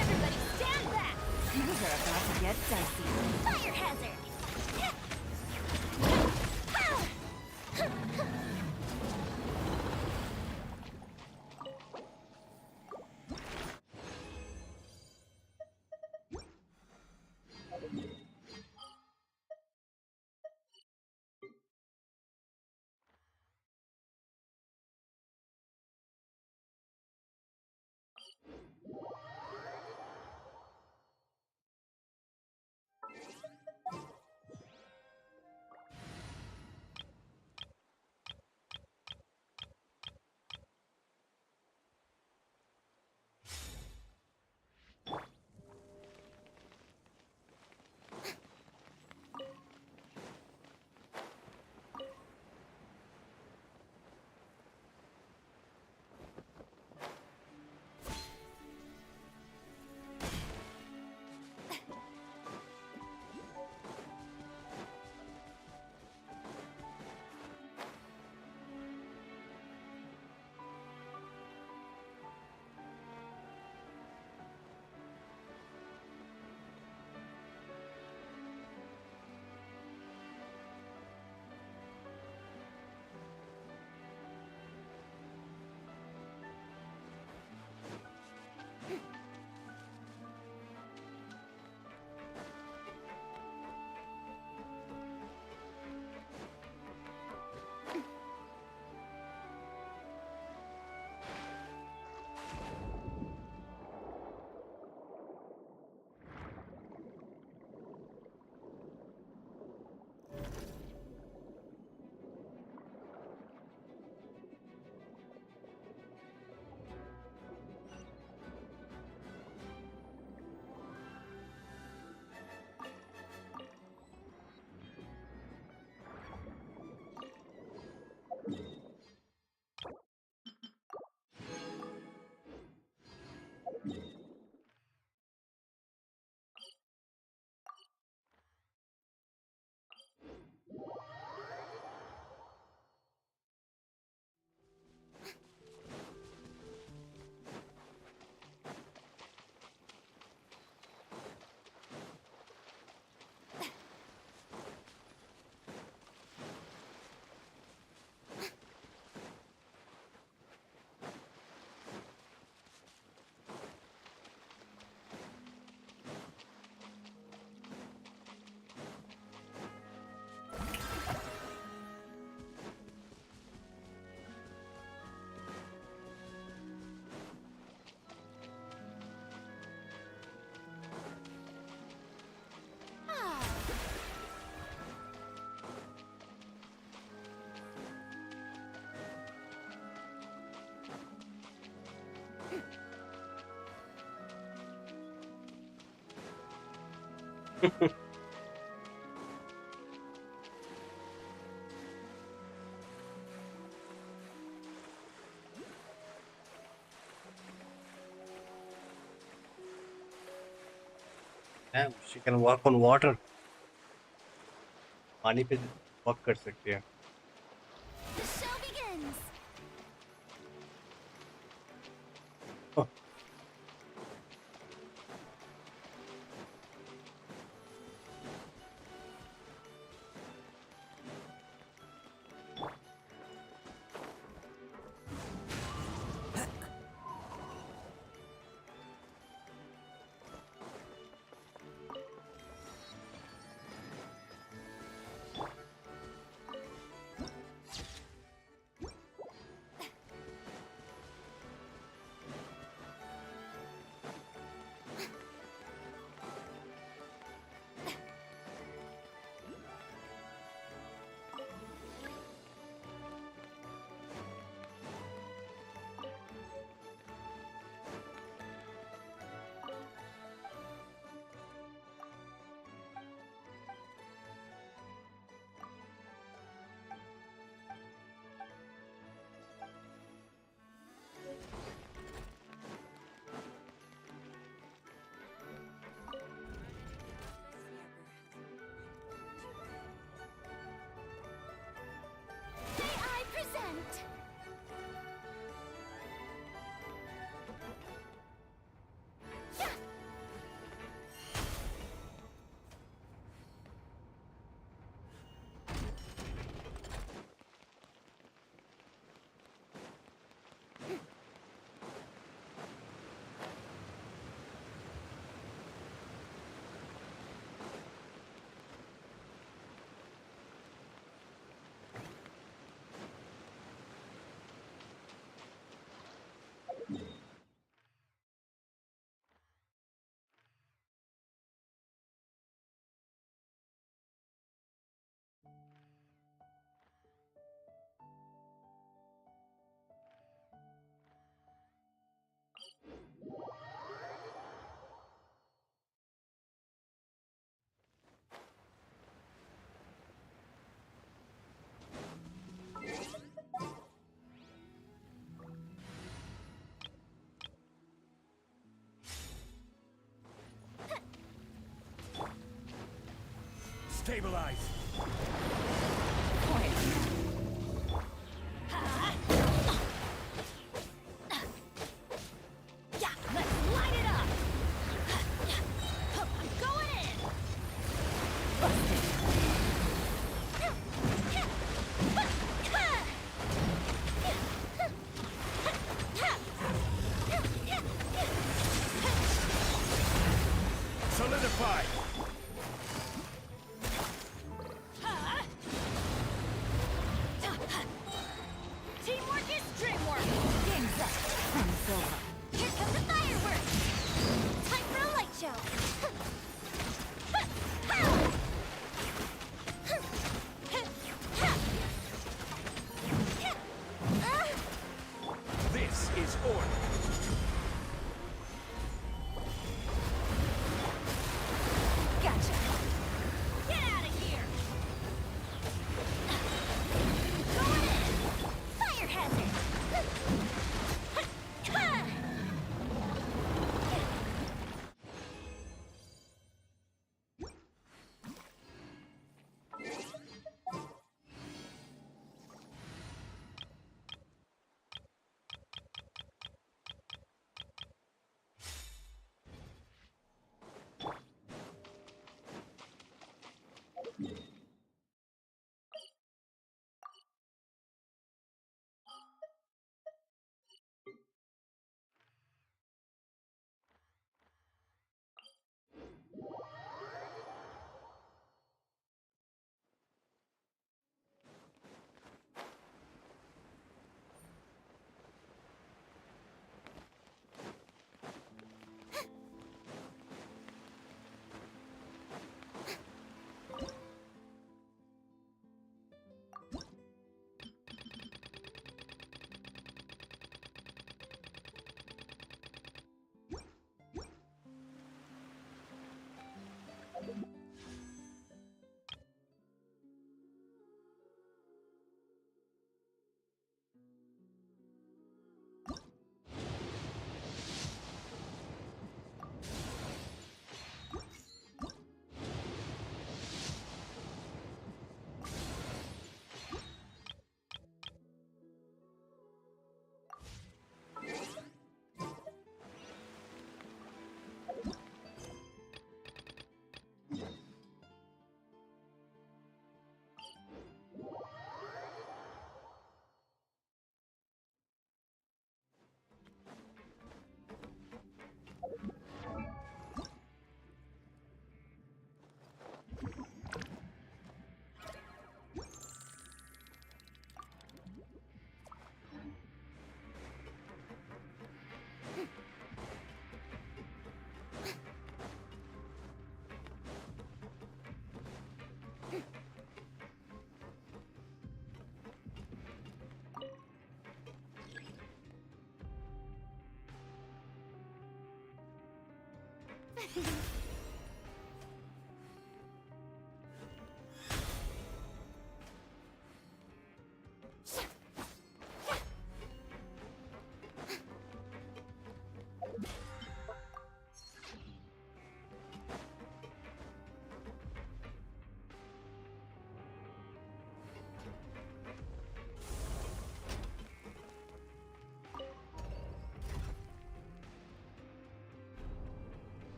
Everybody stand back. Things are about to get dicey. Fire hazard. Damn, she can walk on water. पानी पे walk कर सकती है. The show begins. Oh. Stabilize. Yeah, let's light it up. I'm going in. Solidify. Teamwork is dreamwork. Game's up. Time's over. Here come the fireworks. Time for a light show. This is order. Gotcha. Get out of here. Going in. Fire hazard.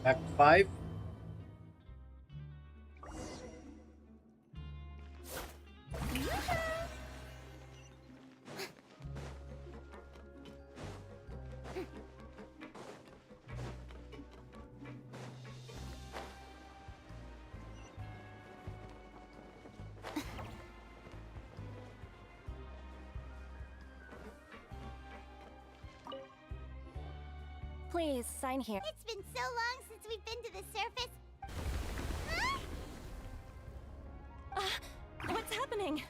Act 5. Please, sign here. It's been so long since we've been to the surface. Huh? What's happening?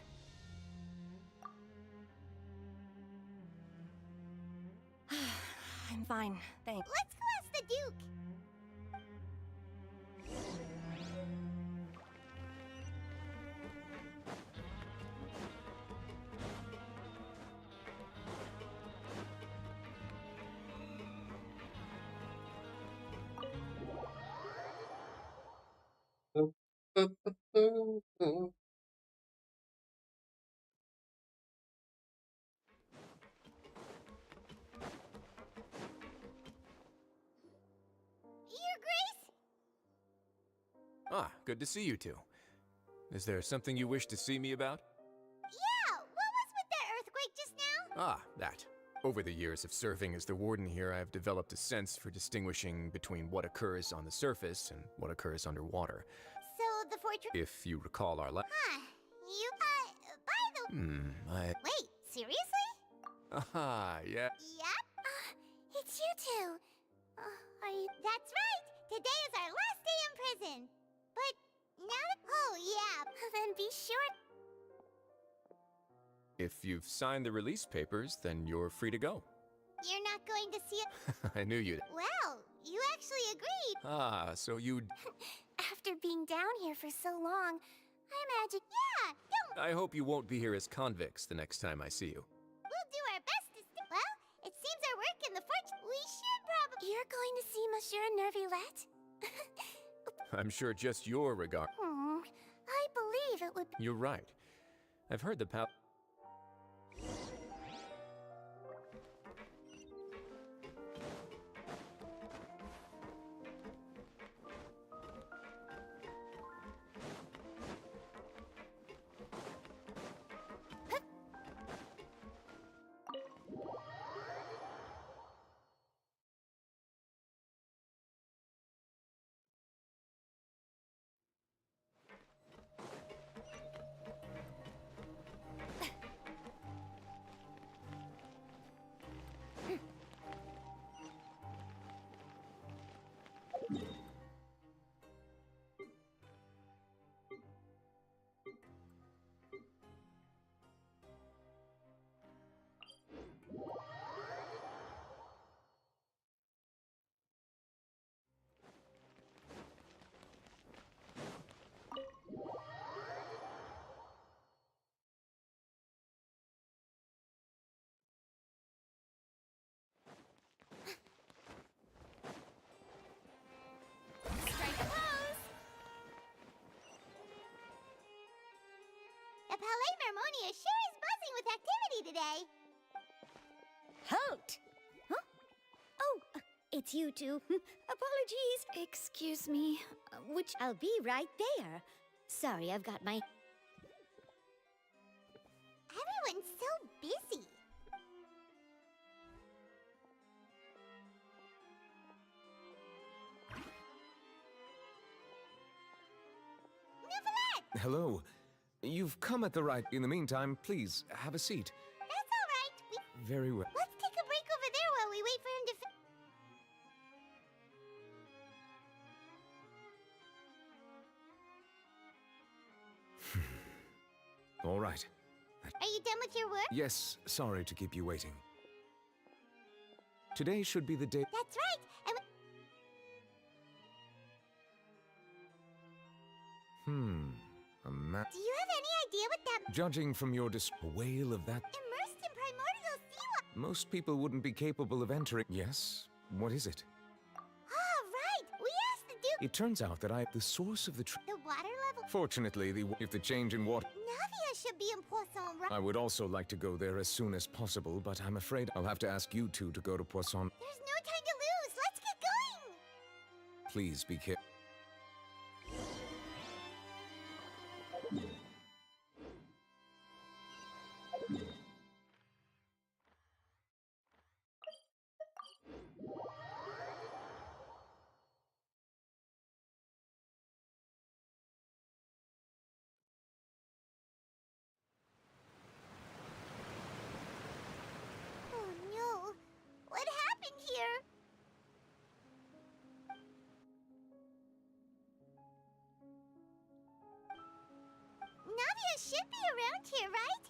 I'm fine, thanks. Let's go ask the Duke. Your Grace? Ah, good to see you two. Is there something you wish to see me about? Yeah, what was with that earthquake just now? Ah, that. Over the years of serving as the warden here, I've developed a sense for distinguishing between what occurs on the surface and what occurs underwater. So the fortress. If you recall our Huh. You, by the. Wait, seriously? Aha, yeah. Yep. It's you two. Are you. That's right. Today is our last day in prison. But now. Oh, yeah. Then be sure. If you've signed the release papers, then you're free to go. You're not going to see it. I knew you'd. Well, you actually agreed. Ah, so you'd. After being down here for so long, I imagine. Yeah, don't. I hope you won't be here as convicts the next time I see you. We'll do our best to. Well, it seems our work in the fortress. We should probably. You're going to see Monsieur Nervillette? I'm sure just your regard. I believe it would be. You're right. I've heard the Strike a pose! The Palais Mermonia sure is buzzing with activity today. Halt! Huh? Oh, it's you two. Apologies. Excuse me. Which I'll be right there. Sorry, I've got my... Everyone's so busy. Neuvillette! Hello. You've come at the right. In the meantime, please have a seat. That's all right. Very well. Let's take a break over there while we wait for him to All right. Are you done with your work? Yes, sorry to keep you waiting. Today should be the day. That's right. A map. Do you have any idea what that... Judging from your whale of that, Immersed in primordial sea... most people wouldn't be capable of entering. Yes? What is it? Oh, right. We asked the Duke... It turns out that the source of the The water level... Fortunately, if the change in water... Navia should be in Poisson, right? I would also like to go there as soon as possible, but I'm afraid I'll have to ask you two to go to Poisson. There's no time to lose. Let's get going. Please be careful. Oh no! What happened here? Navia should be around here, right?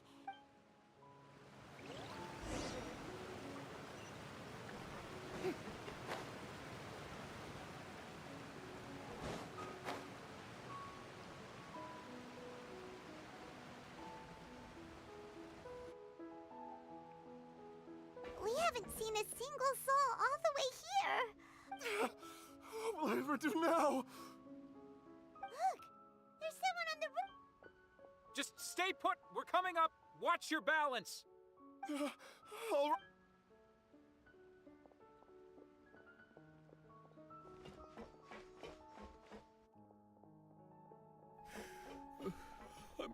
We haven't seen a single soul all the way here. What will I ever do now? Look, there's someone on the roof. Just stay put. We're coming up. Watch your balance. All Oh,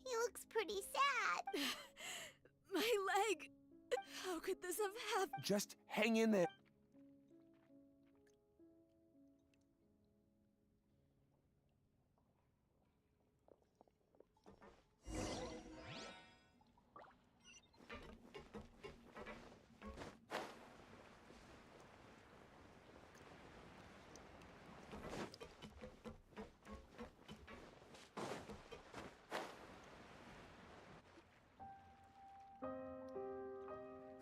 he looks pretty sad. My leg! How could this have happened? Just hang in there.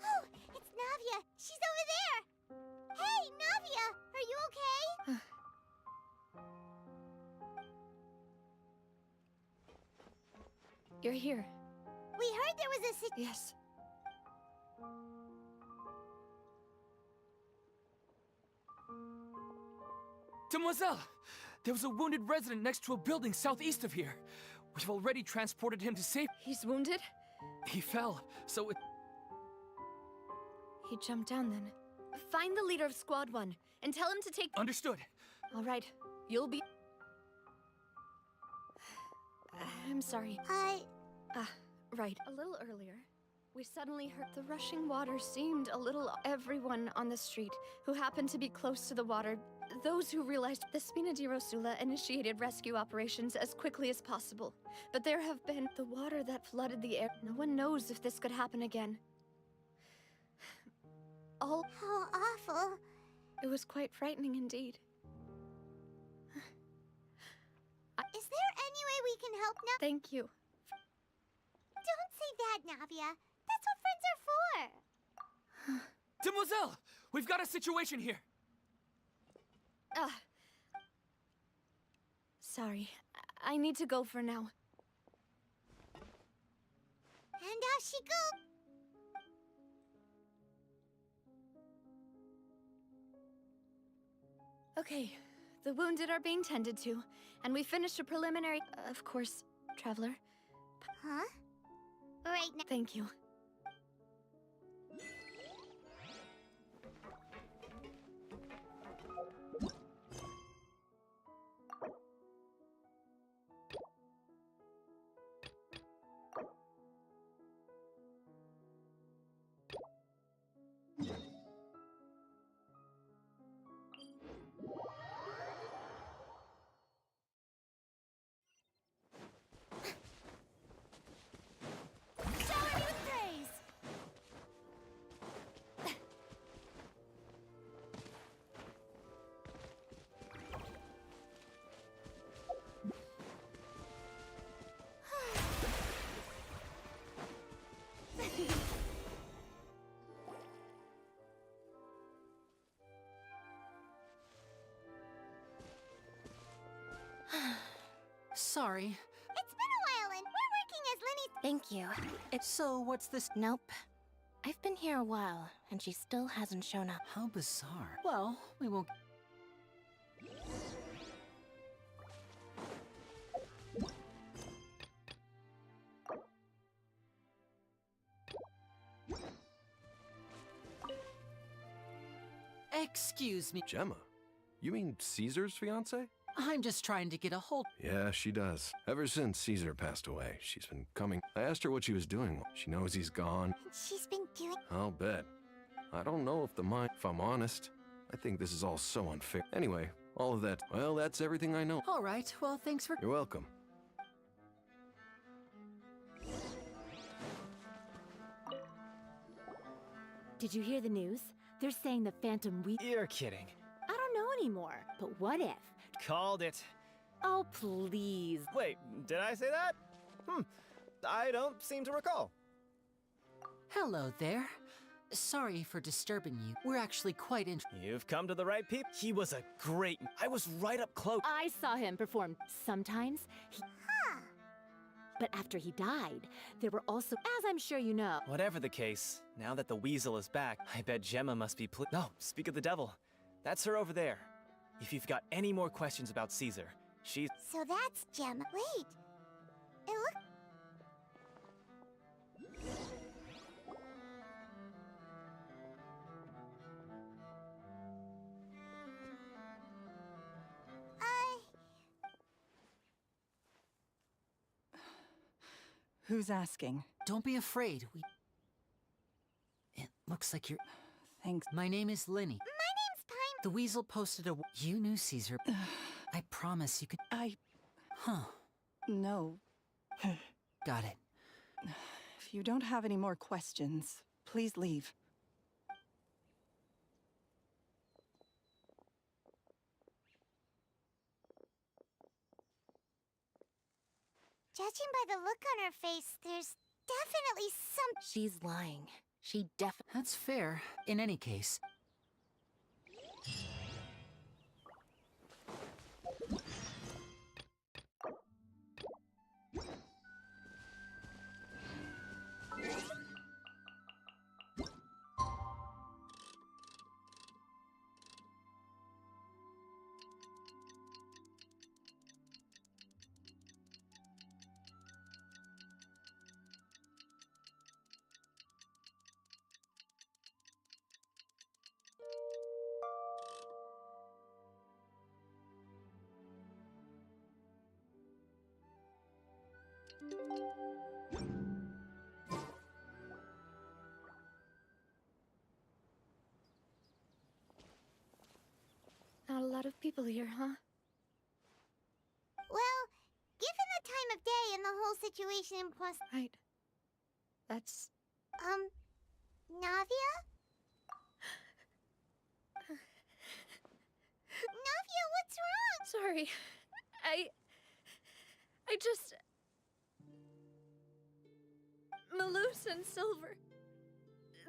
Oh, it's Navia. She's over there. Hey, Navia, are you okay? You're here. We heard there was a Yes. Demoiselle! There was a wounded resident next to a building southeast of here. We've already transported him to safety. He's wounded? He fell, so it... He jumped down then. Find the leader of Squad 1 and tell him to take... Understood. All right. You'll be... I'm sorry. Right. A little earlier, we suddenly heard the rushing water seemed a little... Everyone on the street who happened to be close to the water, those who realized the Spina di Rosula initiated rescue operations as quickly as possible. But there have been the water that flooded the air. No one knows if this could happen again. All... How awful. It was quite frightening indeed. Is there any way we can help now? Thank you. Don't say that, Navia. That's what friends are for. Demoiselle! We've got a situation here. Sorry. I need to go for now. And off she goes. Okay. The wounded are being tended to, and we finished a preliminary... Of course, Traveler. Huh? Right now. Thank you. Shower me with praise. Sorry. It's been a while, and we're working as Lenny. Thank you. So, what's this? Nope. I've been here a while, and she still hasn't shown up. How bizarre. Well, we won't... Excuse me. Gemma? You mean Caesar's fiance? I'm just trying to get a hold. Yeah, she does. Ever since Caesar passed away, she's been coming. I asked her what she was doing. She knows he's gone. She's been doing. I'll bet. I don't know if I'm honest. I think this is all so unfair. Anyway, all of that, well, that's everything I know. All right, well, thanks for. You're welcome. Did you hear the news? They're saying the Phantom Week. You're kidding. I don't know anymore. But what if? Called it. Oh, please. Wait, did I say that? I don't seem to recall. Hello there. Sorry for disturbing you. We're actually quite interested. You've come to the right people. He was a great. I was right up close. I saw him perform sometimes. But after he died, there were also, as I'm sure you know. Whatever the case, now that the weasel is back, I bet Gemma must be No, speak of the devil. That's her over there. If you've got any more questions about Caesar, she's. So that's Gemma. Wait. It look. Who's asking? Don't be afraid. It looks like you're. Thanks. My name is Linny. My name's Pine. The weasel posted a. You knew Caesar. I promise you could. Huh. No. Got it. If you don't have any more questions, please leave. Judging by the look on her face, there's definitely some. She's lying. She That's fair. In any case. Not a lot of people here, huh? Well, given the time of day and the whole situation plus. Right. That's. Navia? Navia, what's wrong? Sorry. I just. Maloose and Silver.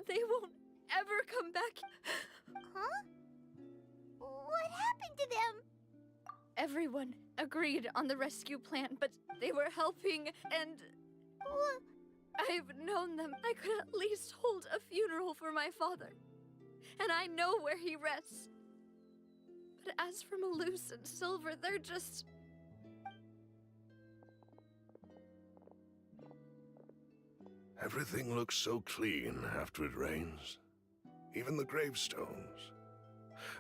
They won't ever come back. Huh? What happened to them? Everyone agreed on the rescue plan, but they were helping, and I've known them. I could at least hold a funeral for my father, and I know where he rests. But as for Maloose and Silver, they're just... Everything looks so clean after it rains. Even the gravestones.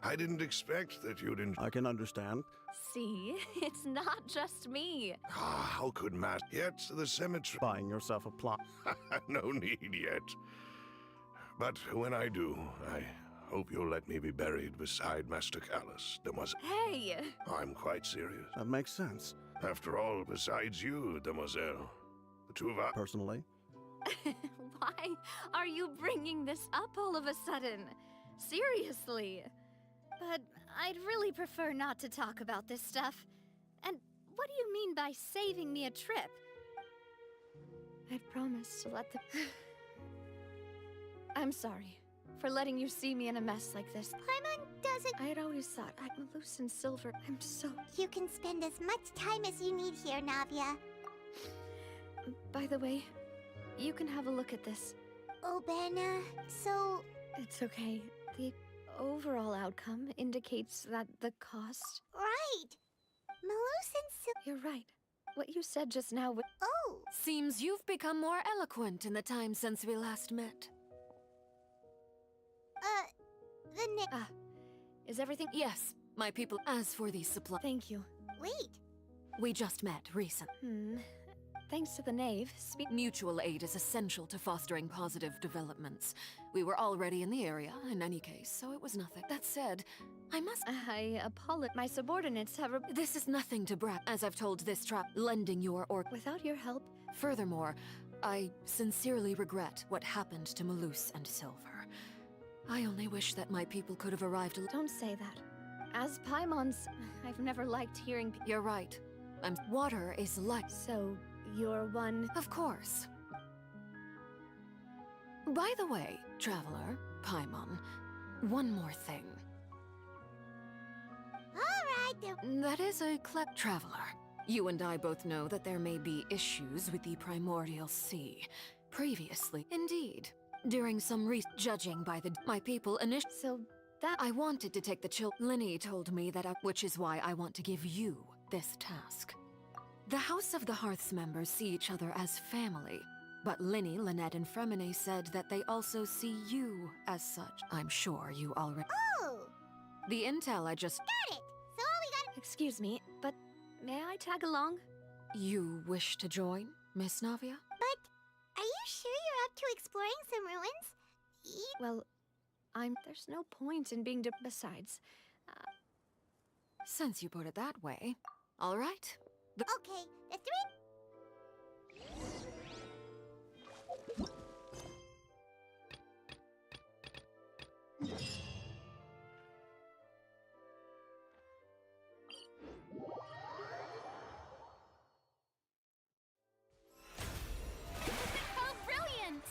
I didn't expect that you'd I can understand. See, it's not just me. How could Matt get to the cemetery? Buying yourself a plot. No need yet. But when I do, I hope you'll let me be buried beside Master Callus, Demoiselle. Hey! I'm quite serious. That makes sense. After all, besides you, Demoiselle, the two of us... Personally? Why are you bringing this up all of a sudden? Seriously. But I'd really prefer not to talk about this stuff. And what do you mean by saving me a trip? I promised to let the... I'm sorry for letting you see me in a mess like this. Paimon doesn't... I'd always thought I'm Maloose and Silver. I'm so... You can spend as much time as you need here, Navia. By the way, you can have a look at this. Oh, Benna, so... It's okay. The overall outcome indicates that the cost... Right! Maloose and Silver... You're right. What you said just now was... Oh! Seems you've become more eloquent in the time since we last met. Is everything? Yes, my people. As for the supply. Thank you. Wait. We just met recent. Thanks to the knave, mutual aid is essential to fostering positive developments. We were already in the area, in any case, so it was nothing. That said, I apologize. My subordinates have This is nothing to brag, as I've told this trap, lending your or without your help. Furthermore, I sincerely regret what happened to Malus and Silver. I only wish that my people could have arrived. Don't say that. As Paimons, I've never liked hearing. You're right. Water is life. So, you're one. Of course. By the way, traveler, Paimon, one more thing. Alright. That is a traveler. You and I both know that there may be issues with the primordial sea. Previously, indeed. During some judging by my people So that I wanted to take the Linny told me that which is why I want to give you this task. The House of the Hearth's members see each other as family, but Linny, Lynette, and Fremine said that they also see you as such. I'm sure you already. Oh! The intel I just Got it! So all we got. Excuse me, but may I tag along? You wish to join, Miss Navia? But are you sure you're up to exploring some ruins? Well, there's no point in being besides. Since you put it that way, all right. Okay, the three. How brilliant!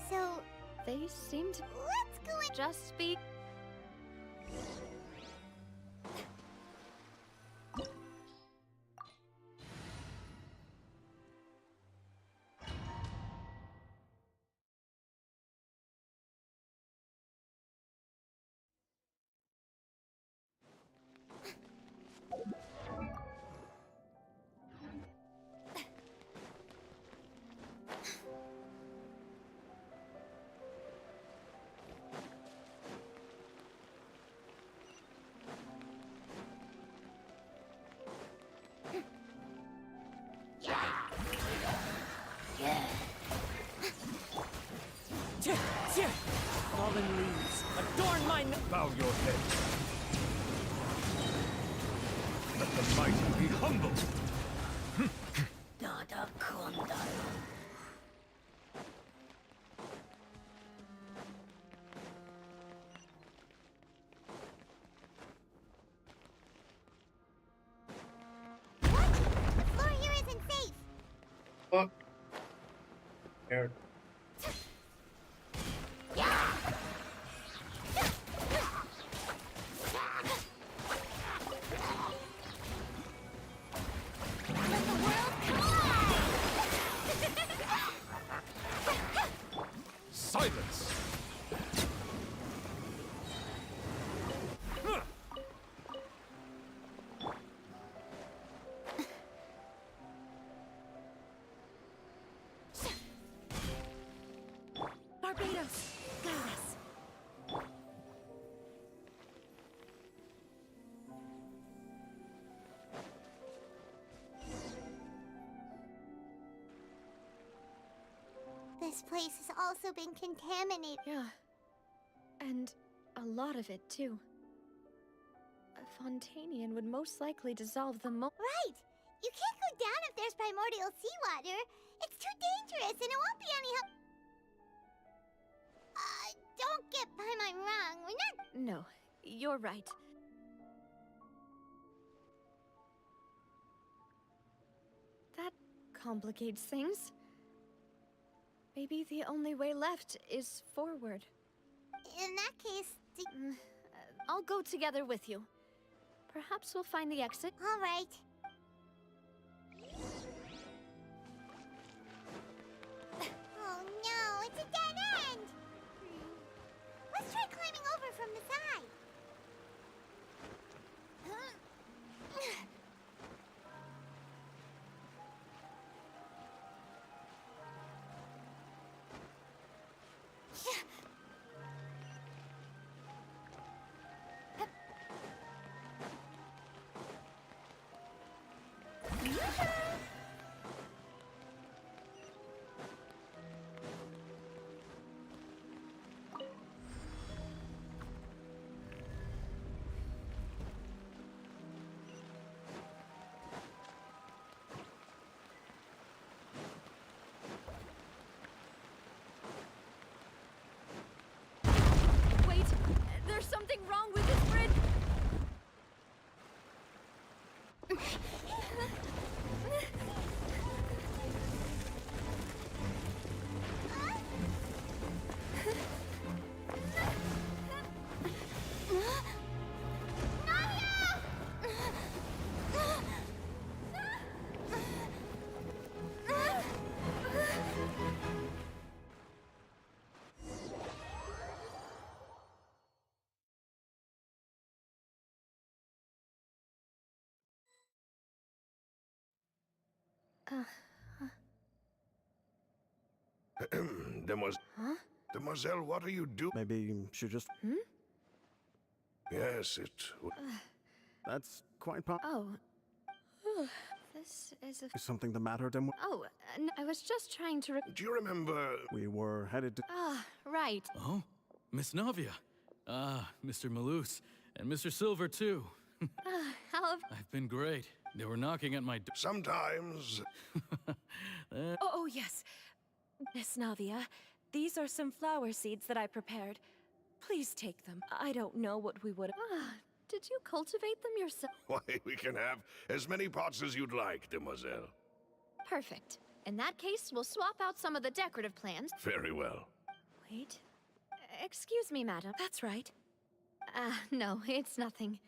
So they seem to. Let's go in. Just speak. Fallen leaves, adorn my Bow your head. Let the mighty be humble. Dada Kondal. What? The floor here isn't safe. Fuck. Here. Silence! Barbados, guide us. This place has also been contaminated. Yeah. And a lot of it, too. Fontanian would most likely dissolve the Right! You can't go down if there's primordial seawater. It's too dangerous and it won't be any help. Don't get by my wrong. We're not. No, you're right. That complicates things. Maybe the only way left is forward. In that case, I'll go together with you. Perhaps we'll find the exit. All right. Oh no, it's a dead end! Let's try climbing over from the side. Wait, there's something wrong with this bridge. Demoiselle, what are you doing? Maybe she just... Yes, it... That's quite Oh. This is a... Is something the matter, Demoiselle? Oh, I was just trying to... Do you remember... We were headed to... Ah, right. Oh, Miss Navia. Mr. Malus. And Mr. Silver, too. How have... I've been great. They were knocking at my door. Sometimes. Oh, yes. Miss Navia, these are some flower seeds that I prepared. Please take them. I don't know what we would have... Did you cultivate them yourself? Why, we can have as many pots as you'd like, Demoiselle. Perfect. In that case, we'll swap out some of the decorative plants. Very well. Wait. Excuse me, madam. That's right. No, it's nothing.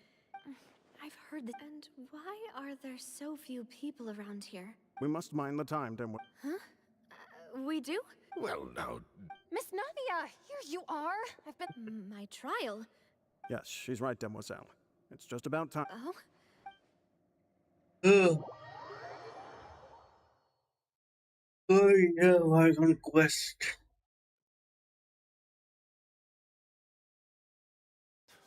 I've heard that. And why are there so few people around here? We must mind the time, Demoiselle. Huh? We do? Well, now... Miss Navia, here you are. I've been... My trial? Yes, she's right, Demoiselle. It's just about time. Oh? Oh yeah, I was on quest.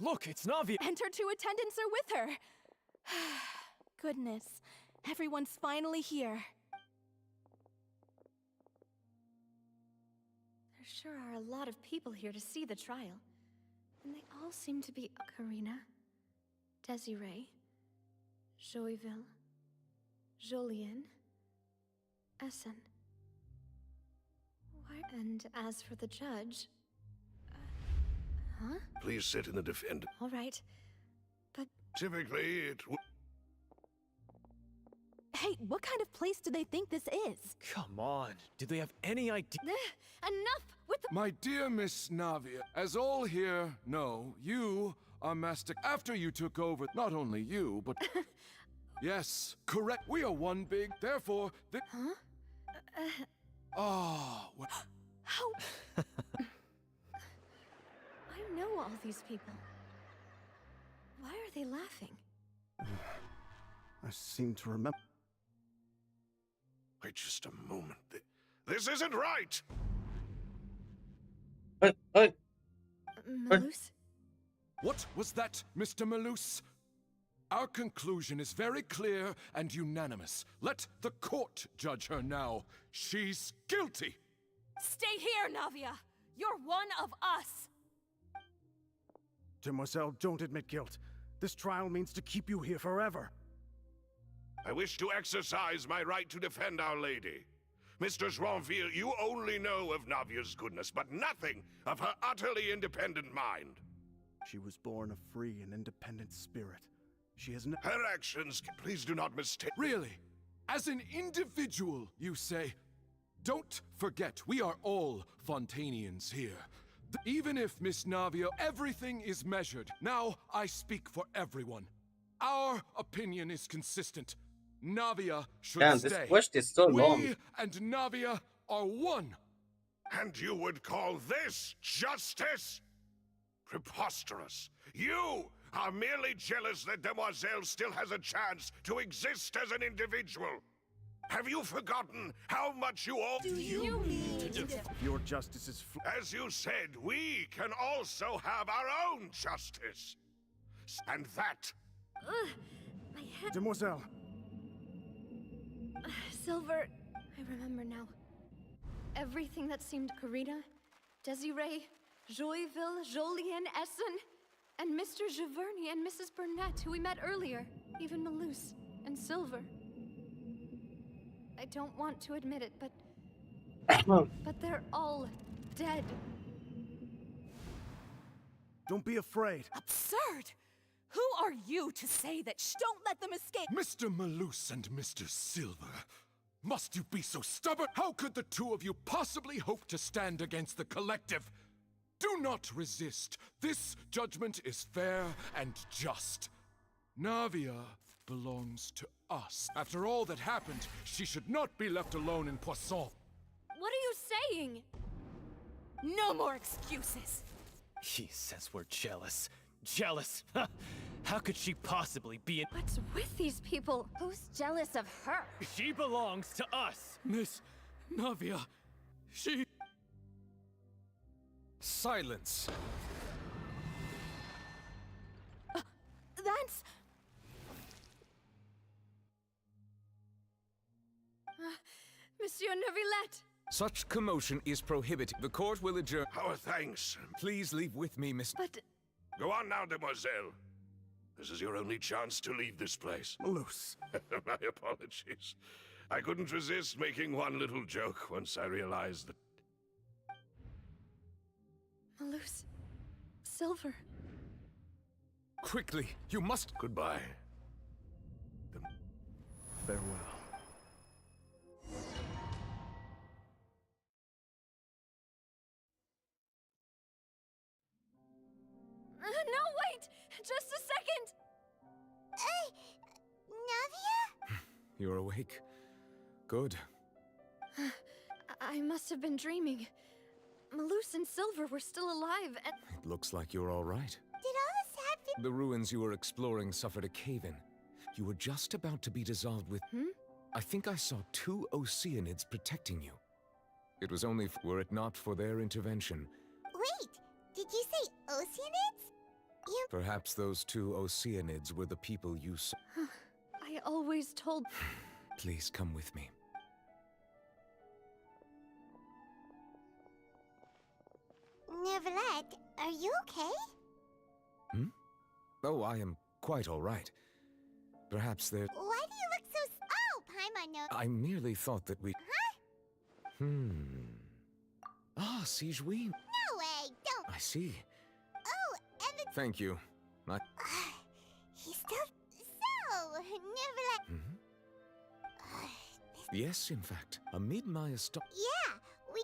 Look, it's Navia! And her two attendants are with her. Goodness, everyone's finally here. There sure are a lot of people here to see the trial. And they all seem to be Karina, Desiree, Joyville, Jolien, Essen. Why? And as for the judge... huh? Please sit in the defendant. All right. But... Typically, it would... Hey, what kind of place do they think this is? Come on, do they have any idea? Enough with the... My dear Miss Navia, as all here know, you are Master... After you took over, not only you, but... Yes, correct. We are one big, therefore... Huh? Well... How... I know all these people. Why are they laughing? I seem to remember... Wait just a moment. This isn't right! Malus? What was that, Mr. Malus? Our conclusion is very clear and unanimous. Let the court judge her now. She's guilty! Stay here, Navia! You're one of us! Demoiselle, don't admit guilt. This trial means to keep you here forever. I wish to exercise my right to defend Our Lady. Mr. Zhongli, you only know of Navia's goodness, but nothing of her utterly independent mind. She was born a free and independent spirit. She has no— Her actions, please do not mistake— Really? As an individual, you say? Don't forget, we are all Fontanians here. Even if Miss Navia, everything is measured. Now I speak for everyone. Our opinion is consistent. Navia should Damn, stay. this quest is so long. We and Navia are one. And you would call this justice? Preposterous. You are merely jealous that Demoiselle still has a chance to exist as an individual. Have you forgotten how much you all— Do you mean to Your justice is As you said, we can also have our own justice. And that— My head. Demoiselle! Silver, I remember now. Everything that seemed Karina, Desiree, Joyville, Jolien, Essen, and Mr. Giverny and Mrs. Burnett, who we met earlier. Even Malus and Silver. I don't want to admit it, but they're all dead. Don't be afraid. Absurd! Who are you to say that? Don't let them escape! Mr. Malus and Mr. Silver, must you be so stubborn? How could the two of you possibly hope to stand against the collective? Do not resist. This judgment is fair and just. Navia belongs to us. After all that happened, she should not be left alone in Poisson. What are you saying? No more excuses! He says we're jealous. Jealous? How could she possibly be in— What's with these people? Who's jealous of her? She belongs to us! Miss Navia, she— Silence. That's... Monsieur Neuvillette! Such commotion is prohibited. The court will adjourn. Our thanks. Please leave with me, Miss— But... Go on now, Demoiselle. This is your only chance to leave this place. Malus. My apologies. I couldn't resist making one little joke once I realized that— Malus. Silver. Quickly, you must— Goodbye. Farewell. No, wait! Just a second! Navia? You're awake. Good. I must have been dreaming. Malus and Silver were still alive, and... It looks like you're all right. Did all this happen? The ruins you were exploring suffered a cave-in. You were just about to be dissolved with— I think I saw 2 Oceanids protecting you. It was only were it not for their intervention. Wait, did you say Oceanids? You... Perhaps those 2 Oceanids were the people you saw. I always told... Please come with me. Neuvillette, are you okay? Oh, I am quite all right. Perhaps there— Why do you look so... Oh, Paimon, I merely thought that we— Huh? Ah, Sigewin. No way, don't... I see. Oh, and the... Thank you. He's still... So, Neuvillette... Yes, in fact. Amid my Yeah, we...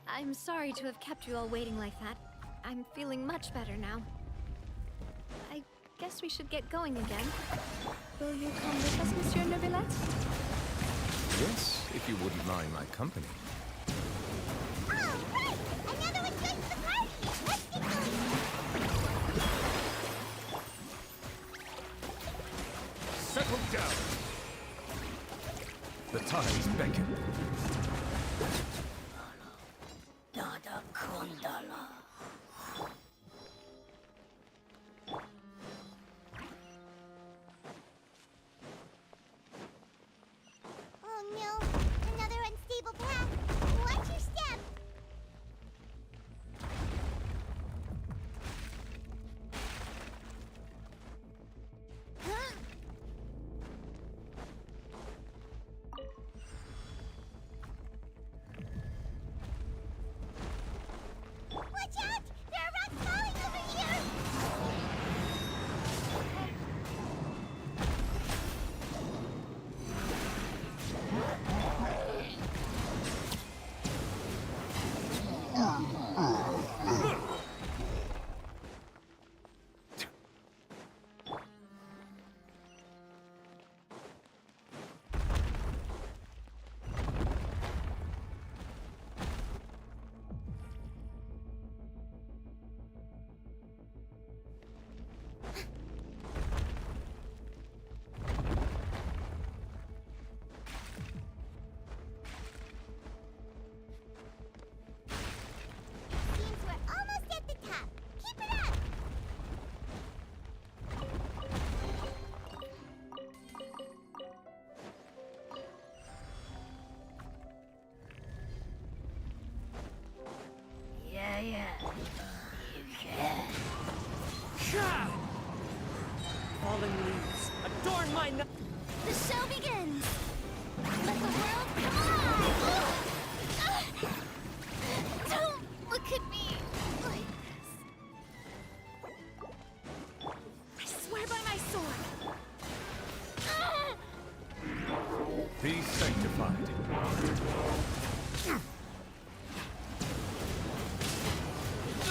I'm sorry to have kept you all waiting like that. I'm feeling much better now. I guess we should get going again. Will you come with us, Monsieur Neuvillette? Yes, if you wouldn't mind my company. Oh, right! Another one joins the party! Let's get going! Settle down. The times beckon. Dada Kundala. Oh no, another unstable path. Watch your step.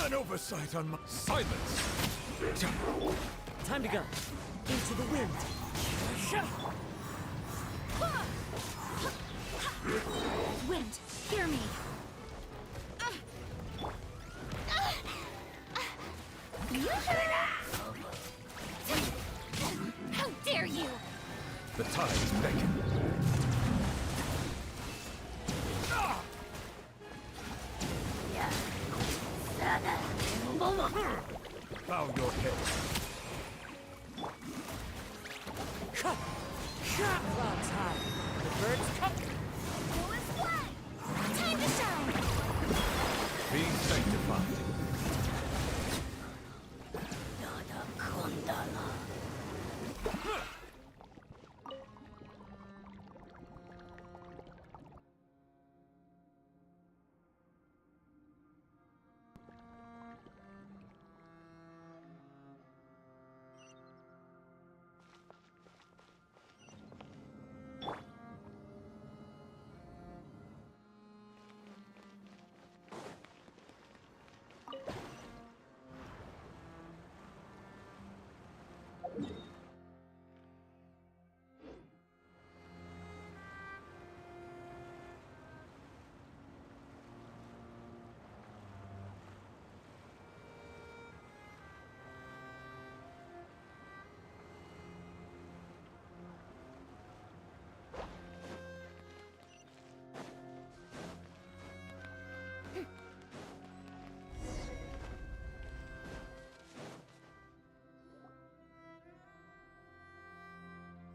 An oversight on my... Silence! Time to go. Into the wind. Wind, hear me. How dare you! The tides beckon. Bow your head. Clouds high. The birds come. Time to shine! Be sanctified.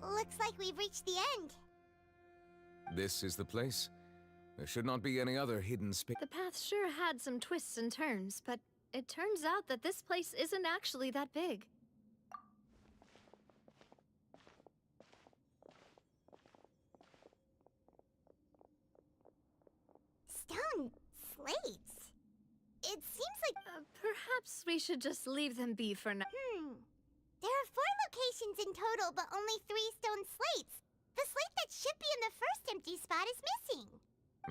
Looks like we've reached the end. This is the place? There should not be any other hidden space. The path sure had some twists and turns, but it turns out that this place isn't actually that big. Stone slates. It seems like... Perhaps we should just leave them be for now. There are 4 locations in total, but only 3 stone slates. The slate that should be in the first empty spot is missing.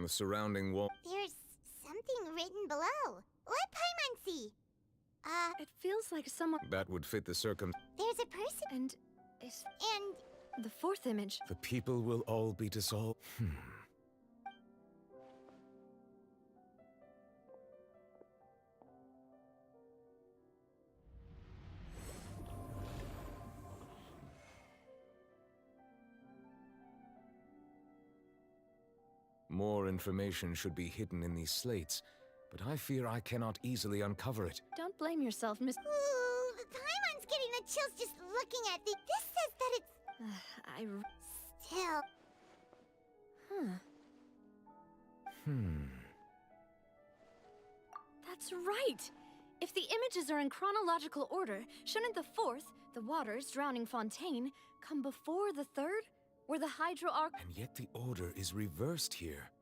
The surrounding wall. There's something written below. Let Paimon see. It feels like someone... That would fit the There's a person... And... the 4th image. The people will all be dissolved. More information should be hidden in these slates, but I fear I cannot easily uncover it. Don't blame yourself, Miss... Ooh, Paimon's getting the chills just looking at the... This says that it's... Still... That's right! If the images are in chronological order, shouldn't the 4th, the waters drowning Fontaine, come before the 3rd? Where the Hydro Arc... And yet the order is reversed here.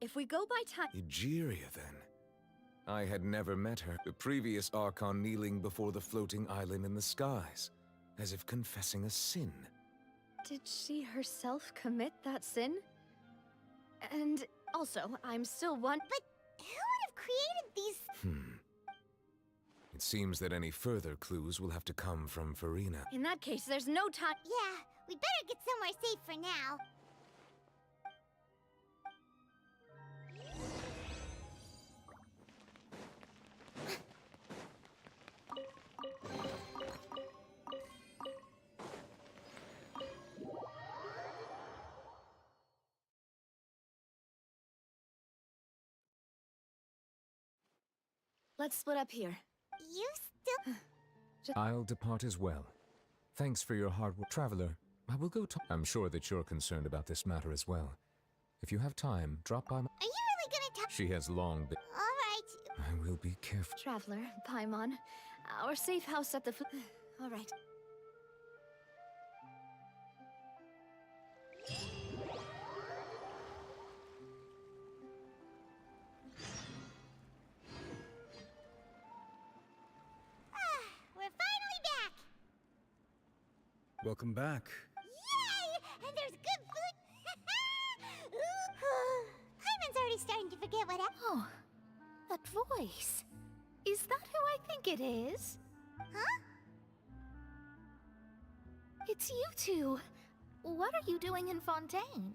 If we go by time... Egeria, then. I had never met her. The previous Archon kneeling before the floating island in the skies, as if confessing a sin. Did she herself commit that sin? And also, I'm still one... But who would have created these... It seems that any further clues will have to come from Furina. In that case, there's no time... Yeah, we'd better get somewhere safe for now. Let's split up here. You still... I'll depart as well. Thanks for your hard work. Traveler, I will go talk. I'm sure that you're concerned about this matter as well. If you have time, drop by my... Are you really gonna talk? She has long been... Alright. I will be careful. Traveler, Paimon, our safe house at the All right. Welcome back. Yay! And there's good food! Paimon's already starting to forget what Oh, that voice. Is that who I think it is? Huh? It's you two. What are you doing in Fontaine?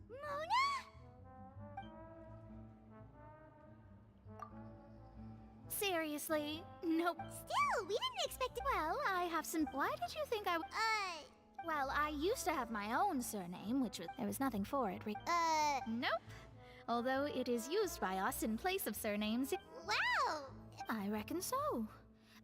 Mona? Seriously? Nope. Still, we didn't expect it. Well, I have some. Why did you think I? Well, I used to have my own surname, which was there was nothing for it. Nope. Although it is used by us in place of surnames. Wow. I reckon so.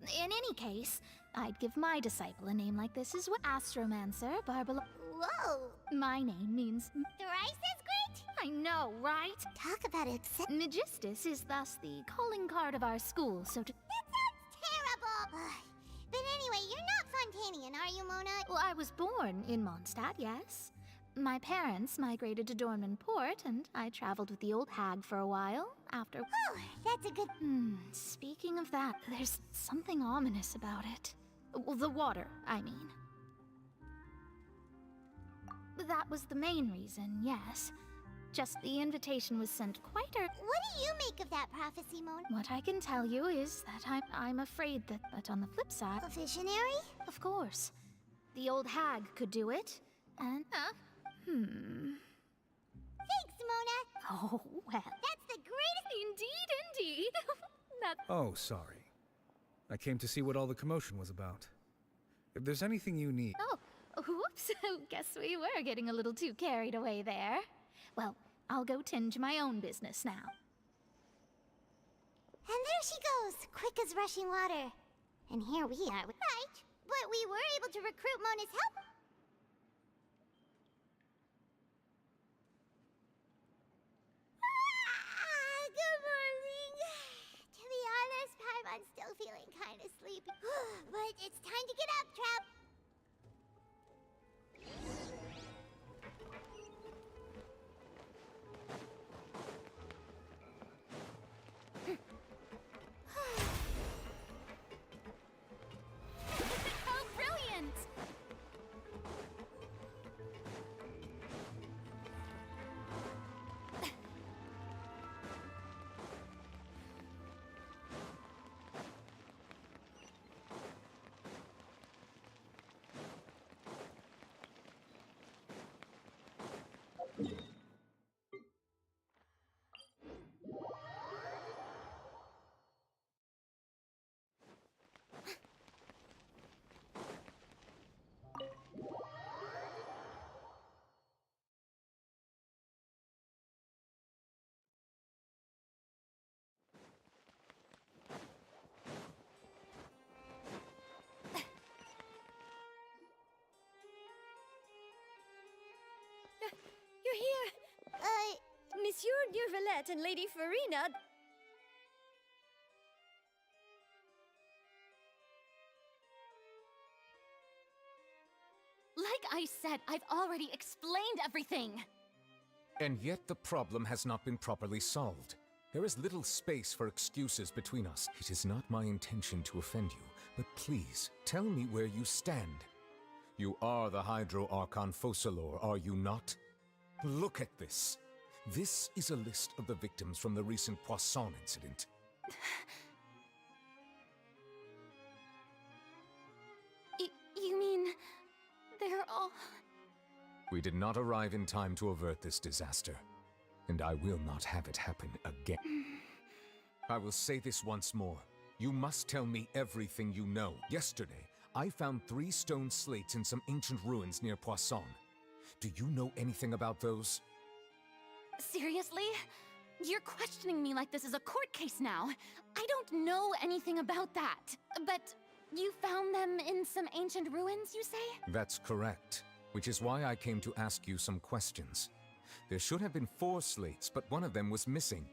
In any case, I'd give my disciple a name like this as well. Astromancer, Barbala. Whoa. My name means. Thrice as great. I know, right? Talk about it. Magistus is thus the calling card of our school, so to. That sounds terrible. But anyway, you're not Fontanian, are you, Mona? Well, I was born in Mondstadt, yes. My parents migrated to Dornman Port, and I traveled with the old hag for a while after. Oh, that's a good. Speaking of that, there's something ominous about it. Well, the water, I mean. That was the main reason, yes. Just the invitation was sent quite early. What do you make of that prophecy, Mona? What I can tell you is that I'm afraid that, but on the flip side... A visionary? Of course. The old hag could do it, and... Thanks, Mona! Oh, well... That's the greatest... Indeed. Oh, sorry. I came to see what all the commotion was about. If there's anything you need... Oh, whoops. Guess we were getting a little too carried away there. Well, I'll go tend to my own business now. And there she goes, quick as rushing water. And here we are. Right, but we were able to recruit Mona's help. Good morning. To be honest, I'm still feeling kind of sleepy. But it's time to get up, Trap. Oh, brilliant! You're here! Monsieur Neurvalette and Lady Furina... Like I said, I've already explained everything! And yet the problem has not been properly solved. There is little space for excuses between us. It is not my intention to offend you, but please, tell me where you stand. You are the Hydro Archon Focalor, are you not? Look at this. This is a list of the victims from the recent Poisson incident. You mean... they're all... We did not arrive in time to avert this disaster, and I will not have it happen again. I will say this once more. You must tell me everything you know. Yesterday, I found 3 stone slates in some ancient ruins near Poisson. Do you know anything about those? Seriously? You're questioning me like this is a court case now. I don't know anything about that. But you found them in some ancient ruins, you say? That's correct, which is why I came to ask you some questions. There should have been 4 slates, but one of them was missing.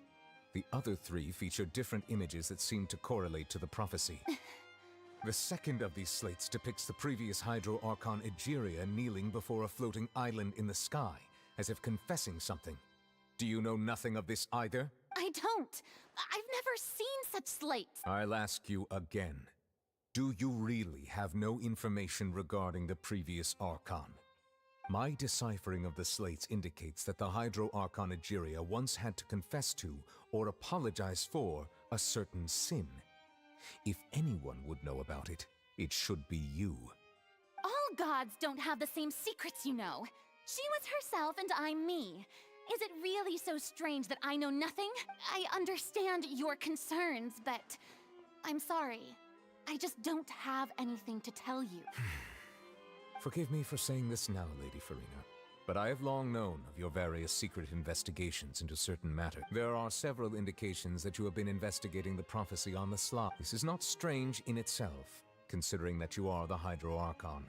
The other 3 featured different images that seemed to correlate to the prophecy. The second of these slates depicts the previous Hydro Archon Egeria kneeling before a floating island in the sky, as if confessing something. Do you know nothing of this either? I don't. I've never seen such slates. I'll ask you again. Do you really have no information regarding the previous Archon? My deciphering of the slates indicates that the Hydro Archon Egeria once had to confess to, or apologize for, a certain sin. If anyone would know about it, it should be you. All gods don't have the same secrets, you know. She was herself and I'm me. Is it really so strange that I know nothing? I understand your concerns, but I'm sorry. I just don't have anything to tell you. Forgive me for saying this now, Lady Furina, but I have long known of your various secret investigations into certain matters. There are several indications that you have been investigating the prophecy on the sly. This is not strange in itself, considering that you are the Hydro Archon.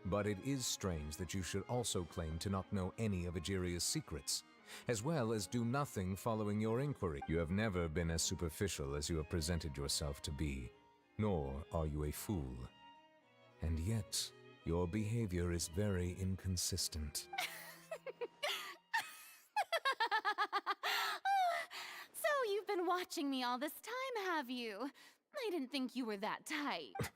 But it is strange that you should also claim to not know any of Egeria's secrets, as well as do nothing following your inquiry. You have never been as superficial as you have presented yourself to be, nor are you a fool. And yet, your behavior is very inconsistent. So you've been watching me all this time, have you? I didn't think you were that type.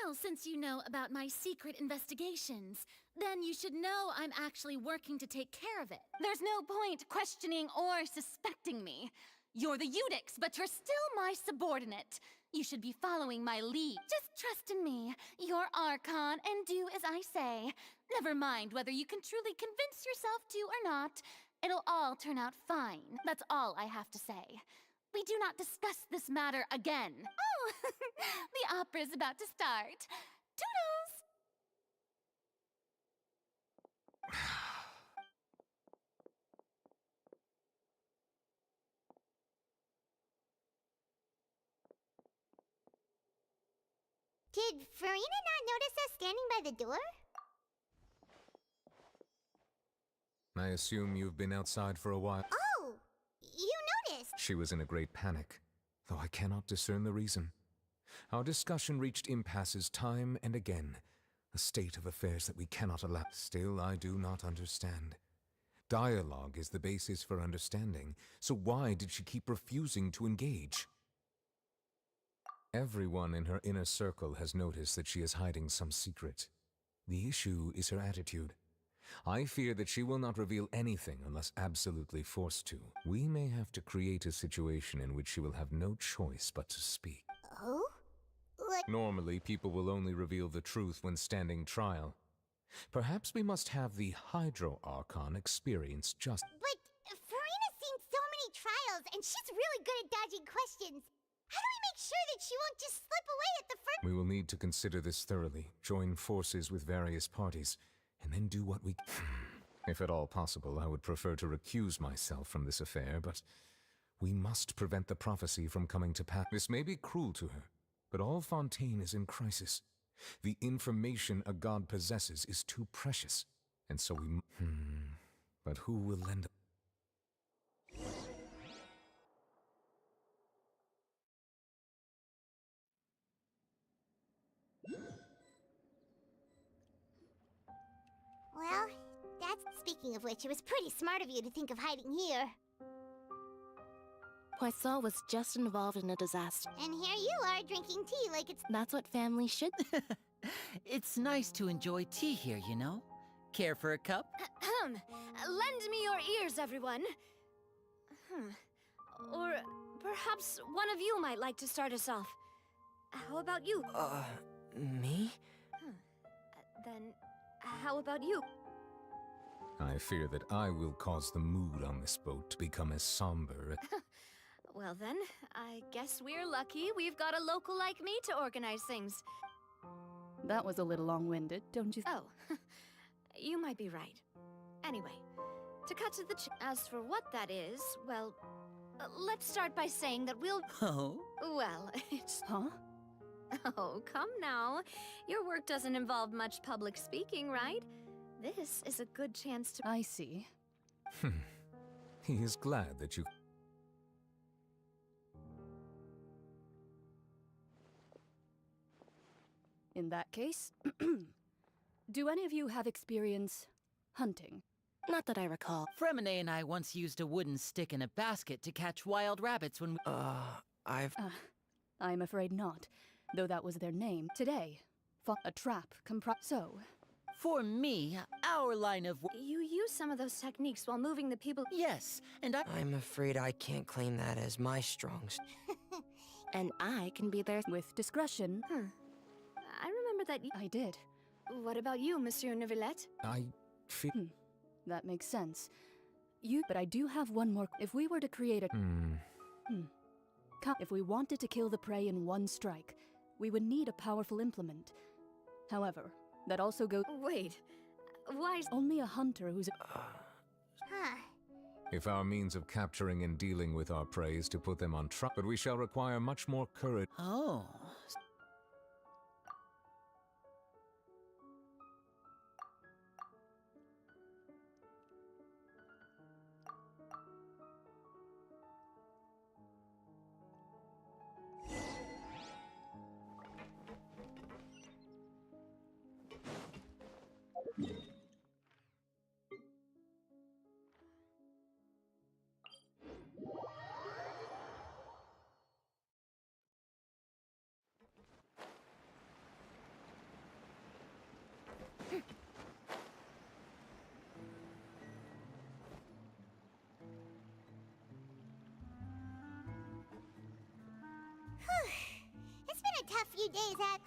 Well, since you know about my secret investigations, then you should know I'm actually working to take care of it. There's no point questioning or suspecting me. You're the Eudix, but you're still my subordinate. You should be following my lead. Just trust in me, your Archon, and do as I say. Never mind whether you can truly convince yourself to or not. It'll all turn out fine. That's all I have to say. We do not discuss this matter again. Oh, the opera's about to start. Toodles! Did Furina not notice us standing by the door? I assume you've been outside for a while. Oh! You noticed! She was in a great panic, though I cannot discern the reason. Our discussion reached impasses time and again, a state of affairs that we cannot allow. Still, I do not understand. Dialogue is the basis for understanding, so why did she keep refusing to engage? Everyone in her inner circle has noticed that she is hiding some secret. The issue is her attitude. I fear that she will not reveal anything unless absolutely forced to. We may have to create a situation in which she will have no choice but to speak. Oh? Like... Normally, people will only reveal the truth when standing trial. Perhaps we must have the Hydro Archon experience just... But Furina's seen so many trials, and she's really good at dodging questions. How do we make sure that she won't just slip away at the first... We will need to consider this thoroughly, join forces with various parties, and then do what we can. If at all possible, I would prefer to recuse myself from this affair, but we must prevent the prophecy from coming to pass. This may be cruel to her, but all Fontaine is in crisis. The information a god possesses is too precious, and so we... But who will lend... Well, that's... Speaking of which, it was pretty smart of you to think of hiding here. Poisson was just involved in a disaster. And here you are, drinking tea like it's... That's what family should... It's nice to enjoy tea here, you know? Care for a cup? Lend me your ears, everyone. Or perhaps one of you might like to start us off. How about you? Me? Then, how about you? I fear that I will cause the mood on this boat to become as somber. Well then, I guess we're lucky we've got a local like me to organize things. That was a little long-winded, don't you? Oh, you might be right. Anyway, to cut to the as for what that is, well, let's start by saying that we'll... Oh? Well, it's... Huh? Oh, come now. Your work doesn't involve much public speaking, right? This is a good chance to... I see. He is glad that you... In that case, do any of you have experience hunting? Not that I recall. Fremine and I once used a wooden stick in a basket to catch wild rabbits when we... I'm afraid not. though that was their name. Today, a trap so. For me, our line of You use some of those techniques while moving the people. Yes, and I'm afraid I can't claim that as my strong And I can be there with discretion. I remember that I did. What about you, Monsieur Neuvillette? I feel... That makes sense. But I do have one more. If we were to create a... If we wanted to kill the prey in one strike, we would need a powerful implement. However, that also goes... Wait, why is... Only a hunter who's... If our means of capturing and dealing with our prey is to put them on trial, but we shall require much more courage. Oh. It's been a tough few days at...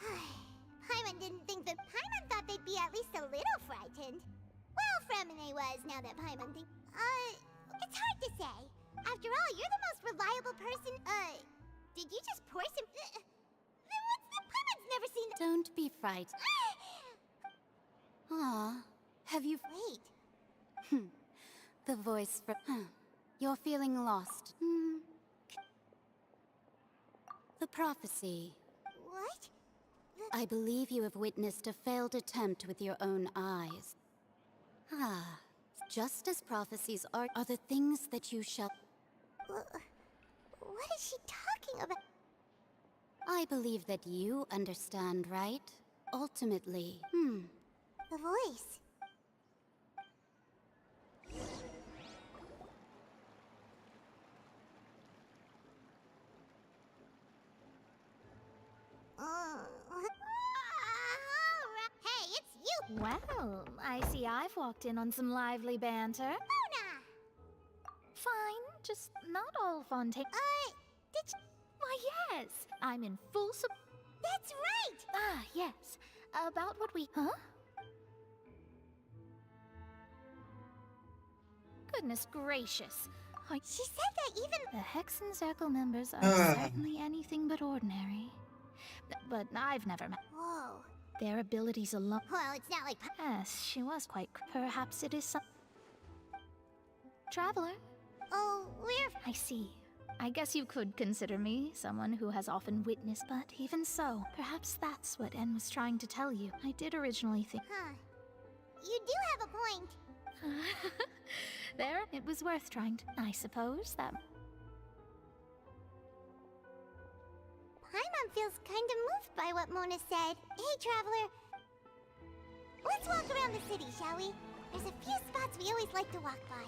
Paimon didn't think that... Paimon thought they'd be at least a little frightened. Well, Fremine was, now that Paimon thinks... It's hard to say. After all, you're the most reliable person... Did you just pour some... Then what's the... Paimon's never seen... Don't be frightened. Aw, have you... Wait. The voice for... You're feeling lost. The prophecy. What? I believe you have witnessed a failed attempt with your own eyes. Just as prophecies are the things that you shall... What is she talking about? I believe that you understand, right? Ultimately. The voice. Hey, it's you! Well, I see I've walked in on some lively banter. Mona! Fine, just not all fun did you... Why, yes, I'm in full support. That's right! Yes. About what we... Huh? Goodness gracious. She said that even... The Hexen Circle members are certainly anything but ordinary. But I've never met... Whoa. Their abilities alone... Well, it's not like... Yes, she was quite... Perhaps it is some... Traveler. Oh, we're... I see. I guess you could consider me someone who has often witnessed, but even so, perhaps that's what En was trying to tell you. I did originally think... You do have a point. There, it was worth trying to... I suppose that... Paimon feels kind of moved by what Mona said. Hey, Traveler. Let's walk around the city, shall we? There's a few spots we always like to walk by.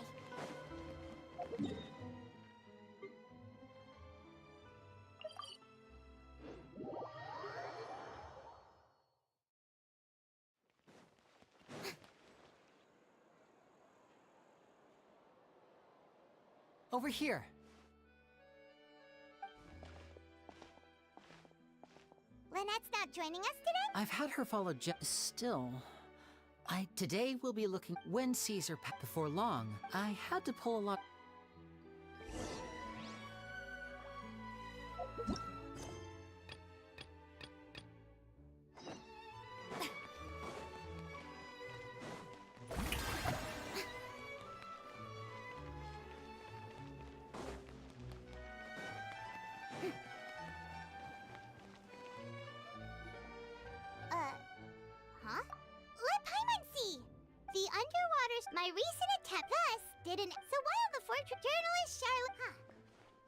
Over here. Lynette's not joining us today? I've had her follow still. Today we'll be looking when Caesar before long. I had to pull a lot. Let Paimon see! The underwaters, my recent attempt thus didn't... So while the fortune journalist Charlotte...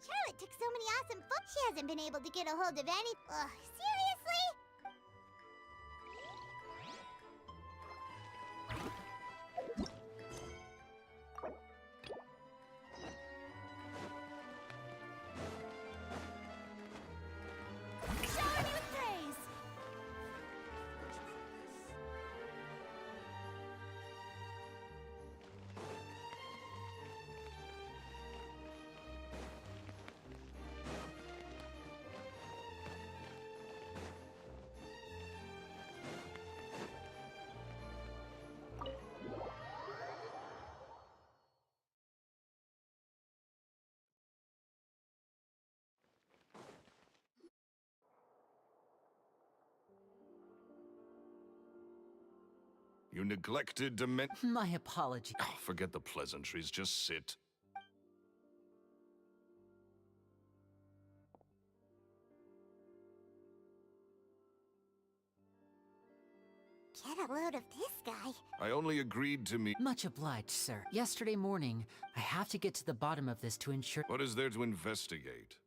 Charlotte took so many awesome photos, she hasn't been able to get a hold of any... seriously? Shower me with praise! You neglected to My apology. Oh, forget the pleasantries, just sit. Get a load of this guy. I only agreed to meet. Much obliged, sir. Yesterday morning, I have to get to the bottom of this to ensure. What is there to investigate?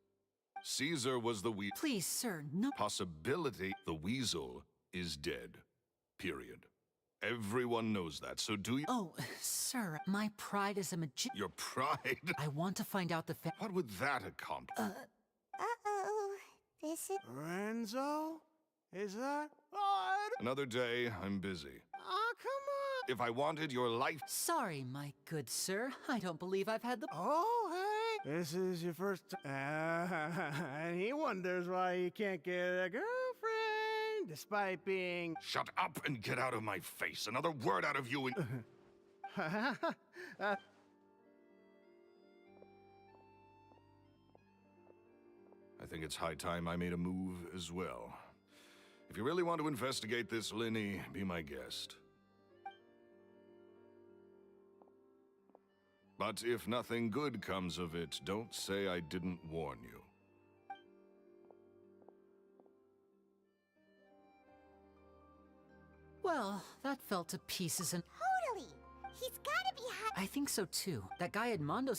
Caesar was the weasel. Please, sir, no. Possibility. The weasel is dead. Period. Everyone knows that, so do you? Oh, sir, my pride as a magician. Your pride? I want to find out the What would that accomplish? Uh-oh. This is... Renzo? Is that... Another day, I'm busy. Oh, come on! If I wanted your life... Sorry, my good sir. I don't believe I've had the... Oh, hey! This is your first... and he wonders why he can't get a girlfriend, despite being... Shut up and get out of my face. Another word out of you and... I think it's high time I made a move as well. If you really want to investigate this, Linny, be my guest. But if nothing good comes of it, don't say I didn't warn you. Well, that fell to pieces and... Totally! He's gotta be hot. I think so too. That guy Edmondo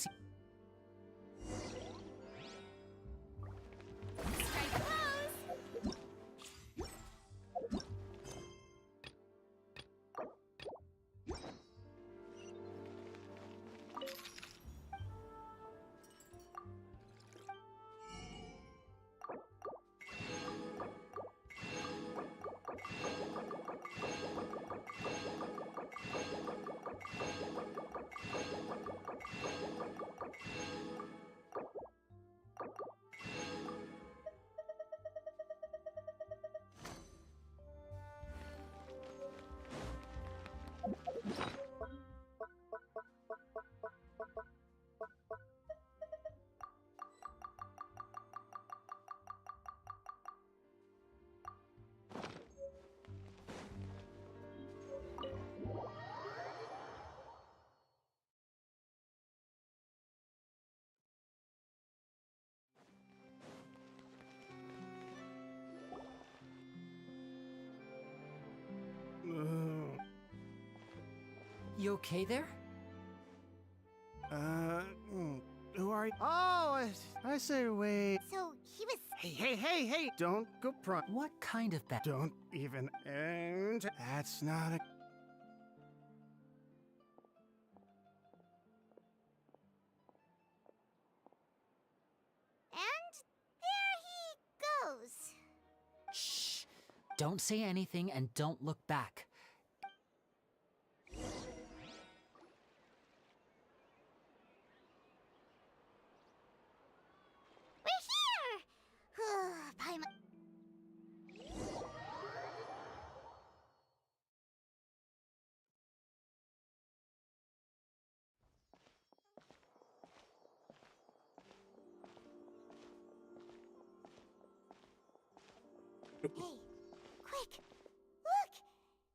You okay there? Who are you? Oh, I say wait. So, he was... Hey! Don't go What kind of bat? Don't even... And that's not a... And there he goes. Shh. Don't say anything and don't look back. Paimon... Hey, quick! Look!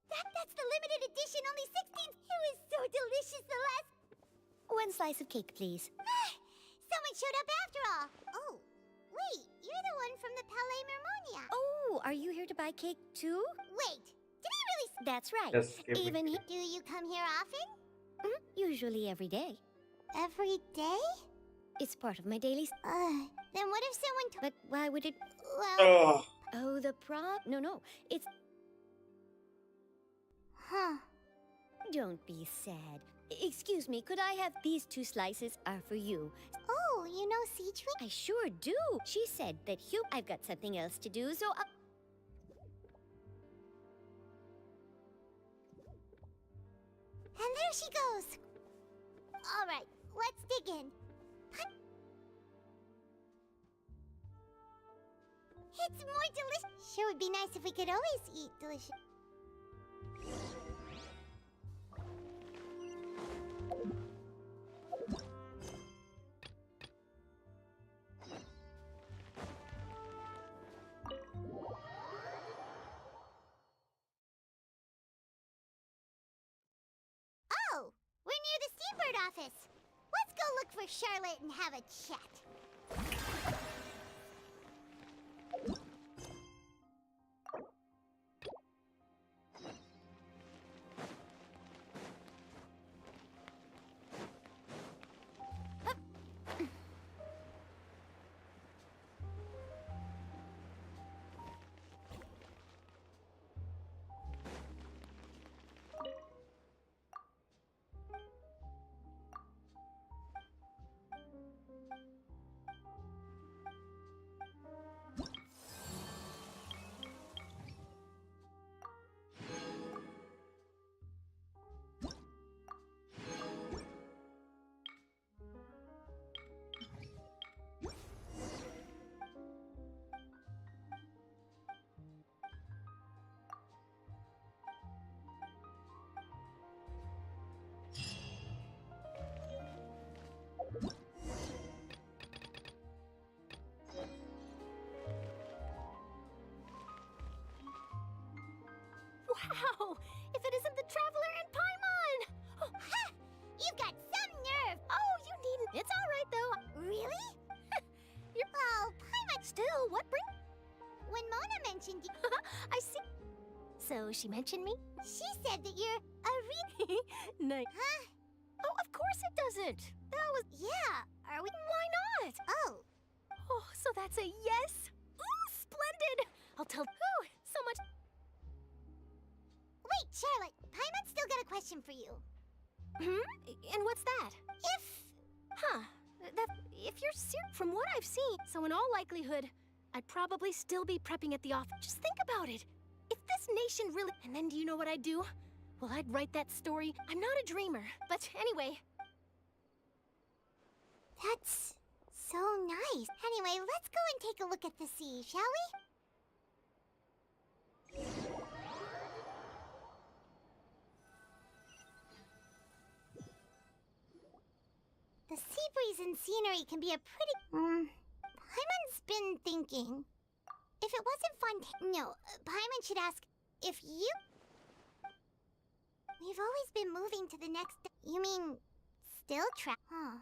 That's the limited edition, only 16. It was so delicious the last... One slice of cake, please. Someone showed up after all. Oh, wait, you're the one from the Palais Mermonia. Oh, are you here to buy cake too? Wait, did he really... That's right. Yes, Even he... Do you come here often? Usually every day. Every day? It's part of my daily... Then what if someone... But why would it... Well... Oh, the No, it's... Huh. Don't be sad. Excuse me, could I have these 2 slices are for you? Oh, you know Cedric? I sure do. She said that I've got something else to do, so And there she goes. All right, let's dig in. It's more delicious. Sure would be nice if we could always eat delicious. We're near the Steambird office. Let's go look for Charlotte and have a chat. Wow! If it isn't the Traveler and Paimon! Ha! You've got some nerve! Oh, you needn't. It's all right, though. Really? You're... Well, Paimon... Still, what bring... When Mona mentioned you... I see. So, she mentioned me? She said that you're a Nice. Huh? Oh, of course it doesn't. That was... Yeah. Are we... Why not? Oh. Oh, so that's a yes? Ooh, splendid! I'll tell... Ooh, so much... Wait, Charlotte. Paimon's still got a question for you. And what's that? If you're serious, from what I've seen, so in all likelihood, I'd probably still be prepping at the office. Just think about it. If this nation really... And then do you know what I'd do? Well, I'd write that story. I'm not a dreamer. But anyway... That's so nice. Anyway, let's go and take a look at the sea, shall we? The sea breeze and scenery can be a pretty... Paimon's been thinking... If it wasn't fun... No, Paimon should ask if you... We've always been moving to the next... You mean... Still Huh.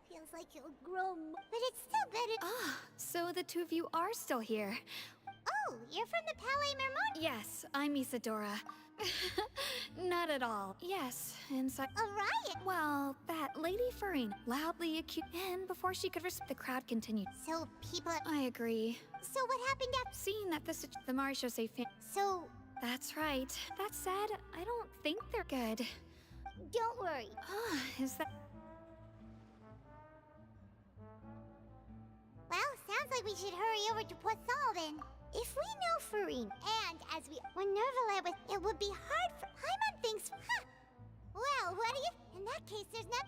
Feels like you'll grow more, but it's still better. Ah, so the two of you are still here. Oh, you're from the Palais Mermont? Yes, I'm Isadora. Not at all. Yes, inside a riot. Well, that Lady Furina loudly accused, and before she could respond, the crowd continued. So people... I agree. So what happened after... Seeing that the Marechaussee So... That's right. That said, I don't think they're good. Don't worry. Is that... Well, sounds like we should hurry over to Poisson then. If we know Furina, and as we... When Nervalet was... It would be hard for... Paimon thinks... Huh. Well, what do you... In that case, there's not...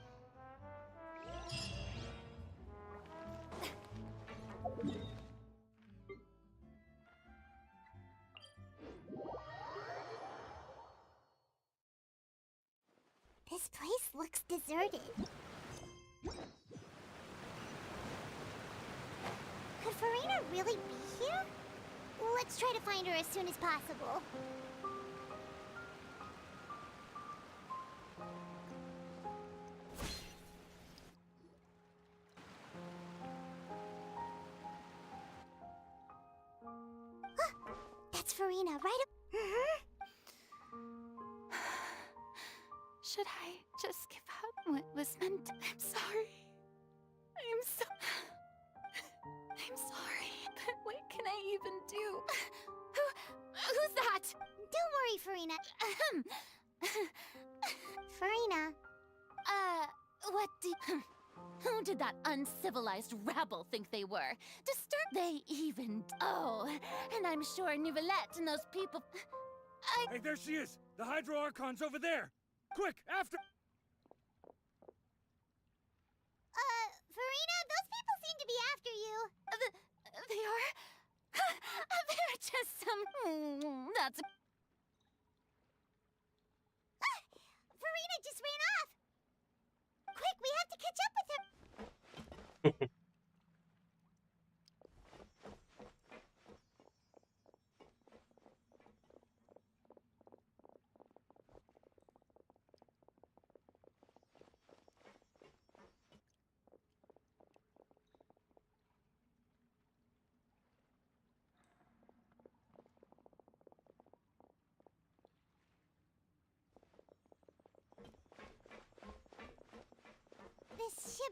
This place looks deserted. Could Furina really be here? Let's try to find her as soon as possible. That's Furina, right up. Should I just give up what was meant to... I'm sorry. I'm sorry. But what can I even do? Who's that? Don't worry, Furina. Furina. What do... Who did that uncivilized rabble think they were? They even... Oh, and I'm sure Nivelette and those people... Hey, there she is! The Hydro Archon's over there! Quick, after... Furina, those people seem to be after you. They are? They're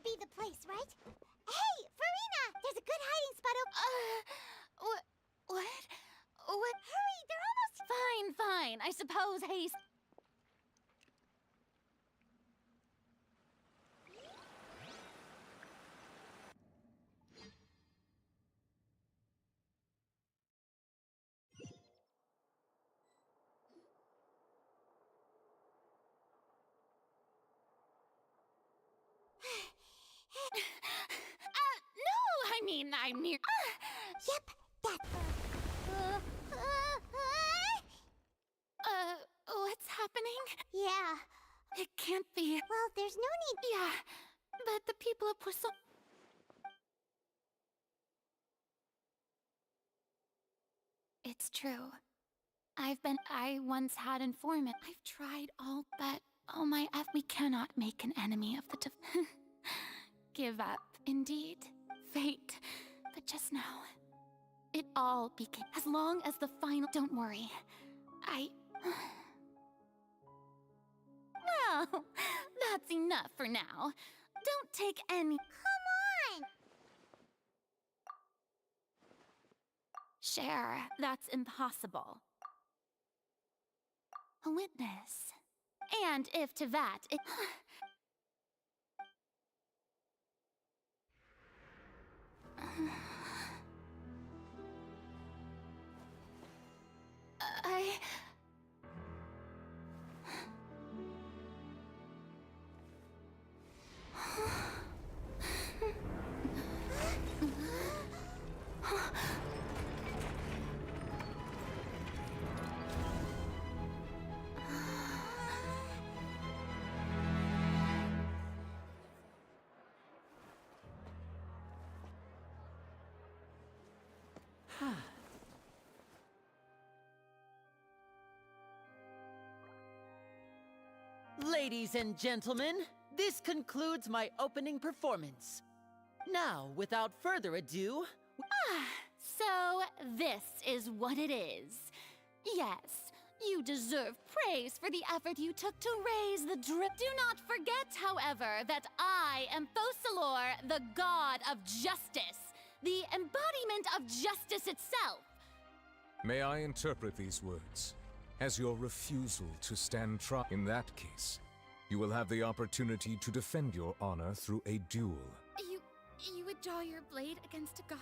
be the place, right? Hey, Furina! There's a good hiding spot What? Hurry, they're almost... Fine. I suppose haste. No, I mean, I'm near. Yep, that... What's happening? Yeah. It can't be. Well, there's no need... Yeah, but the people of Poisson... It's true. I once had informant. I've tried all, but oh my F, we cannot make an enemy of the give up, indeed. Fate. But just now, it all became, as long as the final, don't worry. Well, that's enough for now. Don't take any... Come on! Share, that's impossible. A witness. And if to that, it... Ladies and gentlemen, this concludes my opening performance. Now, without further ado... So this is what it is. Yes, you deserve praise for the effort you took to raise the drip. Do not forget, however, that I am Focalor, the god of justice, the embodiment of justice itself. May I interpret these words as your refusal to stand trial? In that case, you will have the opportunity to defend your honor through a duel. You would draw your blade against a god?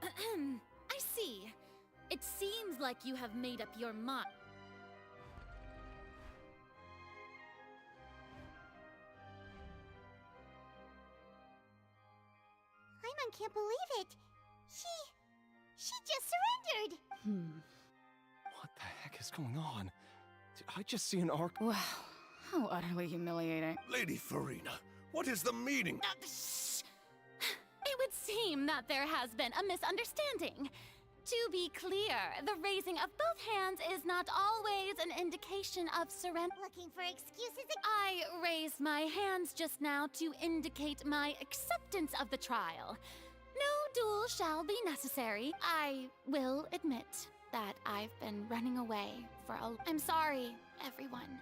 I see. It seems like you have made up your mind. Paimon can't believe it. She just surrendered. What the heck is going on? Did I just see an arc? Wow, how utterly humiliating. Lady Furina, what is the meaning? It would seem that there has been a misunderstanding. To be clear, the raising of both hands is not always an indication of surrender. Looking for excuses again? I raised my hands just now to indicate my acceptance of the trial. No duel shall be necessary. I will admit that I've been running away for I'm sorry, everyone.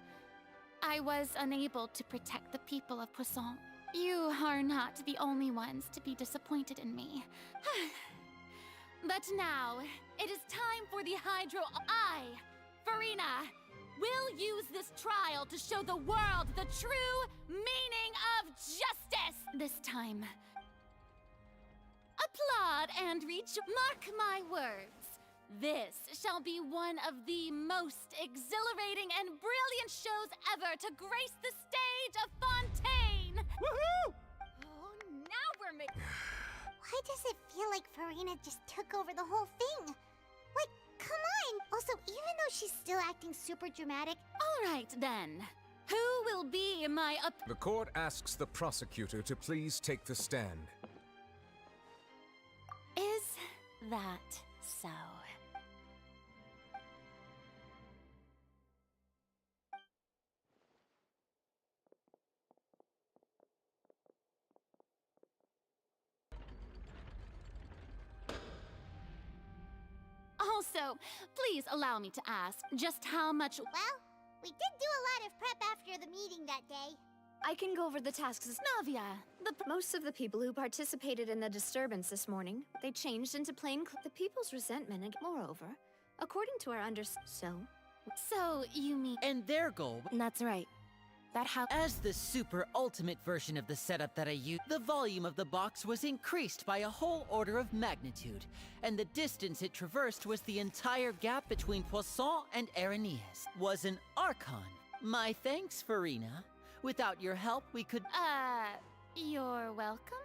I was unable to protect the people of Poisson. You are not the only ones to be disappointed in me. But now, it is time for the Hydro... I, Furina, will use this trial to show the world the true meaning of justice! This time, applaud and mark my words. This shall be one of the most exhilarating and brilliant shows ever to grace the stage of Fontaine! Woohoo! Oh, now we're making... Why does it feel like Furina just took over the whole thing? Like, come on! Also, even though she's still acting super dramatic... All right, then. Who will be my The court asks the prosecutor to please take the stand. Is that so? Also, please allow me to ask just how much... Well, We did do a lot of prep after the meeting that day. I can go over the tasks. Navia, Most of the people who participated in the disturbance this morning, they changed into plain the people's resentment. And moreover, according to our So, you mean... And their goal... That's right. As the super ultimate version of the setup that I used, the volume of the box was increased by a whole order of magnitude, and the distance it traversed was the entire gap between Poisson and Areneas. Was an Archon. My thanks, Furina. Without your help, we could... You're welcome?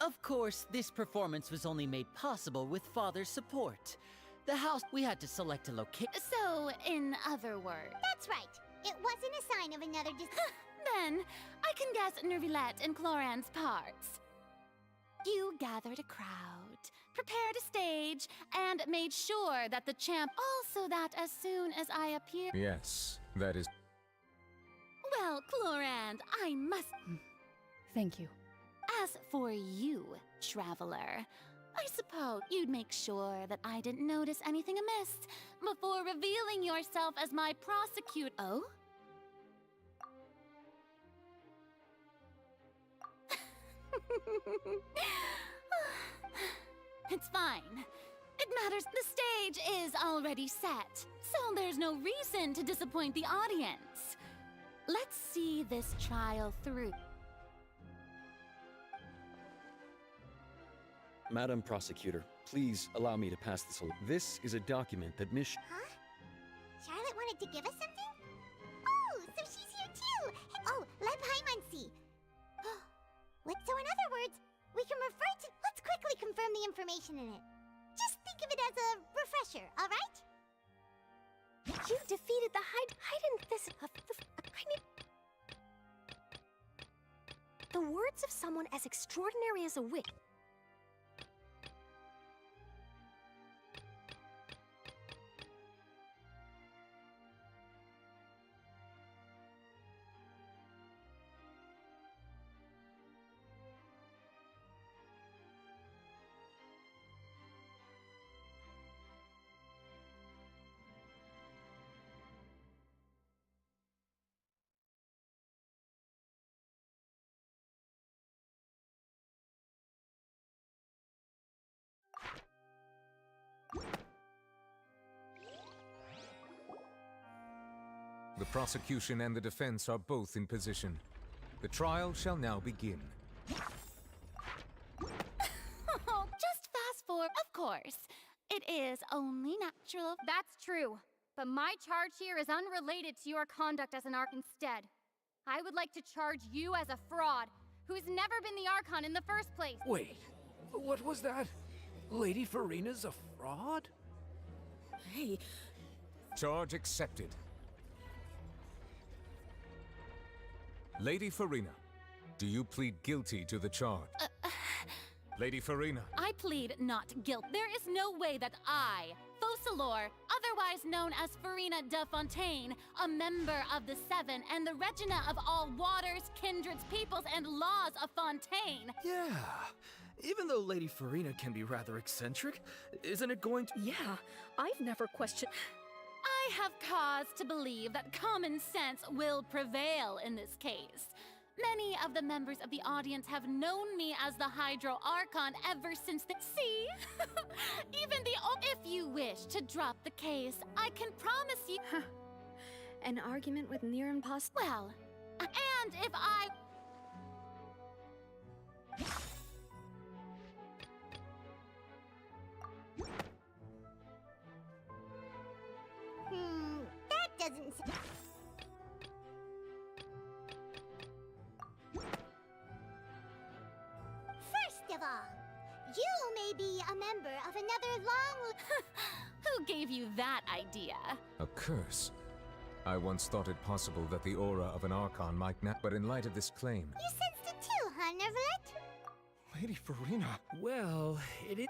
Of course, this performance was only made possible with Father's support. The house... We had to select a location... So, in other words... That's right. It wasn't a sign of another Then, I can guess Nervilette and Cloran's parts. You gathered a crowd, prepared a stage, and made sure that the champ... Also that as soon as I appear... Yes, that is... Well, Clorand, I must... Thank you. As for you, traveler, I suppose you'd make sure that I didn't notice anything amiss before revealing yourself as my prosecutor. Oh? It's fine. It matters. The stage is already set, so there's no reason to disappoint the audience. Let's see this trial through. Madam Prosecutor, please allow me to pass this along. This is a document that Miss... Huh? Charlotte wanted to give us something? Oh, so she's here too! Oh, let Paimon see. So in other words, we can refer to... Let's quickly confirm the information in it. Just think of it as a refresher, alright? You defeated the The words of someone as extraordinary as a witch. The prosecution and the defense are both in position. The trial shall now begin. Just fast forward. Of course. It is only natural. That's true. But my charge here is unrelated to your conduct as an Archon instead. I would like to charge you as a fraud, who's never been the Archon in the first place. Wait, what was that? Lady Furina's a fraud? Hey. Charge accepted. Lady Furina, do you plead guilty to the charge? Lady Furina. I plead not guilt. There is no way that I, Focalor, otherwise known as Furina de Fontaine, a member of the Seven and the Regina of all waters, kindreds, peoples, and laws of Fontaine. Yeah. Even though Lady Furina can be rather eccentric, isn't it going to... Yeah, I've never questioned... I have cause to believe that common sense will prevail in this case. Many of the members of the audience have known me as the Hydro Archon ever since the... See? Even the... If you wish to drop the case, I can promise you... An argument with near impossible... Well, and if I... That doesn't... First of all, you may be a member of another long... Who gave you that idea? A curse. I once thought it possible that the aura of an Archon might not, but in light of this claim... You sensed it too, huh, Nervilette? Lady Furina. Well, it is...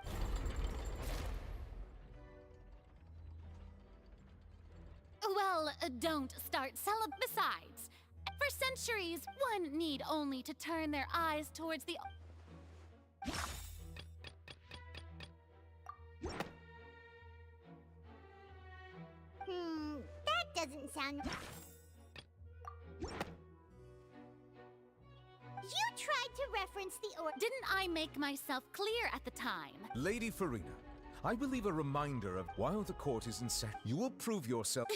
Well, don't start Besides, for centuries, one need only to turn their eyes towards the... That doesn't sound... You tried to reference the or- Didn't I make myself clear at the time? Lady Furina, I will leave a reminder of while the court is in session. You will prove yourself.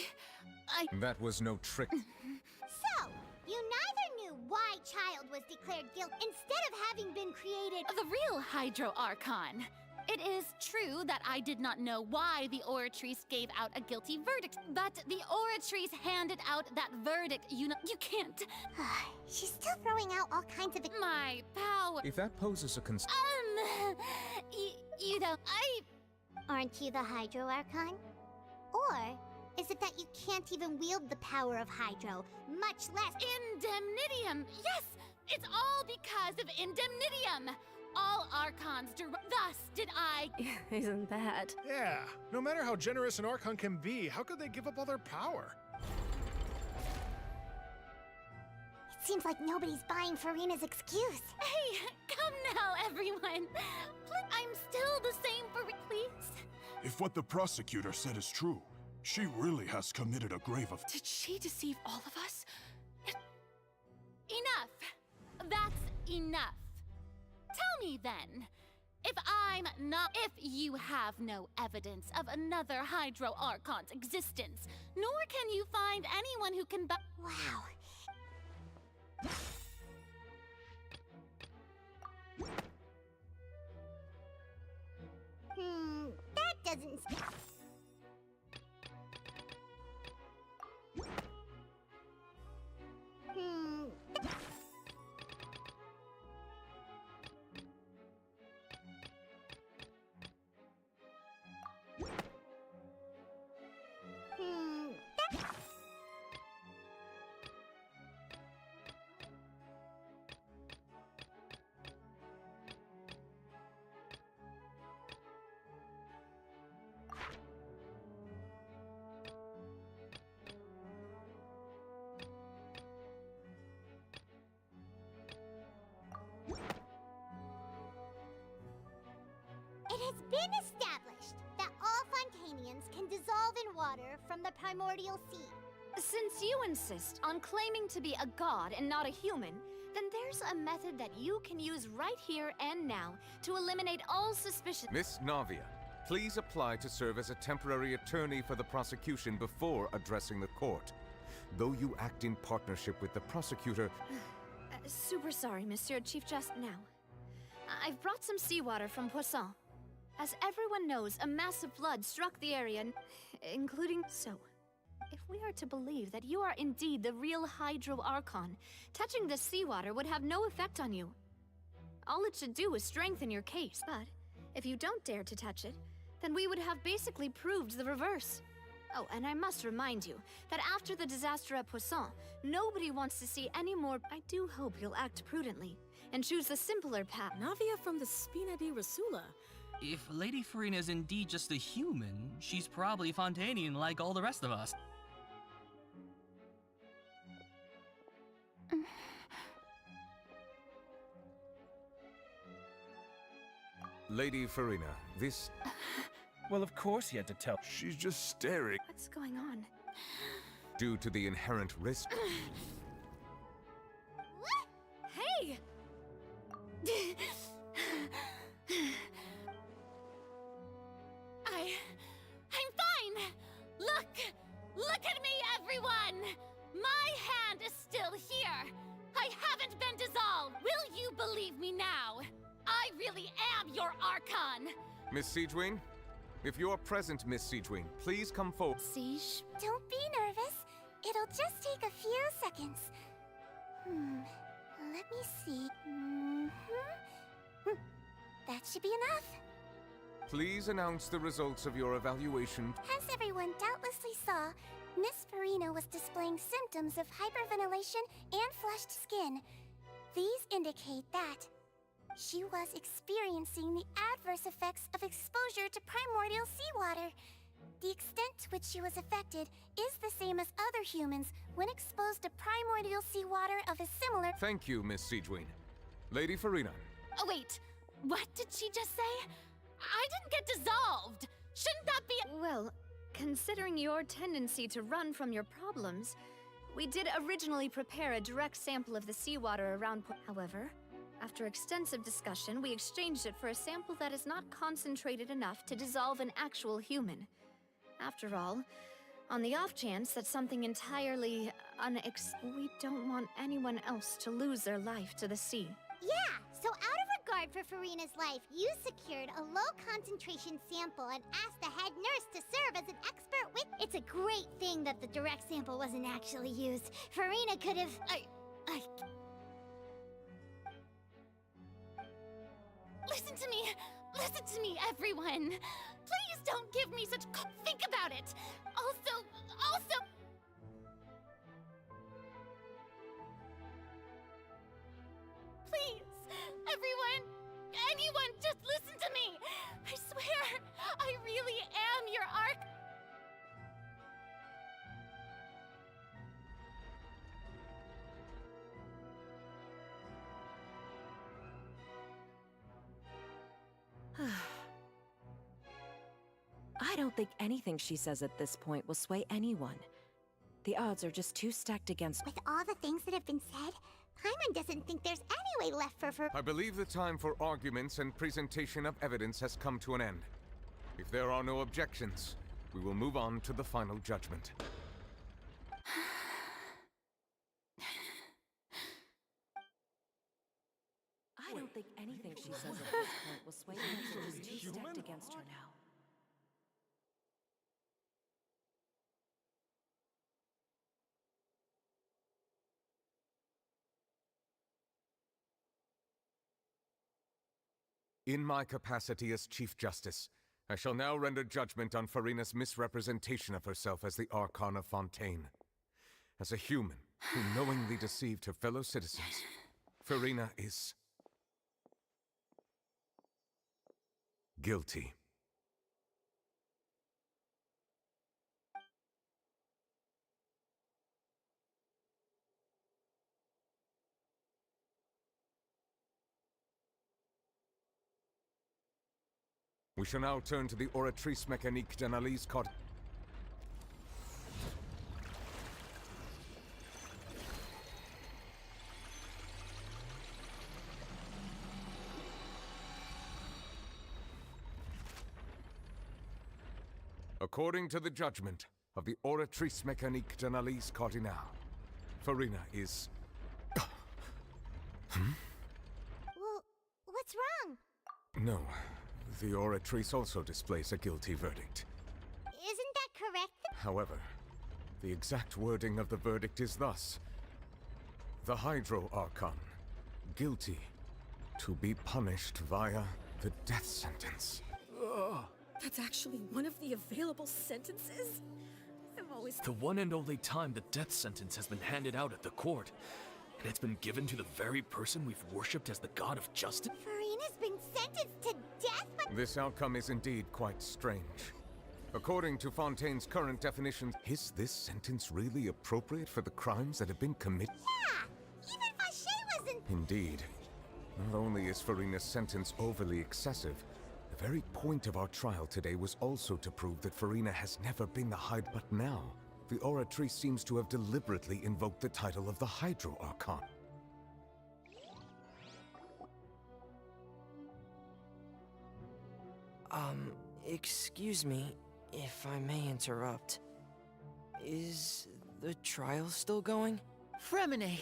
That was no trick. So, you neither knew why Childe was declared guilty instead of having been created The real Hydro Archon. It is true that I did not know why the Oratrice gave out a guilty verdict, but the Oratrice handed out that verdict. You can't. She's still throwing out all kinds of my power. If that poses a concern. You know, Aren't you the Hydro Archon? Or is it that you can't even wield the power of Hydro, much less Indemnitium! Yes! It's all because of Indemnitium! All Archons thus did I. Isn't that? Yeah, no matter how generous an Archon can be, how could they give up all their power? It seems like nobody's buying Furina's excuse. Hey, come now, everyone. I'm still the same for please. If what the prosecutor said is true, she really has committed a grave of— Did she deceive all of us? Enough. That's enough. Tell me then, if you have no evidence of another Hydro Archon's existence, nor can you find anyone who can Wow. That doesn't... It has been established that all Fontanians can dissolve in water from the primordial sea. Since you insist on claiming to be a god and not a human, then there's a method that you can use right here and now to eliminate all suspicion. Miss Navia, please apply to serve as a temporary attorney for the prosecution before addressing the court. Though you act in partnership with the prosecutor... Super sorry, Monsieur Chief Just now. I've brought some seawater from Poisson. As everyone knows, a massive flood struck the area, including... So, if we are to believe that you are indeed the real Hydro Archon, touching the seawater would have no effect on you. All it should do is strengthen your case. But, if you don't dare to touch it, then we would have basically proved the reverse. Oh, and I must remind you that after the disaster at Poisson, nobody wants to see any more. I do hope you'll act prudently and choose the simpler path. Navia from the Spina di Rasula. If Lady Furina is indeed just a human, she's probably Fontanian like all the rest of us. Lady Furina, this... Well, of course he had to tell. She's just staring. What's going on? Due to the inherent risk... Hey! I'm fine! Look at me, everyone! My hand is still here! I haven't been dissolved! Will you believe me now? I really am your Archon! Miss Siegewing? If you're present, Miss Siegewing, please come forward. Siege, don't be nervous. It'll just take a few seconds. Let me see. That should be enough. Please announce the results of your evaluation. As everyone doubtlessly saw, Miss Furina was displaying symptoms of hyperventilation and flushed skin. These indicate that she was experiencing the adverse effects of exposure to primordial seawater. The extent to which she was affected is the same as other humans when exposed to primordial seawater of a similar... Thank you, Miss Siegewing. Lady Furina. Oh, wait. What did she just say? I didn't get dissolved! Shouldn't that be... Well, considering your tendency to run from your problems, We did originally prepare a direct sample of the seawater around. However, after extensive discussion, we exchanged it for a sample that is not concentrated enough to dissolve an actual human. After all, on the off chance that something entirely we don't want anyone else to lose their life to the sea. Yeah, so out of regard for Furina's life, you secured a low-concentration sample and asked the head nurse to serve as an expert with... It's a great thing that the direct sample wasn't actually used. Furina could have... Listen to me, everyone! Please don't give me such think about it! Also... Please, anyone, just listen to me! I swear, I really am your Arch... I don't think anything she says at this point will sway anyone. The odds are just too stacked against... With all the things that have been said, Paimon doesn't think there's any way left for... I believe the time for arguments and presentation of evidence has come to an end. If there are no objections, we will move on to the final judgment. I don't think anything she says at this point will sway anyone. She's too stacked against her now. In my capacity as Chief Justice, I shall now render judgment on Furina's misrepresentation of herself as the Archon of Fontaine. As a human who knowingly deceived her fellow citizens, Furina is... guilty. We shall now turn to the oratrice mécanique d'analyse code. According to the judgment of the oratrice mécanique d'analyse cardinal, Furina is... Well, what's wrong? No. The oratrice also displays a guilty verdict. Isn't that correct? However, the exact wording of the verdict is thus. The Hydro Archon, guilty to be punished via the death sentence. That's actually one of the available sentences? I've always... The one and only time the death sentence has been handed out at the court. And it's been given to the very person we've worshipped as the god of justice? Furina's been sentenced to death, but... This outcome is indeed quite strange. According to Fontaine's current definitions, is this sentence really appropriate for the crimes that have been committed? Yeah! Even Vache wasn't... Indeed. Not only is Furina's sentence overly excessive, the very point of our trial today was also to prove that Furina has never been the Hydro. But now, the oratrice seems to have deliberately invoked the title of the Hydro Archon. Excuse me, if I may interrupt. Is the trial still going? Fremine!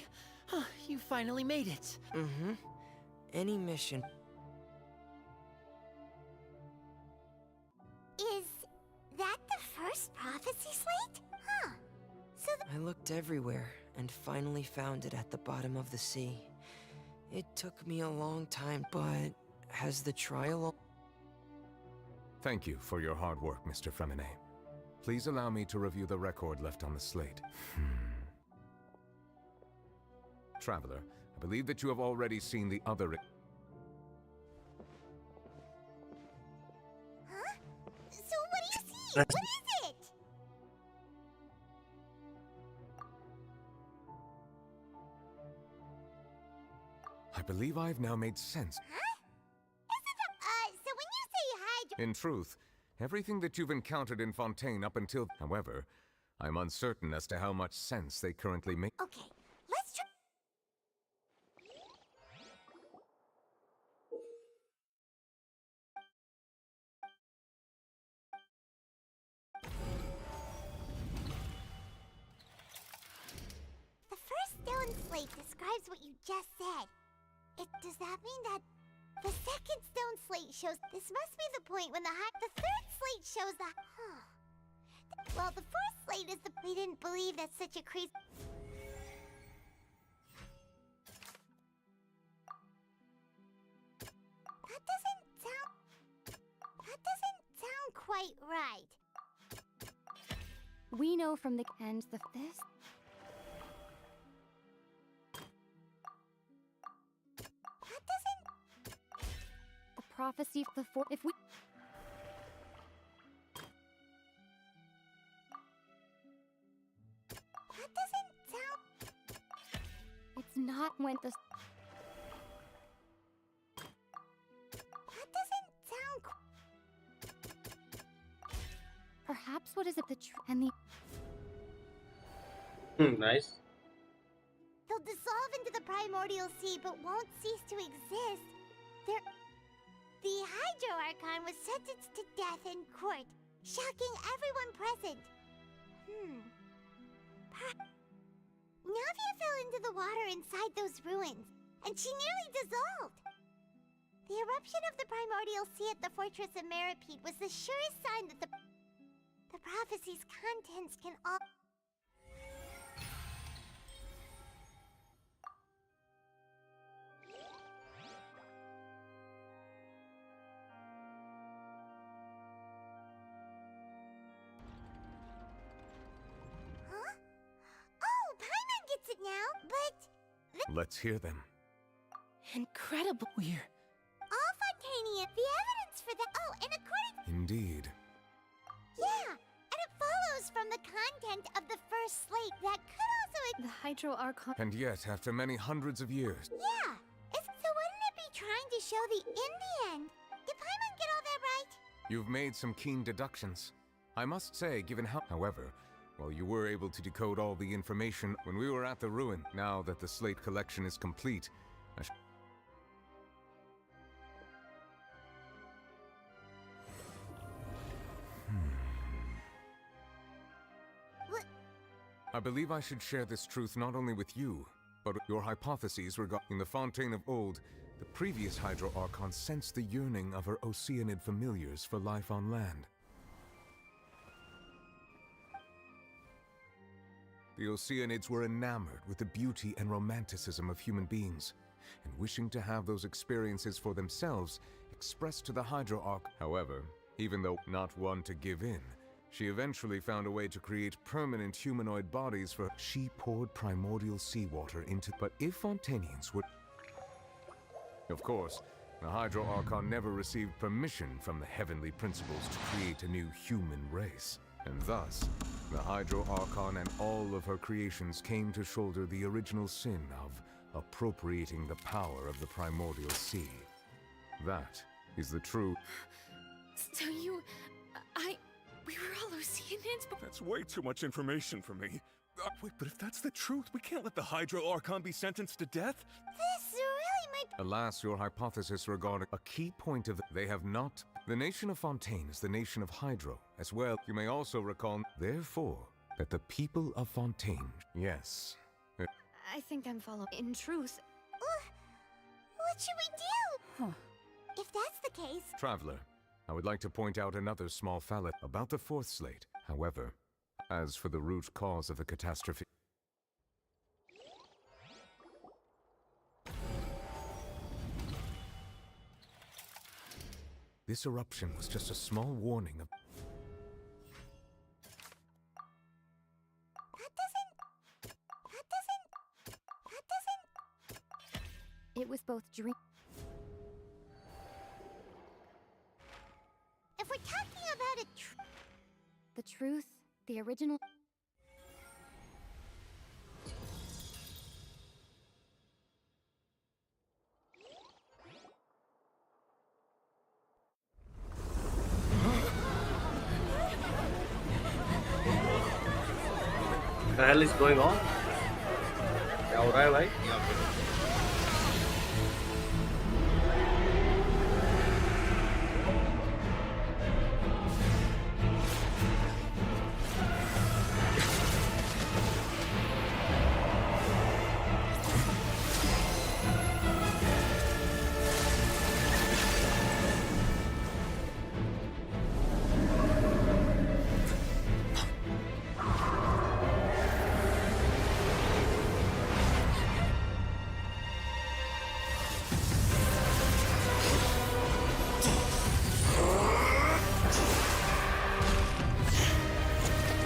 You finally made it. Mm-hmm. Any mission... Is that the first prophecy slate? Huh. So I looked everywhere and finally found it at the bottom of the sea. It took me a long time, but has the trial... Thank you for your hard work, Mr. Fremine. Please allow me to review the record left on the slate. Traveler, I believe that you have already seen the other... Huh? So what do you see? What is it? I believe I've now made sense. Huh? So when you say Hydro... In truth, everything that you've encountered in Fontaine up until... However, I'm uncertain as to how much sense they currently make. Okay, let's try. The first stone slate describes what you just said. Does that mean that the second stone slate shows... This must be the point when the third slate shows the... Well, the fourth slate is the... We didn't believe that such a crazy... That doesn't sound quite right. We know from the end this. The prophecy of the four. If we. That doesn't sound. It's not when the. That doesn't sound. Perhaps what is it the and the. Nice. They'll dissolve into the primordial sea, but won't cease to exist. The Hydro Archon was sentenced to death in court, shocking everyone present. Navia fell into the water inside those ruins, and she nearly dissolved. The eruption of the primordial sea at the fortress of Meripede was the surest sign that the prophecy's contents can all... now, but... Let's hear them. Incredible. We're... All Fontanian. The evidence for that... Oh, and according... Indeed. Yeah, and it follows from the content of the first slate that could also... The Hydro Archon... And yet, after many hundreds of years... Yeah, so wouldn't it be trying to show the in the end? Did Paimon get all that right? You've made some keen deductions. I must say, given how... However... Well, you were able to decode all the information when we were at the ruin. Now that the slate collection is complete, I believe I should share this truth not only with you, but your hypotheses regarding the Fontaine of old. The previous Hydro Archon sensed the yearning of her Oceanid familiars for life on land. The Oceanids were enamored with the beauty and romanticism of human beings, and wishing to have those experiences for themselves, expressed to the Hydro Archon. However, even though not one to give in, she eventually found a way to create permanent humanoid bodies for... She poured primordial seawater into... But if Fontanians would... Of course, the Hydro Archon never received permission from the heavenly principles to create a new human race. And thus, the Hydro Archon and all of her creations came to shoulder the original sin of appropriating the power of the primordial sea. That is the true... So we were all Oceanids, but... That's way too much information for me. Wait, but if that's the truth, we can't let the Hydro Archon be sentenced to death? This really might... Alas, your hypothesis regarding a key point of they have not... The nation of Fontaine is the nation of Hydro, as well. You may also recall, therefore, that the people of Fontaine... Yes. I think I'm following. In truth... What should we do? If that's the case... Traveler, I would like to point out another small fallacy about the fourth slate. However, as for the root cause of the catastrophe... This eruption was just a small warning of... That doesn't... It was both dream... If we're talking about the truth, the original... the hell is going on? क्या हो रहा है भाई?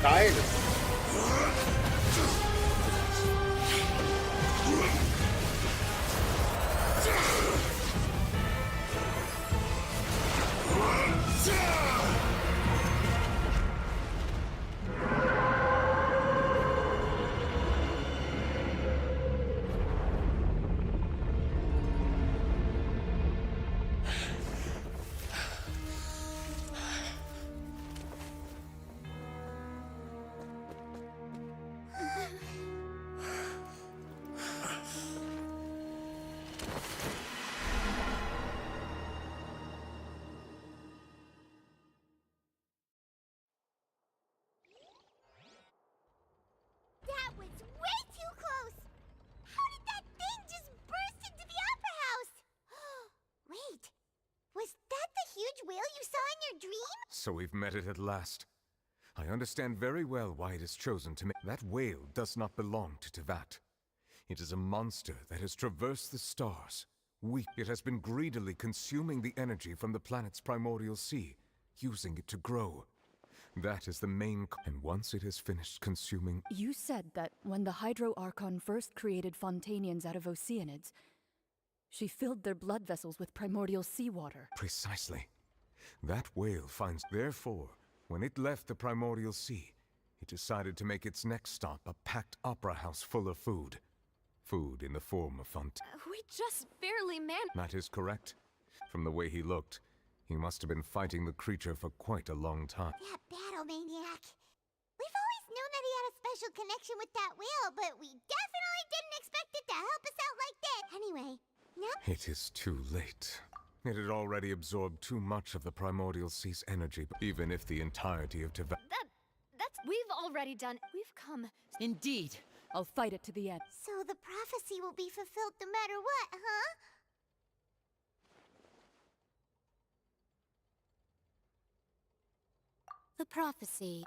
Tired. That was way too close! How did that thing just burst into the opera house? Wait, was that the huge whale you saw in your dream? So we've met it at last. I understand very well why it is chosen to make. That whale does not belong to Tevat. It is a monster that has traversed the stars. It has been greedily consuming the energy from the planet's primordial sea, using it to grow. That is the main and once it has finished consuming... You said that when the Hydro Archon first created Fontanians out of Oceanids, she filled their blood vessels with primordial seawater. Precisely. That whale finds... Therefore, when it left the primordial sea, it decided to make its next stop a packed opera house full of food. Food in the form of We just barely managed. That is correct. From the way he looked, he must have been fighting the creature for quite a long time. That battle maniac. We've always known that he had a special connection with that whale, but we definitely didn't expect it to help us out like that. Anyway, now... It is too late. It had already absorbed too much of the primordial sea's energy, even if the entirety of Tevat... We've already done... We've come... Indeed. I'll fight it to the end. So the prophecy will be fulfilled no matter what, huh? The prophecy.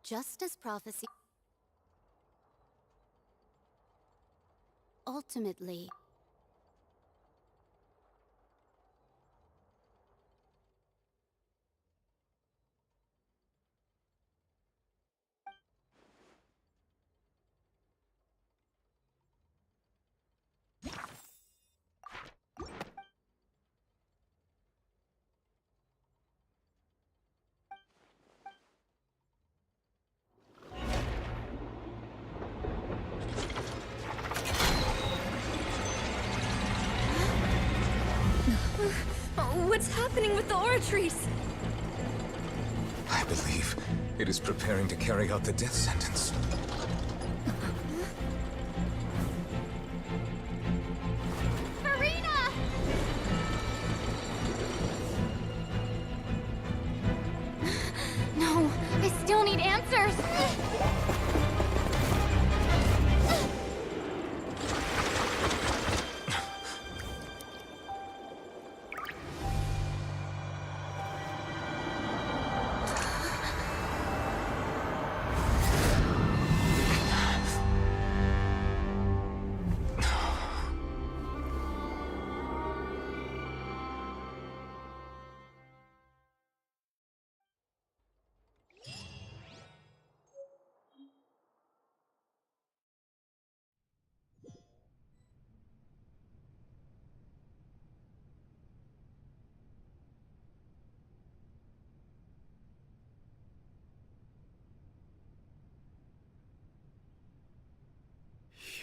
Just as prophecy. Ultimately. What's happening with the oratories? I believe it is preparing to carry out the death sentence. Furina! No, I still need answers.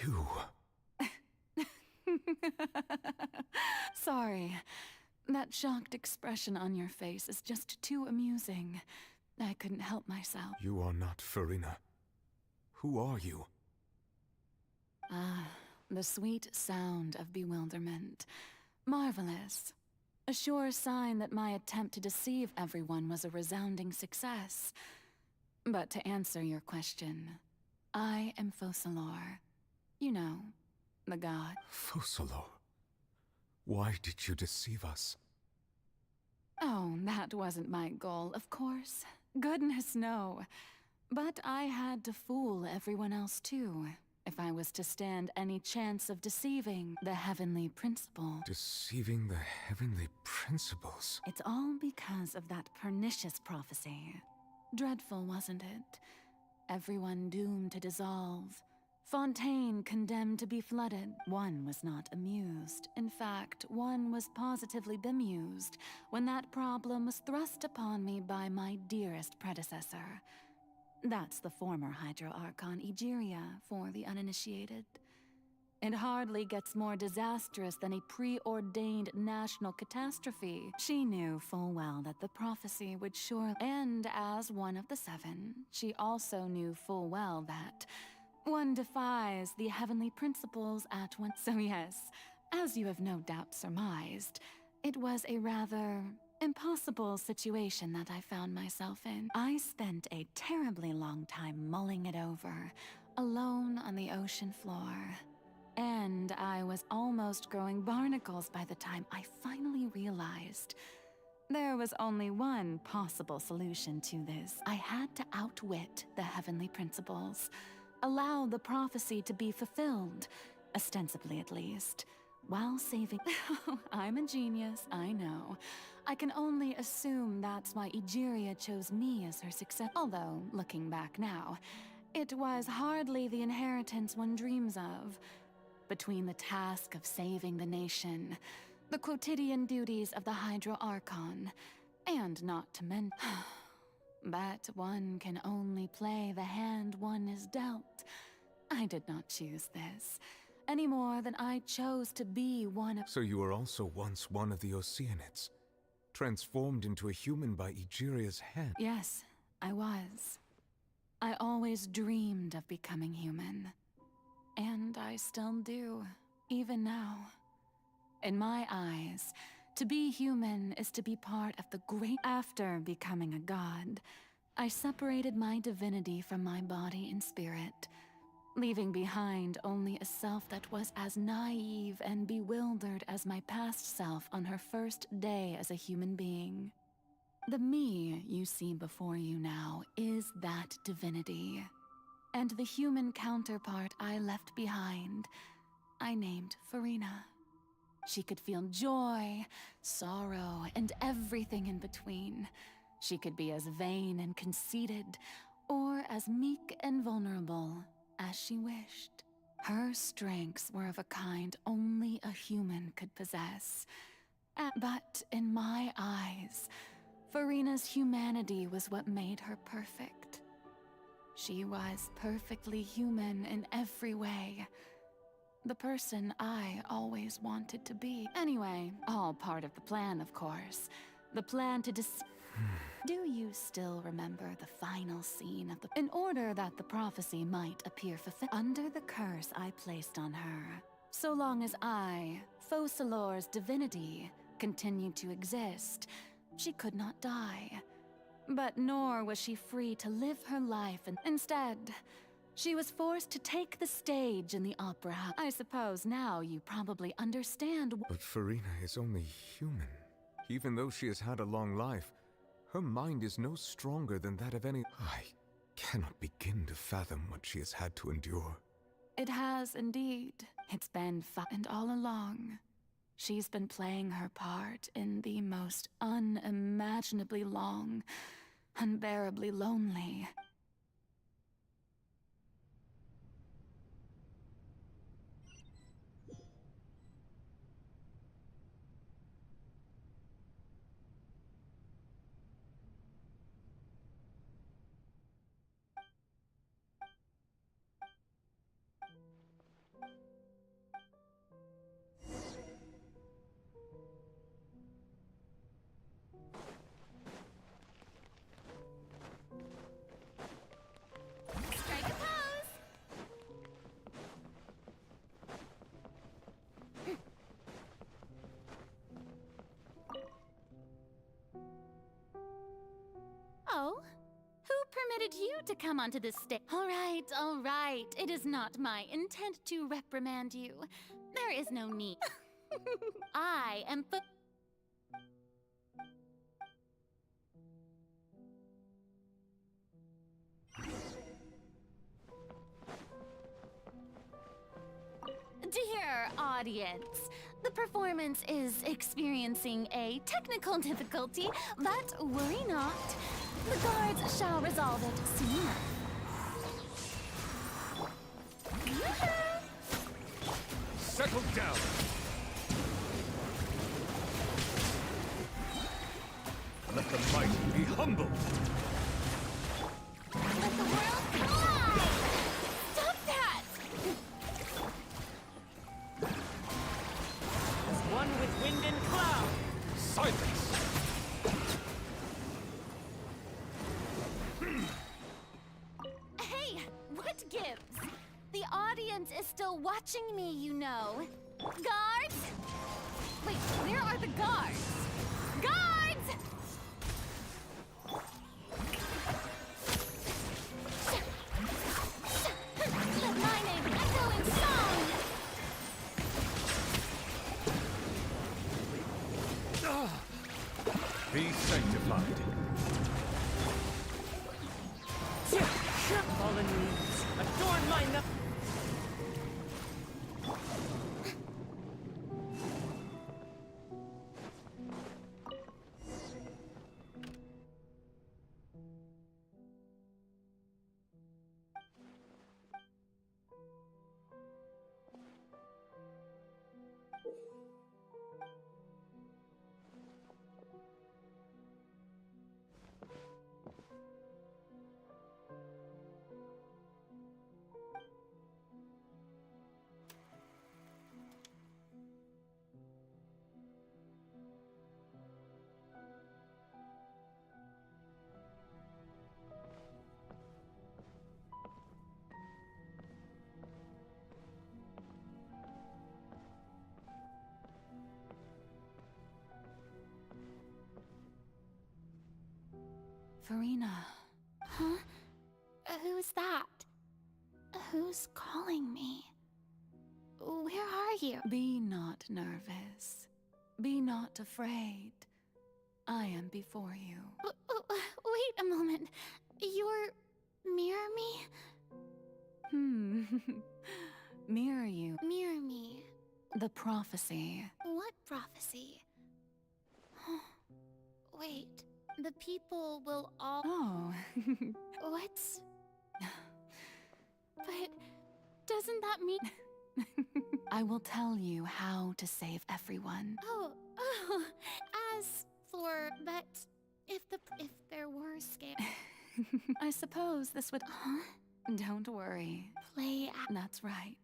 You... Sorry. That shocked expression on your face is just too amusing. I couldn't help myself. You are not Furina. Who are you? Ah, the sweet sound of bewilderment. Marvelous. A sure sign that my attempt to deceive everyone was a resounding success. But to answer your question, I am Focalor. You know, the god. Focalor? Why did you deceive us? Oh, that wasn't my goal, of course. Goodness, no. But I had to fool everyone else too, if I was to stand any chance of deceiving the Heavenly Principle. Deceiving the Heavenly Principles? It's all because of that pernicious prophecy. Dreadful, wasn't it? Everyone doomed to dissolve. Fontaine condemned to be flooded. One was not amused. In fact, one was positively bemused when that problem was thrust upon me by my dearest predecessor. That's the former Hydro Archon Egeria, for the uninitiated. It hardly gets more disastrous than a preordained national catastrophe. She knew full well that the prophecy would surely end as one of the seven. She also knew full well that one defies the heavenly principles at once. So yes, as you have no doubt surmised, it was a rather impossible situation that I found myself in. I spent a terribly long time mulling it over, alone on the ocean floor. And I was almost growing barnacles by the time I finally realized there was only one possible solution to this. I had to outwit the heavenly principles, allow the prophecy to be fulfilled, ostensibly at least, while saving— I'm a genius, I know. I can only assume that's why Egeria chose me as her successor. Although, looking back now, it was hardly the inheritance one dreams of. Between the task of saving the nation, the quotidian duties of the Hydro Archon, and not to mention— But one can only play the hand one is dealt. I did not choose this, any more than I chose to be one of— So you were also once one of the Oceanids, transformed into a human by Egeria's hand? Yes, I was. I always dreamed of becoming human. And I still do, even now. In my eyes, to be human is to be part of the great— After becoming a god, I separated my divinity from my body and spirit, leaving behind only a self that was as naive and bewildered as my past self on her first day as a human being. The me you see before you now is that divinity. And the human counterpart I left behind, I named Furina. She could feel joy, sorrow, and everything in between. She could be as vain and conceited, or as meek and vulnerable as she wished. Her strengths were of a kind only a human could possess. But in my eyes, Furina's humanity was what made her perfect. She was perfectly human in every way. The person I always wanted to be. Anyway, all part of the plan, of course. The plan to Do you still remember the final scene of the— In order that the prophecy might appear fulfilled, under the curse I placed on her, so long as I, Focalor's divinity, continued to exist, she could not die. But nor was she free to live her life, and instead, she was forced to take the stage in the opera house. I suppose now you probably understand— But Furina is only human. Even though she has had a long life, her mind is no stronger than that of any— I cannot begin to fathom what she has had to endure. It has indeed. It's been and all along, she's been playing her part in the most unimaginably long, unbearably lonely. So, who permitted you to come onto this stage? All right. It is not my intent to reprimand you. There is no need. I am Dear audience, the performance is experiencing a technical difficulty, but worry not. The guards shall resolve it soon enough. Settle down! Let the mighty be humbled! Let the world collide! Stop that! As one with wind and cloud! Silence! Hey, what gives? The audience is still watching me, you know. Guards? Wait, where are the guards? Guards! My name, echoing song! Be sanctified. Fallen leaves, adorn my no- Furina. Huh? Who's that? Who's calling me? Where are you? Be not nervous. Be not afraid. I am before you. Wait a moment. You're mirror me? Mirror you. Mirror me. The prophecy. What prophecy? Wait, the people will all... Oh. What's... But doesn't that mean... I will tell you how to save everyone. Oh, as for... But if there were scams... I suppose this would... Huh? Don't worry. Play... That's right.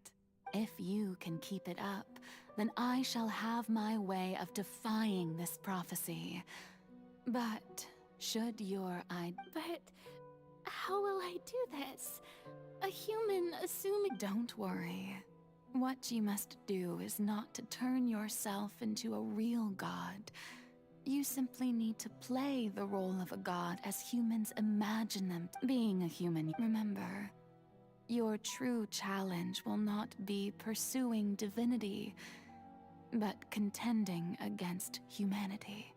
If you can keep it up, then I shall have my way of defying this prophecy. But should your But how will I do this? A human assuming... Don't worry. What you must do is not to turn yourself into a real god. You simply need to play the role of a god as humans imagine them being a human. Remember, your true challenge will not be pursuing divinity, but contending against humanity.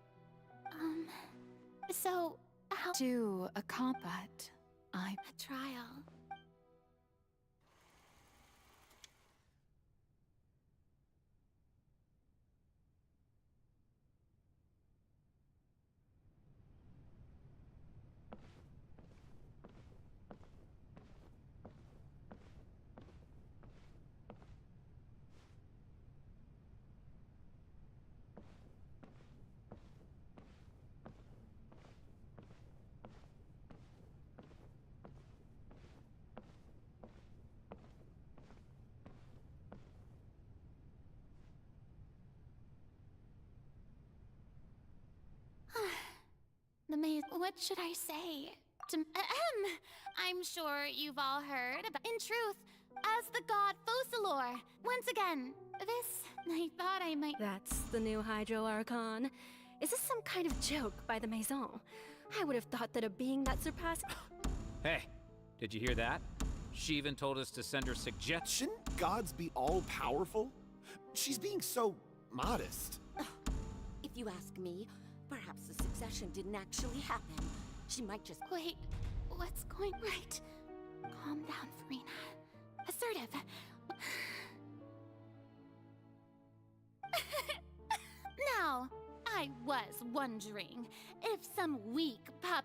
So, how... To a combat, A trial. The maze. What should I say? I'm sure you've all heard about. In truth, as the god Focalor, once again, I thought I might. That's the new Hydro Archon. Is this some kind of joke by the Maison? I would have thought that a being that surpassed. Hey, did you hear that? She even told us to send her suggestions. Shouldn't gods be all-powerful? She's being so modest. If you ask me, perhaps the succession didn't actually happen. She might just... Wait, what's going right? Calm down, Furina. Assertive. Now, I was wondering if some weak pup...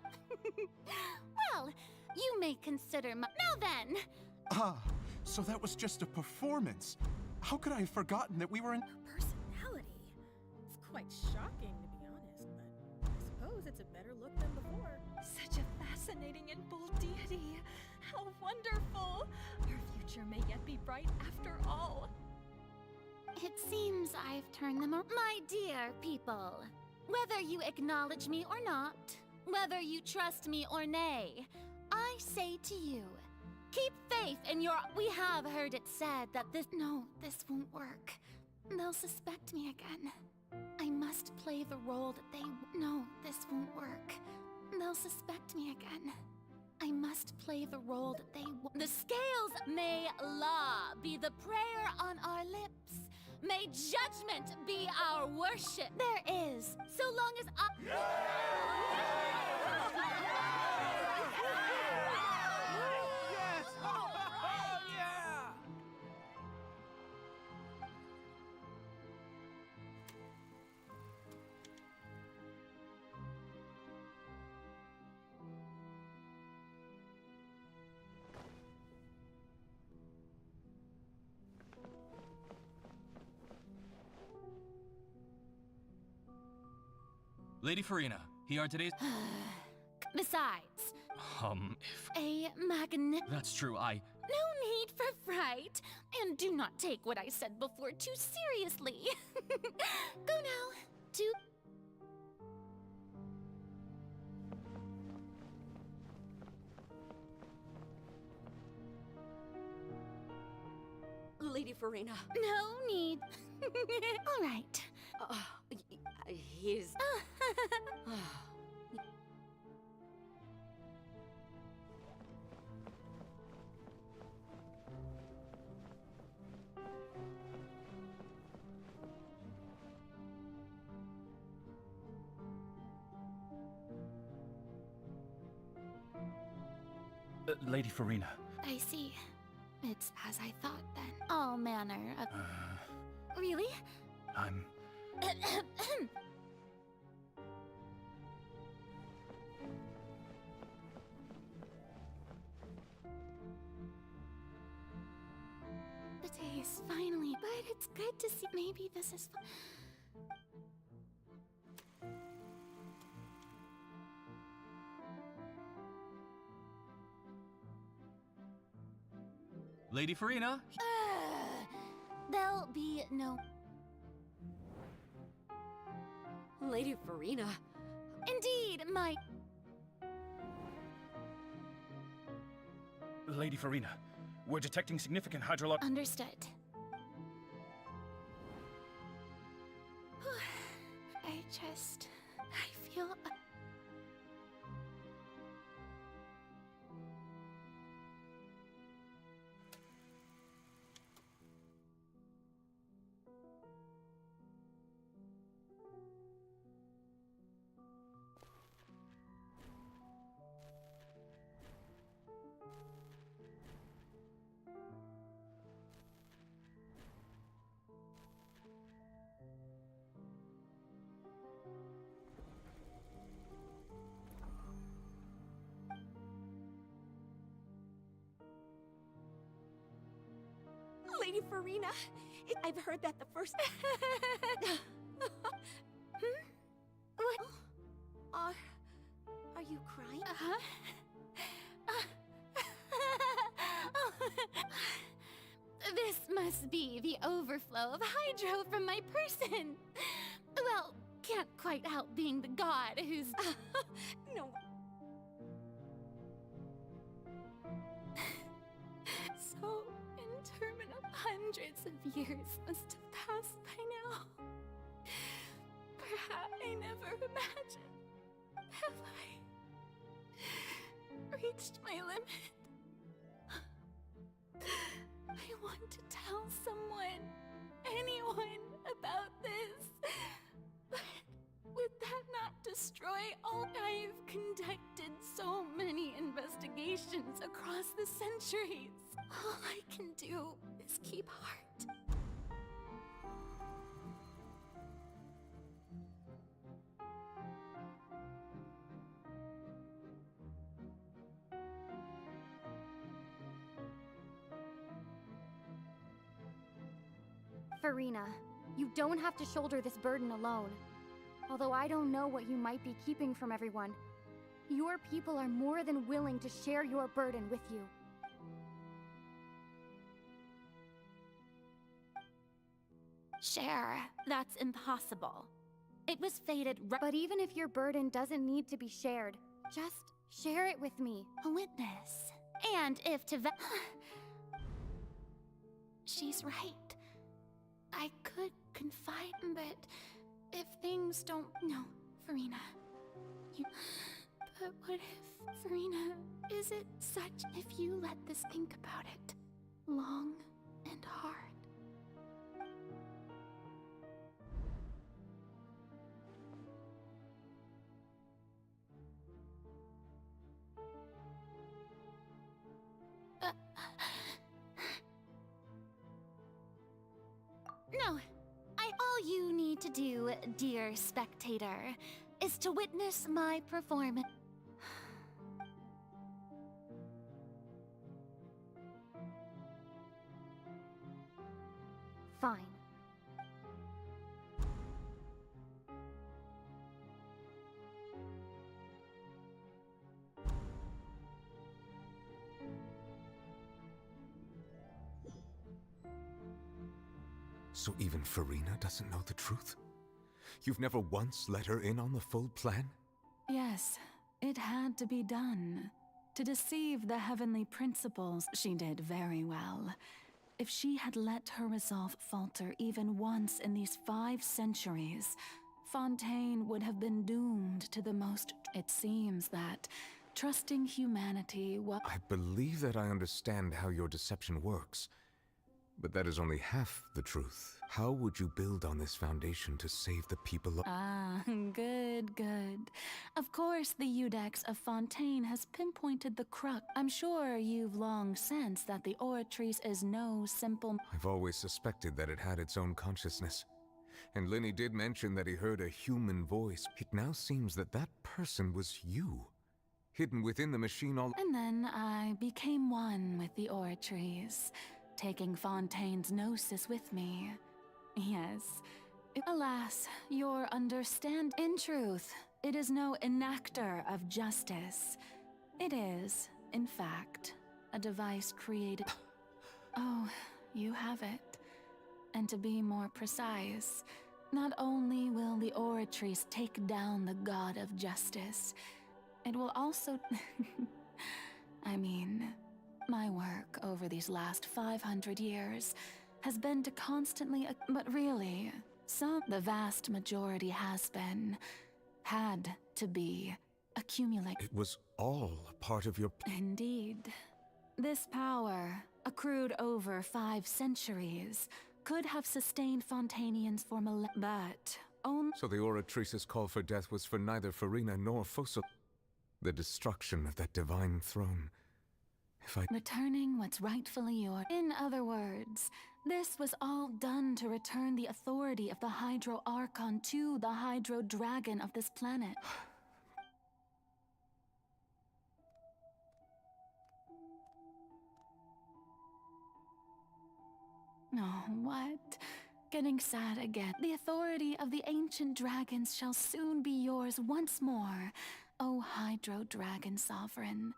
Well, you may consider my... Now then! Ah, so that was just a performance. How could I have forgotten that we were in... Personality? It's quite shocking, to be honest, but I suppose it's a better look than before. Such a fascinating and bold deity. How wonderful! Our future may yet be bright after all. It seems I've turned them around. My dear people, whether you acknowledge me or not, whether you trust me or nay, I say to you, keep faith in your... We have heard it said that this... No, this won't work. They'll suspect me again. I must play the role that they... No, this won't work. They'll suspect me again. I must play the role that they... The scales! May law be the prayer on our lips. May judgment be our worship. There is, so long as I... Yes! Oh, yeah! Lady Furina, here are today's... Besides, if... a magnet... That's true, No need for fright. And do not take what I said before too seriously. Go now to... Lady Furina. No need. All right. His... Lady Furina. I see. It's as I thought then. All manner of... Really? I'm... The day is finally... But it's good to see... Maybe this is... Lady Furina? There'll be no... Lady Furina. Indeed, my... Lady Furina, we're detecting significant hydrological... Understood. I feel... Lady Furina, I've heard that the first... What? Are you crying? This must be the overflow of hydro from my person. Well, can't quite help being the god who's... No. So interminable. Hundreds of years must have passed by now. Perhaps I never imagined. Have I? reached my limit. I want to tell someone, anyone, about this. But would that not destroy all? I've conducted so many investigations across the centuries. All I can do is keep heart. Furina, you don't have to shoulder this burden alone. Although I don't know what you might be keeping from everyone, your people are more than willing to share your burden with you. Share. That's impossible. It was fated But even if your burden doesn't need to be shared, just share it with me. A witness. And if to She's right. I could confide, but if things don't... No, Furina. But what if, Furina, is it such if you let this think about it long and hard? No. All you need to do, dear spectator, is to witness my performance. Fine. So even Furina doesn't know the truth? You've never once let her in on the full plan? Yes, it had to be done. To deceive the heavenly principles, she did very well. If she had let her resolve falter even once in these 5 centuries, Fontaine would have been doomed to the most... It seems that trusting humanity was... I believe that I understand how your deception works. But that is only half the truth. How would you build on this foundation to save the people of... Ah, good, good. Of course, the Iudex of Fontaine has pinpointed the crux. I'm sure you've long sensed that the Oratrice is no simple... I've always suspected that it had its own consciousness. And Linny did mention that he heard a human voice. It now seems that that person was you. Hidden within the machine all... And then I became one with the Oratrice, taking Fontaine's gnosis with me. Yes. Alas, your understand... In truth, it is no enactor of justice. It is, in fact, a device created... Oh, you have it. And to be more precise, not only will the Oratrice take down the god of justice, it will also... I mean, my work over these last 500 years has been to constantly... But really, the vast majority has been, had to be, accumulate... It was all part of your... Indeed. This power, accrued over 5 centuries, could have sustained Fontainians for but only... So the Oratrice's call for death was for neither Furina nor Fossil. The destruction of that divine throne. If I... Returning what's rightfully yours. In other words, this was all done to return the authority of the Hydro Archon to the Hydro Dragon of this planet. Oh, what? Getting sad again. The authority of the ancient dragons shall soon be yours once more, O Hydro Dragon Sovereign.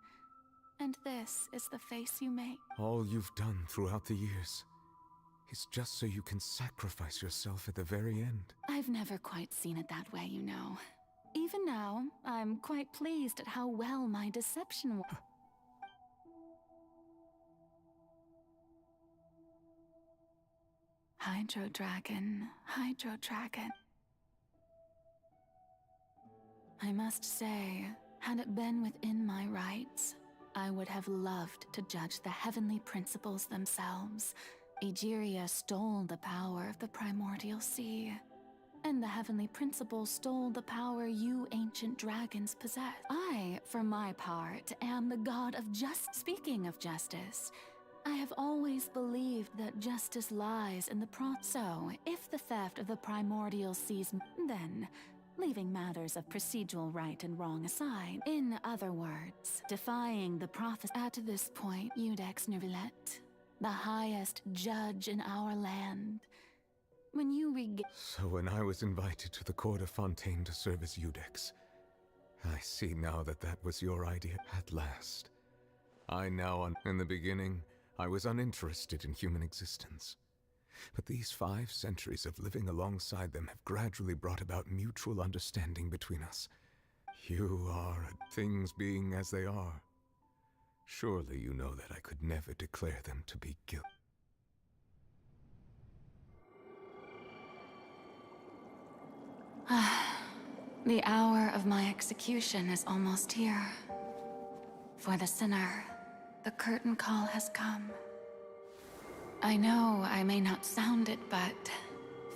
And this is the face you make. All you've done throughout the years is just so you can sacrifice yourself at the very end. I've never quite seen it that way, you know. Even now, I'm quite pleased at how well my deception worked. Hydro Dragon, Hydro Dragon. I must say, had it been within my rights, I would have loved to judge the heavenly principles themselves. Egeria stole the power of the primordial sea. And the heavenly principles stole the power you ancient dragons possess. I, for my part, am the god of justice. Speaking of justice, I have always believed that justice lies in the So, if the theft of the primordial seas, then, leaving matters of procedural right and wrong aside, in other words, defying the prophecy. At this point, Iudex Nervillet, the highest judge in our land, when you So when I was invited to the court of Fontaine to serve as Iudex, I see now that that was your idea at last. In the beginning, I was uninterested in human existence. But these 5 centuries of living alongside them have gradually brought about mutual understanding between us. You are, things being as they are. Surely you know that I could never declare them to be guilty. The hour of my execution is almost here. For the sinner, the curtain call has come. I know I may not sound it, but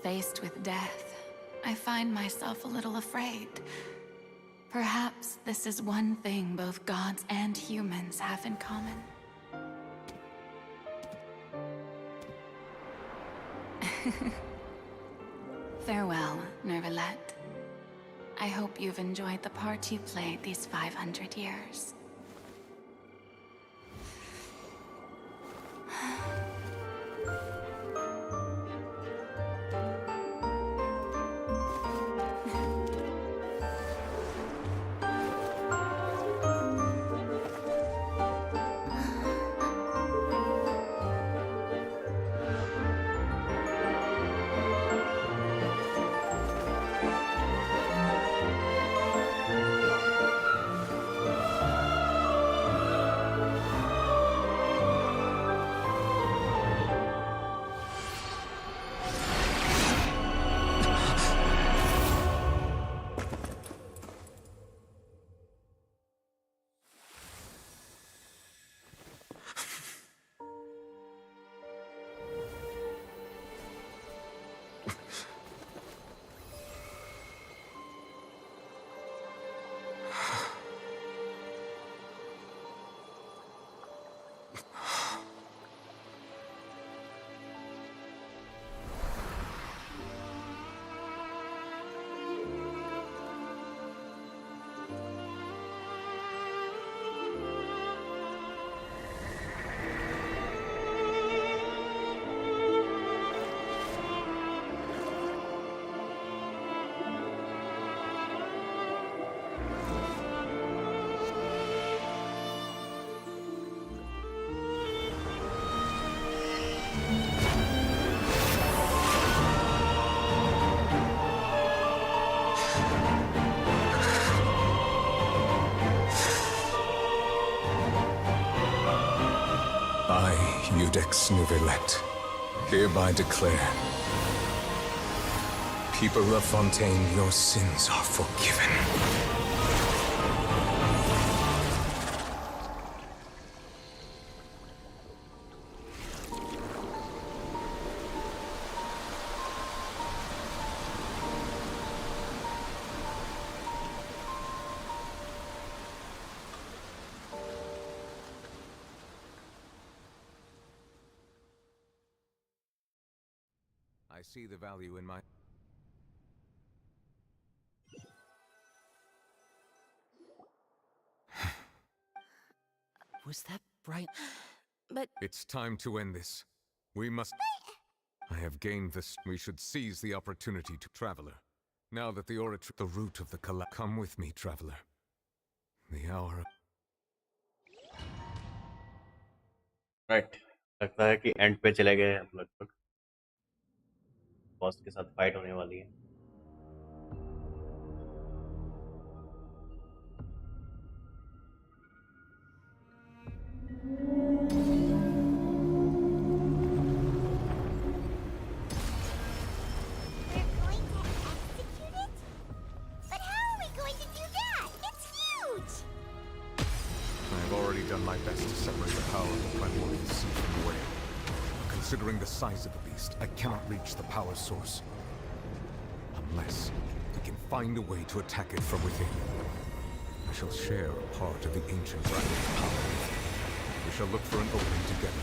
faced with death, I find myself a little afraid. Perhaps this is one thing both gods and humans have in common. Farewell, Nervillet. I hope you've enjoyed the part you played these 500 years. Iudex Nervillet, hereby declare, people of Fontaine, your sins are forgiven. I see the value in my... Was that bright? But... It's time to end this. We must... I have gained this. We should seize the opportunity to... Traveler. Now that the root of the collapse... Come with me, Traveler. The hour... Right. लगता है कि and पे चले गए हम लगभग boss के साथ फाइट होने वाली है already done my best to separate the power of the primordial sea from the whale. Considering the size of the beast, I cannot reach the power source. Unless we can find a way to attack it from within. I shall share a part of the ancient dragon's power. We shall look for an opening together.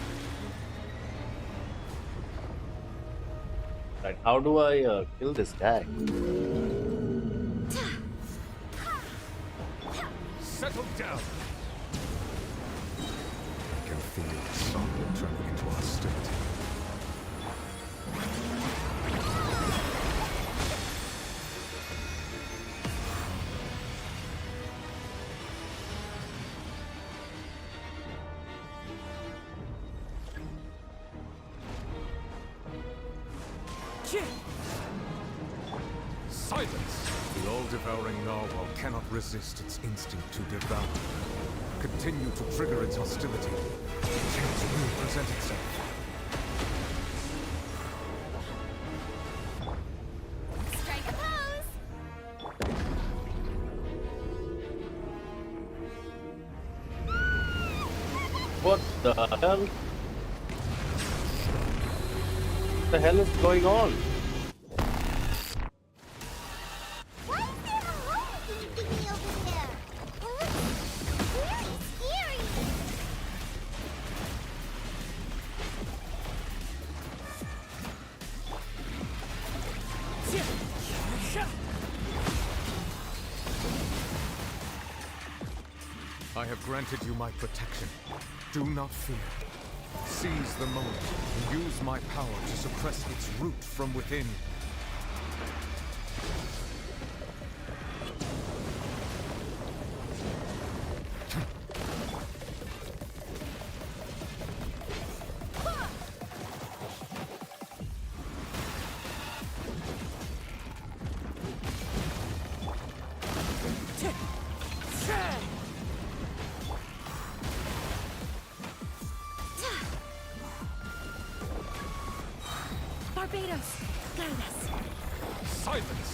Right, how do I kill this guy? Settle down! I can feel the sorrow turning into hostility. Silence! The all-devouring narwhal cannot resist its instinct to devour. Continue to trigger its hostility. Chance will present itself. Strike a pose! What the hell? What the hell is going on? Why is there a hole thingy over there? It looks very scary. I have granted you my protection. Do not fear. Seize the moment and use my power to suppress its root from within. Barbados, guide us. Silence!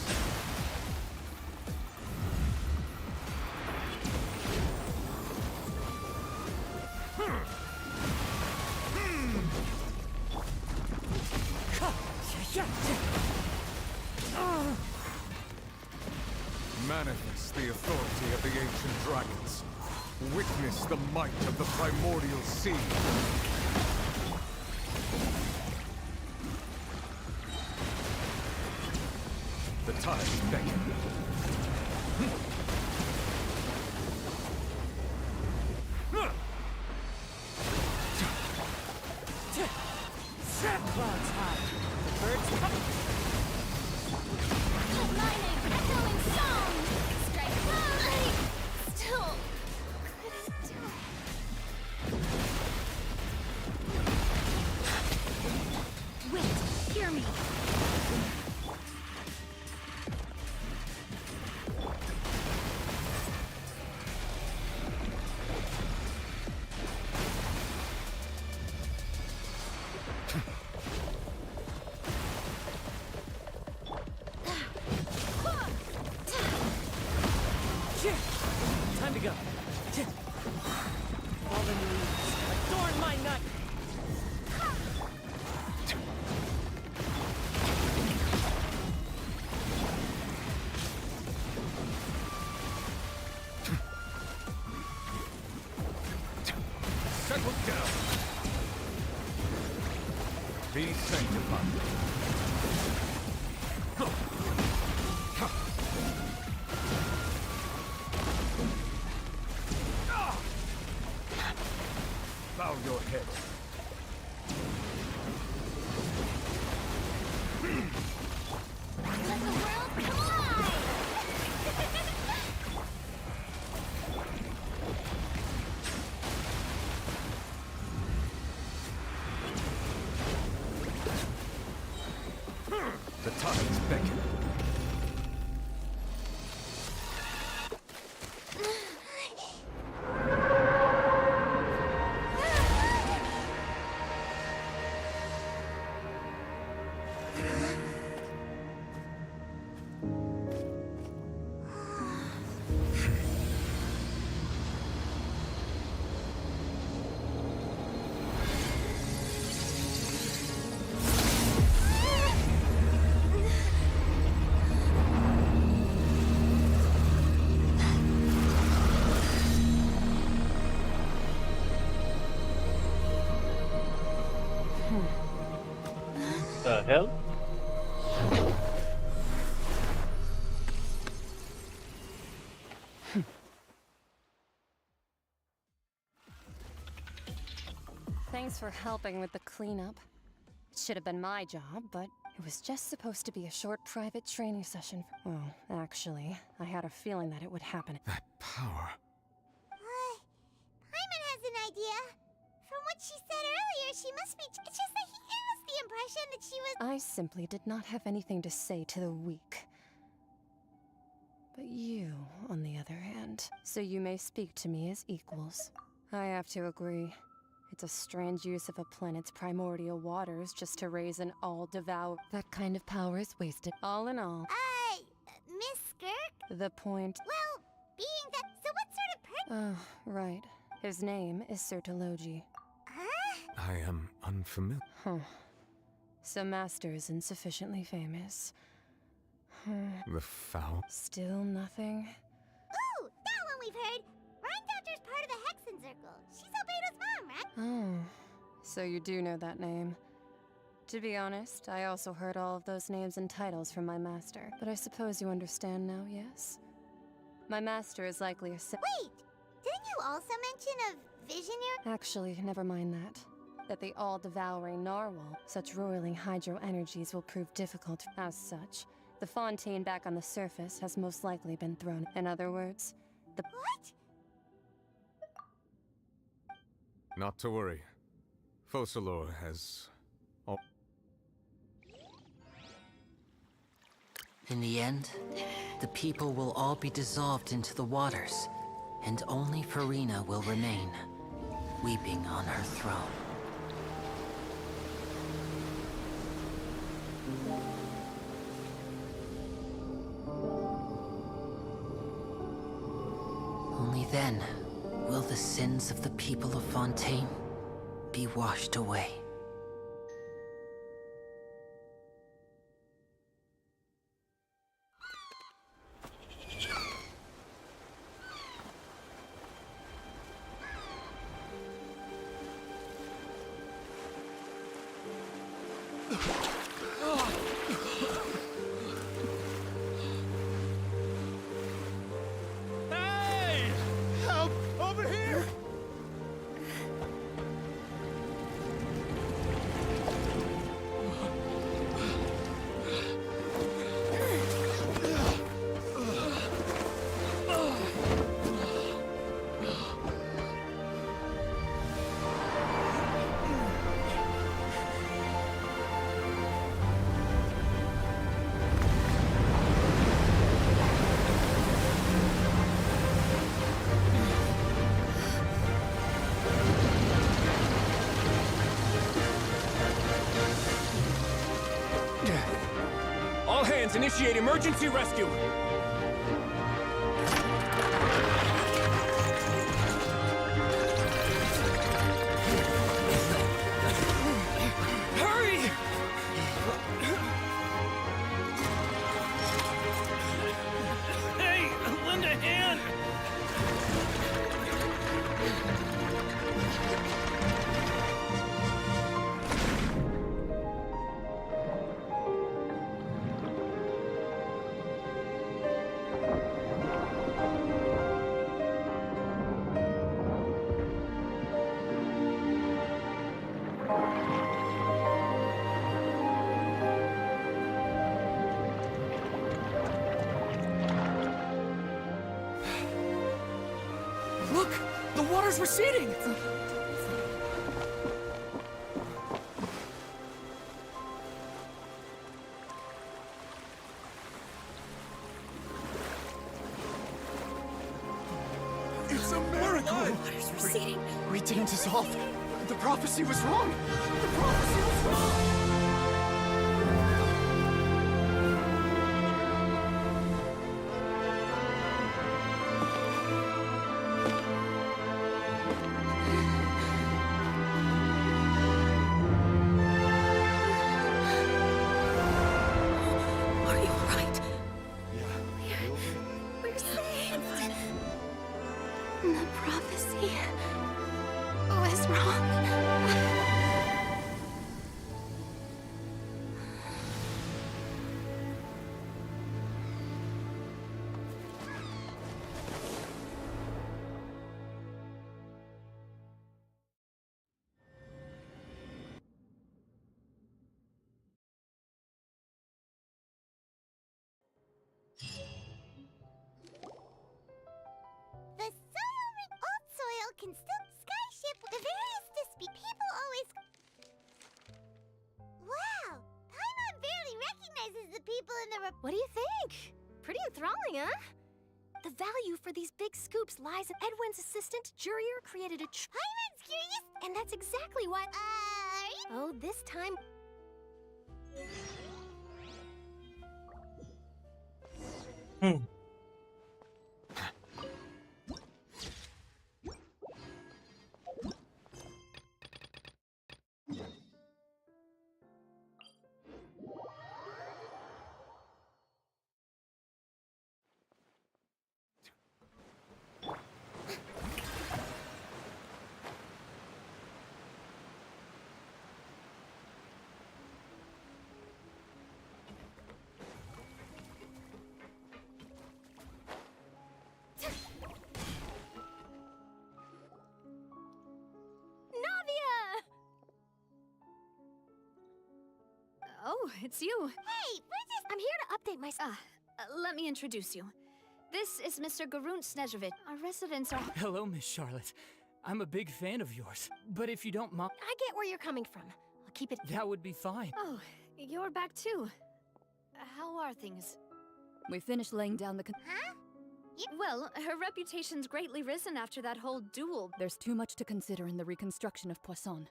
Manifest the authority of the ancient dragons. Witness the might of the primordial sea. The tides beckon. Clouds high. The birds coming. Aligning, echoing song! Strike a pose! I still couldn't do it. Wait, hear me. Time to go. Fallen leaves, adorn my night. Settle down. Be sanctified. Bow your head. Let the world collide! The tides beckon. the hell? Thanks for helping with the cleanup. It should have been my job, but it was just supposed to be a short private training session. Well, actually, I had a feeling that it would happen. That power. Paimon has an idea. From what she said earlier, she must be... It's just that he gave us the impression that she was... I simply did not have anything to say to the weak. But you, on the other hand, so you may speak to me as equals. I have to agree. It's a strange use of a planet's primordial waters just to raise an all-devour... That kind of power is wasted. All in all... Miss Skirk? The point... Well, being that... So what sort of Oh, right. His name is Sir Tologi. I am unfamiliar. Huh. So Master is insufficiently famous. The foul. Still nothing? Ooh, that one we've heard. Rhine part of the Hexen Circle. She's Albedo's mom, right? Oh, so you do know that name. To be honest, I also heard all of those names and titles from my master. But I suppose you understand now, yes? My master is likely a Wait! Didn't you also mention a visionary? Actually, never mind that. That the all-devouring narwhal, such roiling hydro energies will prove difficult. As such, the fontaine back on the surface has most likely been thrown. In other words, the... What? Not to worry. Focalor has... In the end, the people will all be dissolved into the waters, and only Furina will remain, weeping on her throne. Only then will the sins of the people of Fontaine be washed away. Hey! Help! Over here! All hands, initiate emergency rescue! Hurry! Hey, lend a hand! Look! The water's receding! It's a miracle! Water's receding. We didn't dissolve. The prophecy was wrong. The prophecy was wrong. Are you alright? We're saved. The prophecy was wrong. What do you think? Pretty enthralling, huh? The value for these big scoops lies in Edwin's assistant, Jurier, created a Hyman's curious? and that's exactly why. Oh, this time. Oh, it's you. Hey, Princess! I'm here to update my. Let me introduce you. This is Mr. Garunt Snezhevit. Our residents are. Hello, Miss Charlotte. I'm a big fan of yours. But if you don't mind, I get where you're coming from. I'll keep it. that would be fine. Oh, you're back too. How are things? We finished laying down the. Huh? Well, her reputation's greatly risen after that whole duel. There's too much to consider in the reconstruction of Poisson.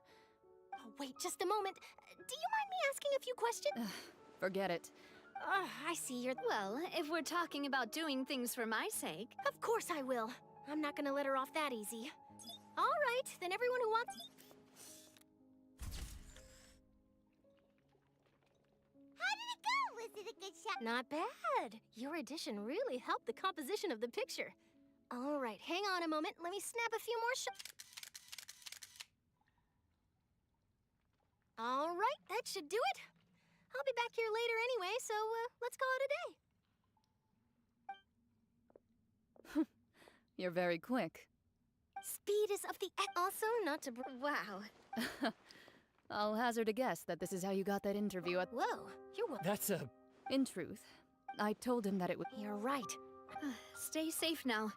Oh, wait, just a moment. Do you mind me asking a few questions? Forget it. I see you're. Well, if we're talking about doing things for my sake. Of course I will. I'm not gonna let her off that easy. All right, then everyone who wants. How did it go? Was it a good shot? Not bad. Your addition really helped the composition of the picture. All right, hang on a moment. Let me snap a few more shots. All right, that should do it. I'll be back here later anyway, so let's call it a day. You're very quick. Speed is of the also not to. Wow. I'll hazard a guess that this is how you got that interview at. Whoa, you're. That's a. In truth, I told him that it would. You're right. Stay safe now.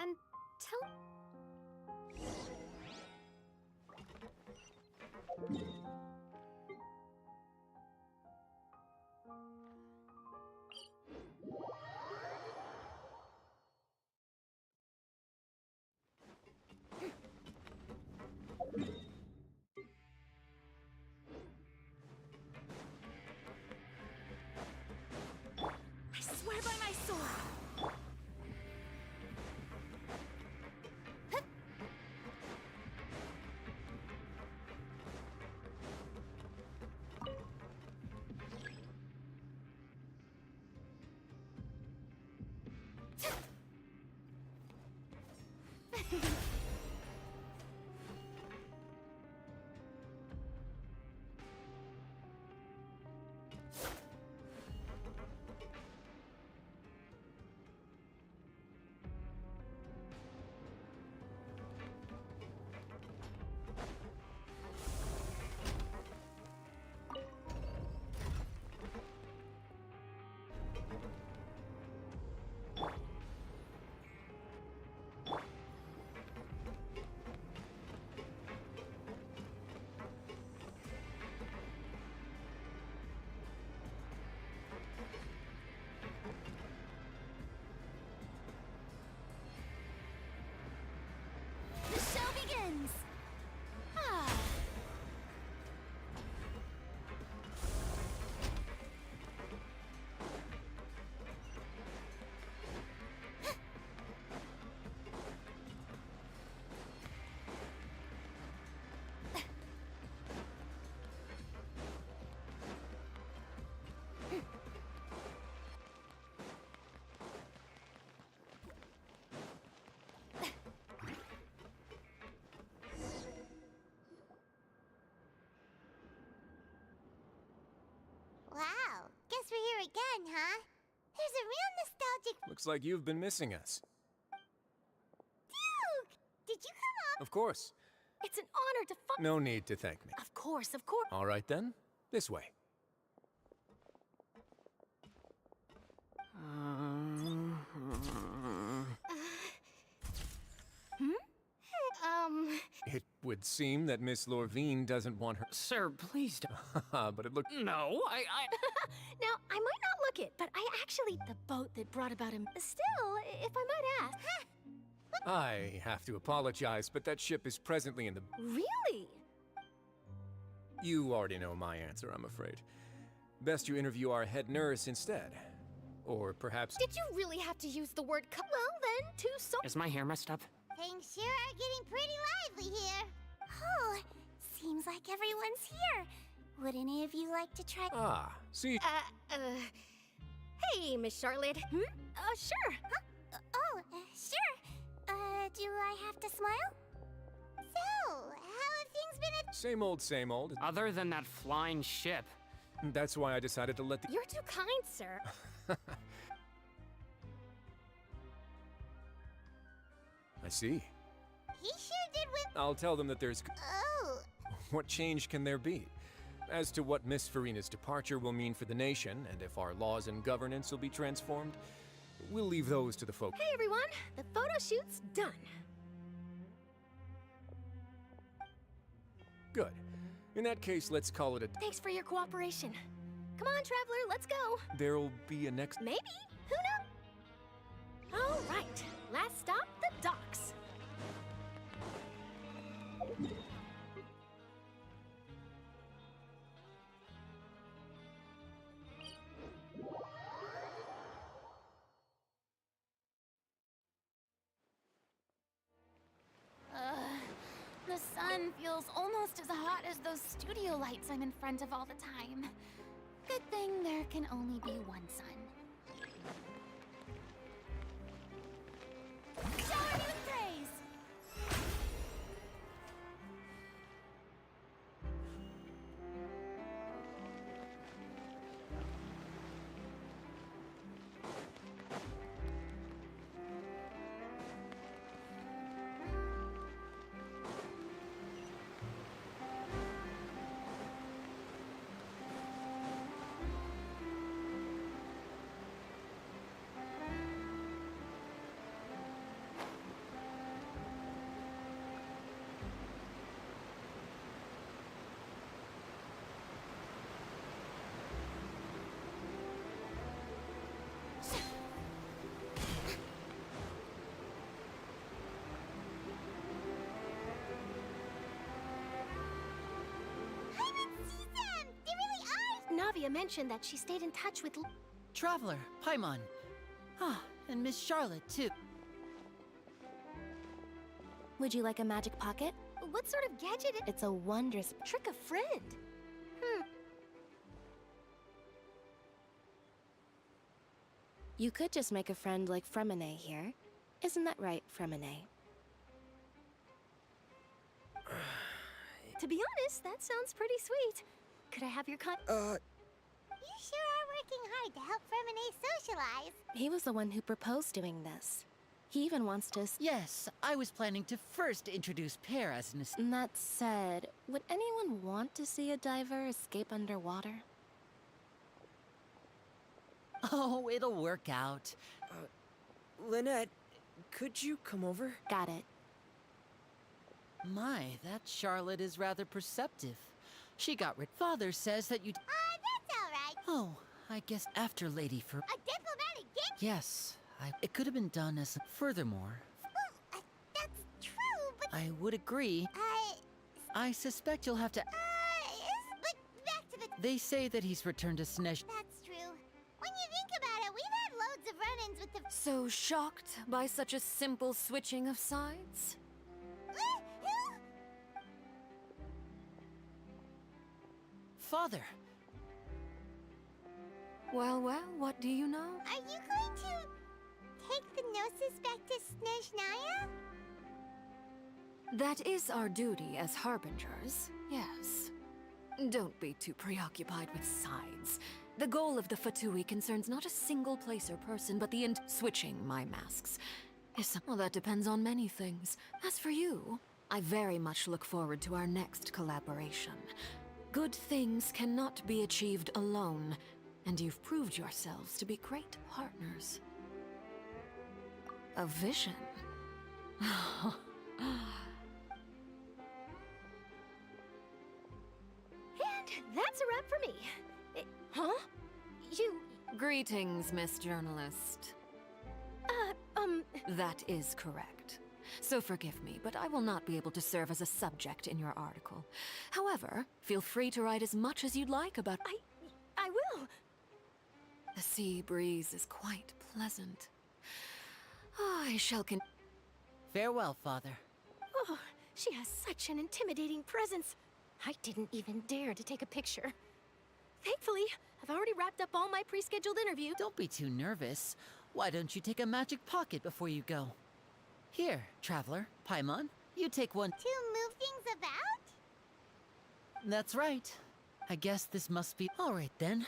And tell. I swear by my sword. The show begins! Ah. Wow, guess we're here again, huh? There's a real nostalgic. Looks like you've been missing us. Duke! Did you come up? Of course. It's an honor to find. No need to thank me. Of course, of course. All right then, this way. It Would seem that Miss Lorvine doesn't want her. Sir, please don't. But it looked. No, I. Now, I might not look it, but I actually... The boat that brought about him... Still, if I might ask... I have to apologize, but that ship is presently in the. Really? You already know my answer, I'm afraid. Best you interview our head nurse instead. Or perhaps. Did you really have to use the word well then, too so- Is my hair messed up? Things sure are getting pretty lively here. Oh, seems like everyone's here. Would any of you like to try? Ah, see. Hey, Miss Charlotte. Sure. Huh? Sure. Do I have to smile? So, how have things been at— Same old, same old. Other than that flying ship. That's why I decided to let the. You're too kind, sir. I see. He sure did with— I'll tell them that there's. Oh. What change can there be? As to what Miss Furina's departure will mean for the nation, and if our laws and governance will be transformed, we'll leave those to the folk. Hey everyone, the photo shoot's done. Good. In that case, let's call it a. Thanks for your cooperation. Come on, Traveler, let's go. There'll be a next. Maybe. Who knows? All right. Last stop, the docks. The sun feels almost as hot as those studio lights I'm in front of all the time. Good thing there can only be one sun. Shower me with praise! Navia mentioned that she stayed in touch with... Traveler, Paimon. Ah, and Miss Charlotte, too. Would you like a magic pocket? What sort of gadget? It's a wondrous trick a friend. You could just make a friend like Fremine here. Isn't that right, Fremine? To be honest, that sounds pretty sweet. Could I have your You sure are working hard to help Fremine socialize. He was the one who proposed doing this. He even wants to... Yes, I was planning to first introduce Pear as an... That said, would anyone want to see a diver escape underwater? Oh, it'll work out. Lynette, could you come over? Got it. My, that Charlotte is rather perceptive. She got rid. Father says that you... that's all right. Oh, I guess after Lady for... A diplomatic gift? Yes, it could have been done as... Furthermore... Well, that's true, but... I would agree. I suspect you'll have to... But back to the... They say that he's returned to Snesh... That's true. When you think about it, we've had loads of run-ins with the... So shocked by such a simple switching of sides? Father! Well, what do you know? Are you going to take the Gnosis back to Snezhnaya? That is our duty as harbingers, yes. Don't be too preoccupied with sides. The goal of the Fatui concerns not a single place or person, but the switching my masks. Well, that depends on many things. As for you, I very much look forward to our next collaboration. Good things cannot be achieved alone, and you've proved yourselves to be great partners. A vision? Greetings, Miss Journalist. That is correct. So forgive me, but I will not be able to serve as a subject in your article. However, feel free to write as much as you'd like about... I will! The sea breeze is quite pleasant. I shall Farewell, Father. Oh, she has such an intimidating presence. I didn't even dare to take a picture. Thankfully, I've already wrapped up all my pre-scheduled interview. Don't be too nervous. Why don't you take a magic pocket before you go? Here, traveler, Paimon, you take one. To move things about? That's right. I guess this must be... All right, then.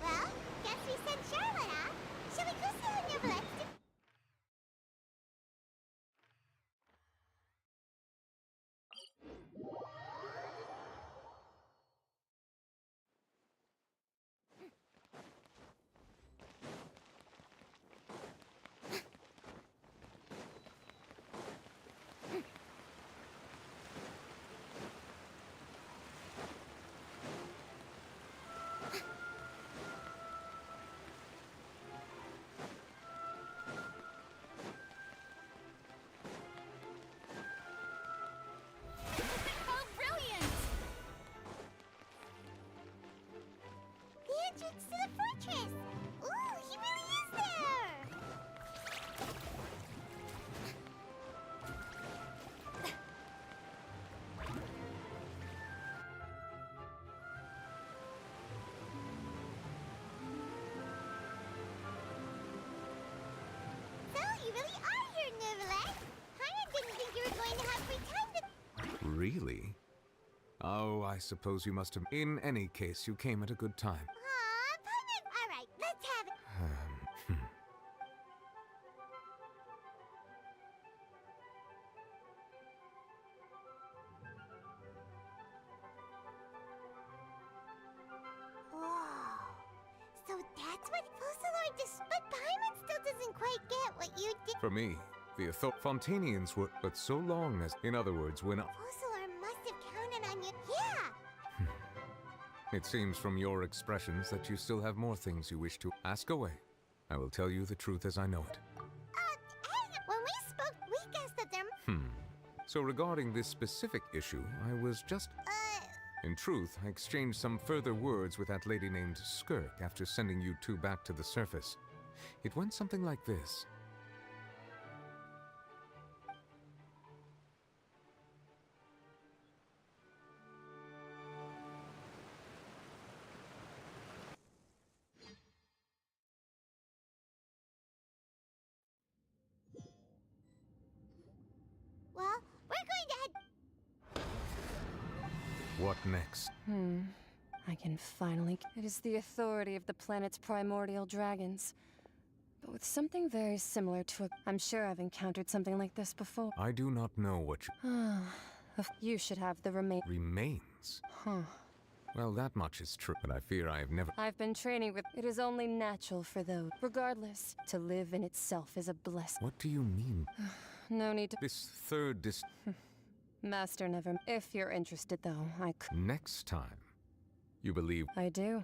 Well, guess we sent Charlotte off. Shall we go see her neglect? Entrance to the fortress! Ooh, he really is there! So, you really are here, Neverland? Paimon didn't think you were going to have free time to... Really? Oh, I suppose you must have... In any case, you came at a good time. Alright, let's have it. Whoa. So that's what Fusselor does. But Paimon still doesn't quite get what you did. For me, the Fontanians were... But so long as... In other words, when... Fusselor must have counted on you. Yeah! It seems from your expressions that you still have more things you wish to ask away. I will tell you the truth as I know it. Hey, when we spoke, we guessed that there... So regarding this specific issue, I was just... In truth, I exchanged some further words with that lady named Skirk after sending you two back to the surface. It went something like this. Well, we're going to head... What next? I can finally... It is the authority of the planet's primordial dragons. But with something very similar to a... I'm sure I've encountered something like this before. I do not know what you... You should have the Remains? Huh. Well, that much is true, but I fear I have never... I've been training with... It is only natural for those. Regardless, to live in itself is a blessing. What do you mean? No need to... This third Master never... If you're interested, though, I could... Next time, you believe... I do.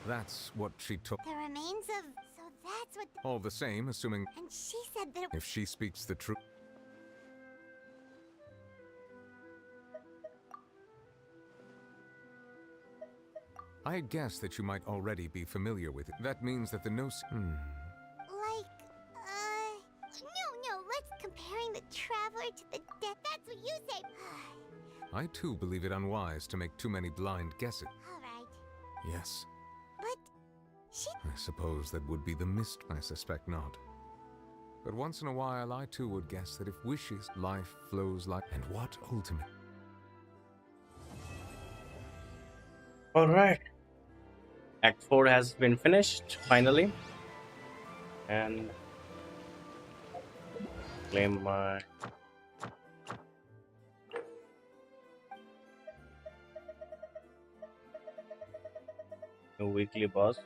That's what she took. The remains of... So that's what... All the same, assuming... And she said that... If she speaks the truth... I guess that you might already be familiar with it. That means that the Like, no, let's comparing the Traveler to the Death. That's what you say. I too believe it unwise to make too many blind guesses. Alright. Yes. But... she... I suppose that would be the mist. I suspect not. But once in a while, I too would guess that if wishes, life flows like... And what ultimate... Alright. Act 4 has been finished, finally. And... claim my... new weekly boss.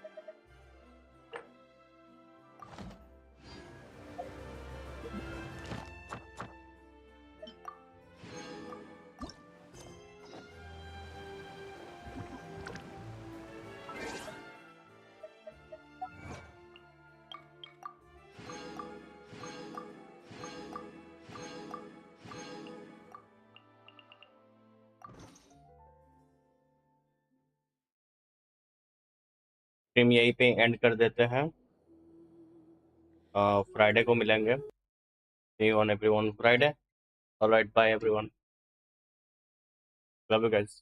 Stream यहीं पे and कर देते हैं, Friday को मिलेंगे। See you on everyone Friday. All right, bye everyone. Love you guys.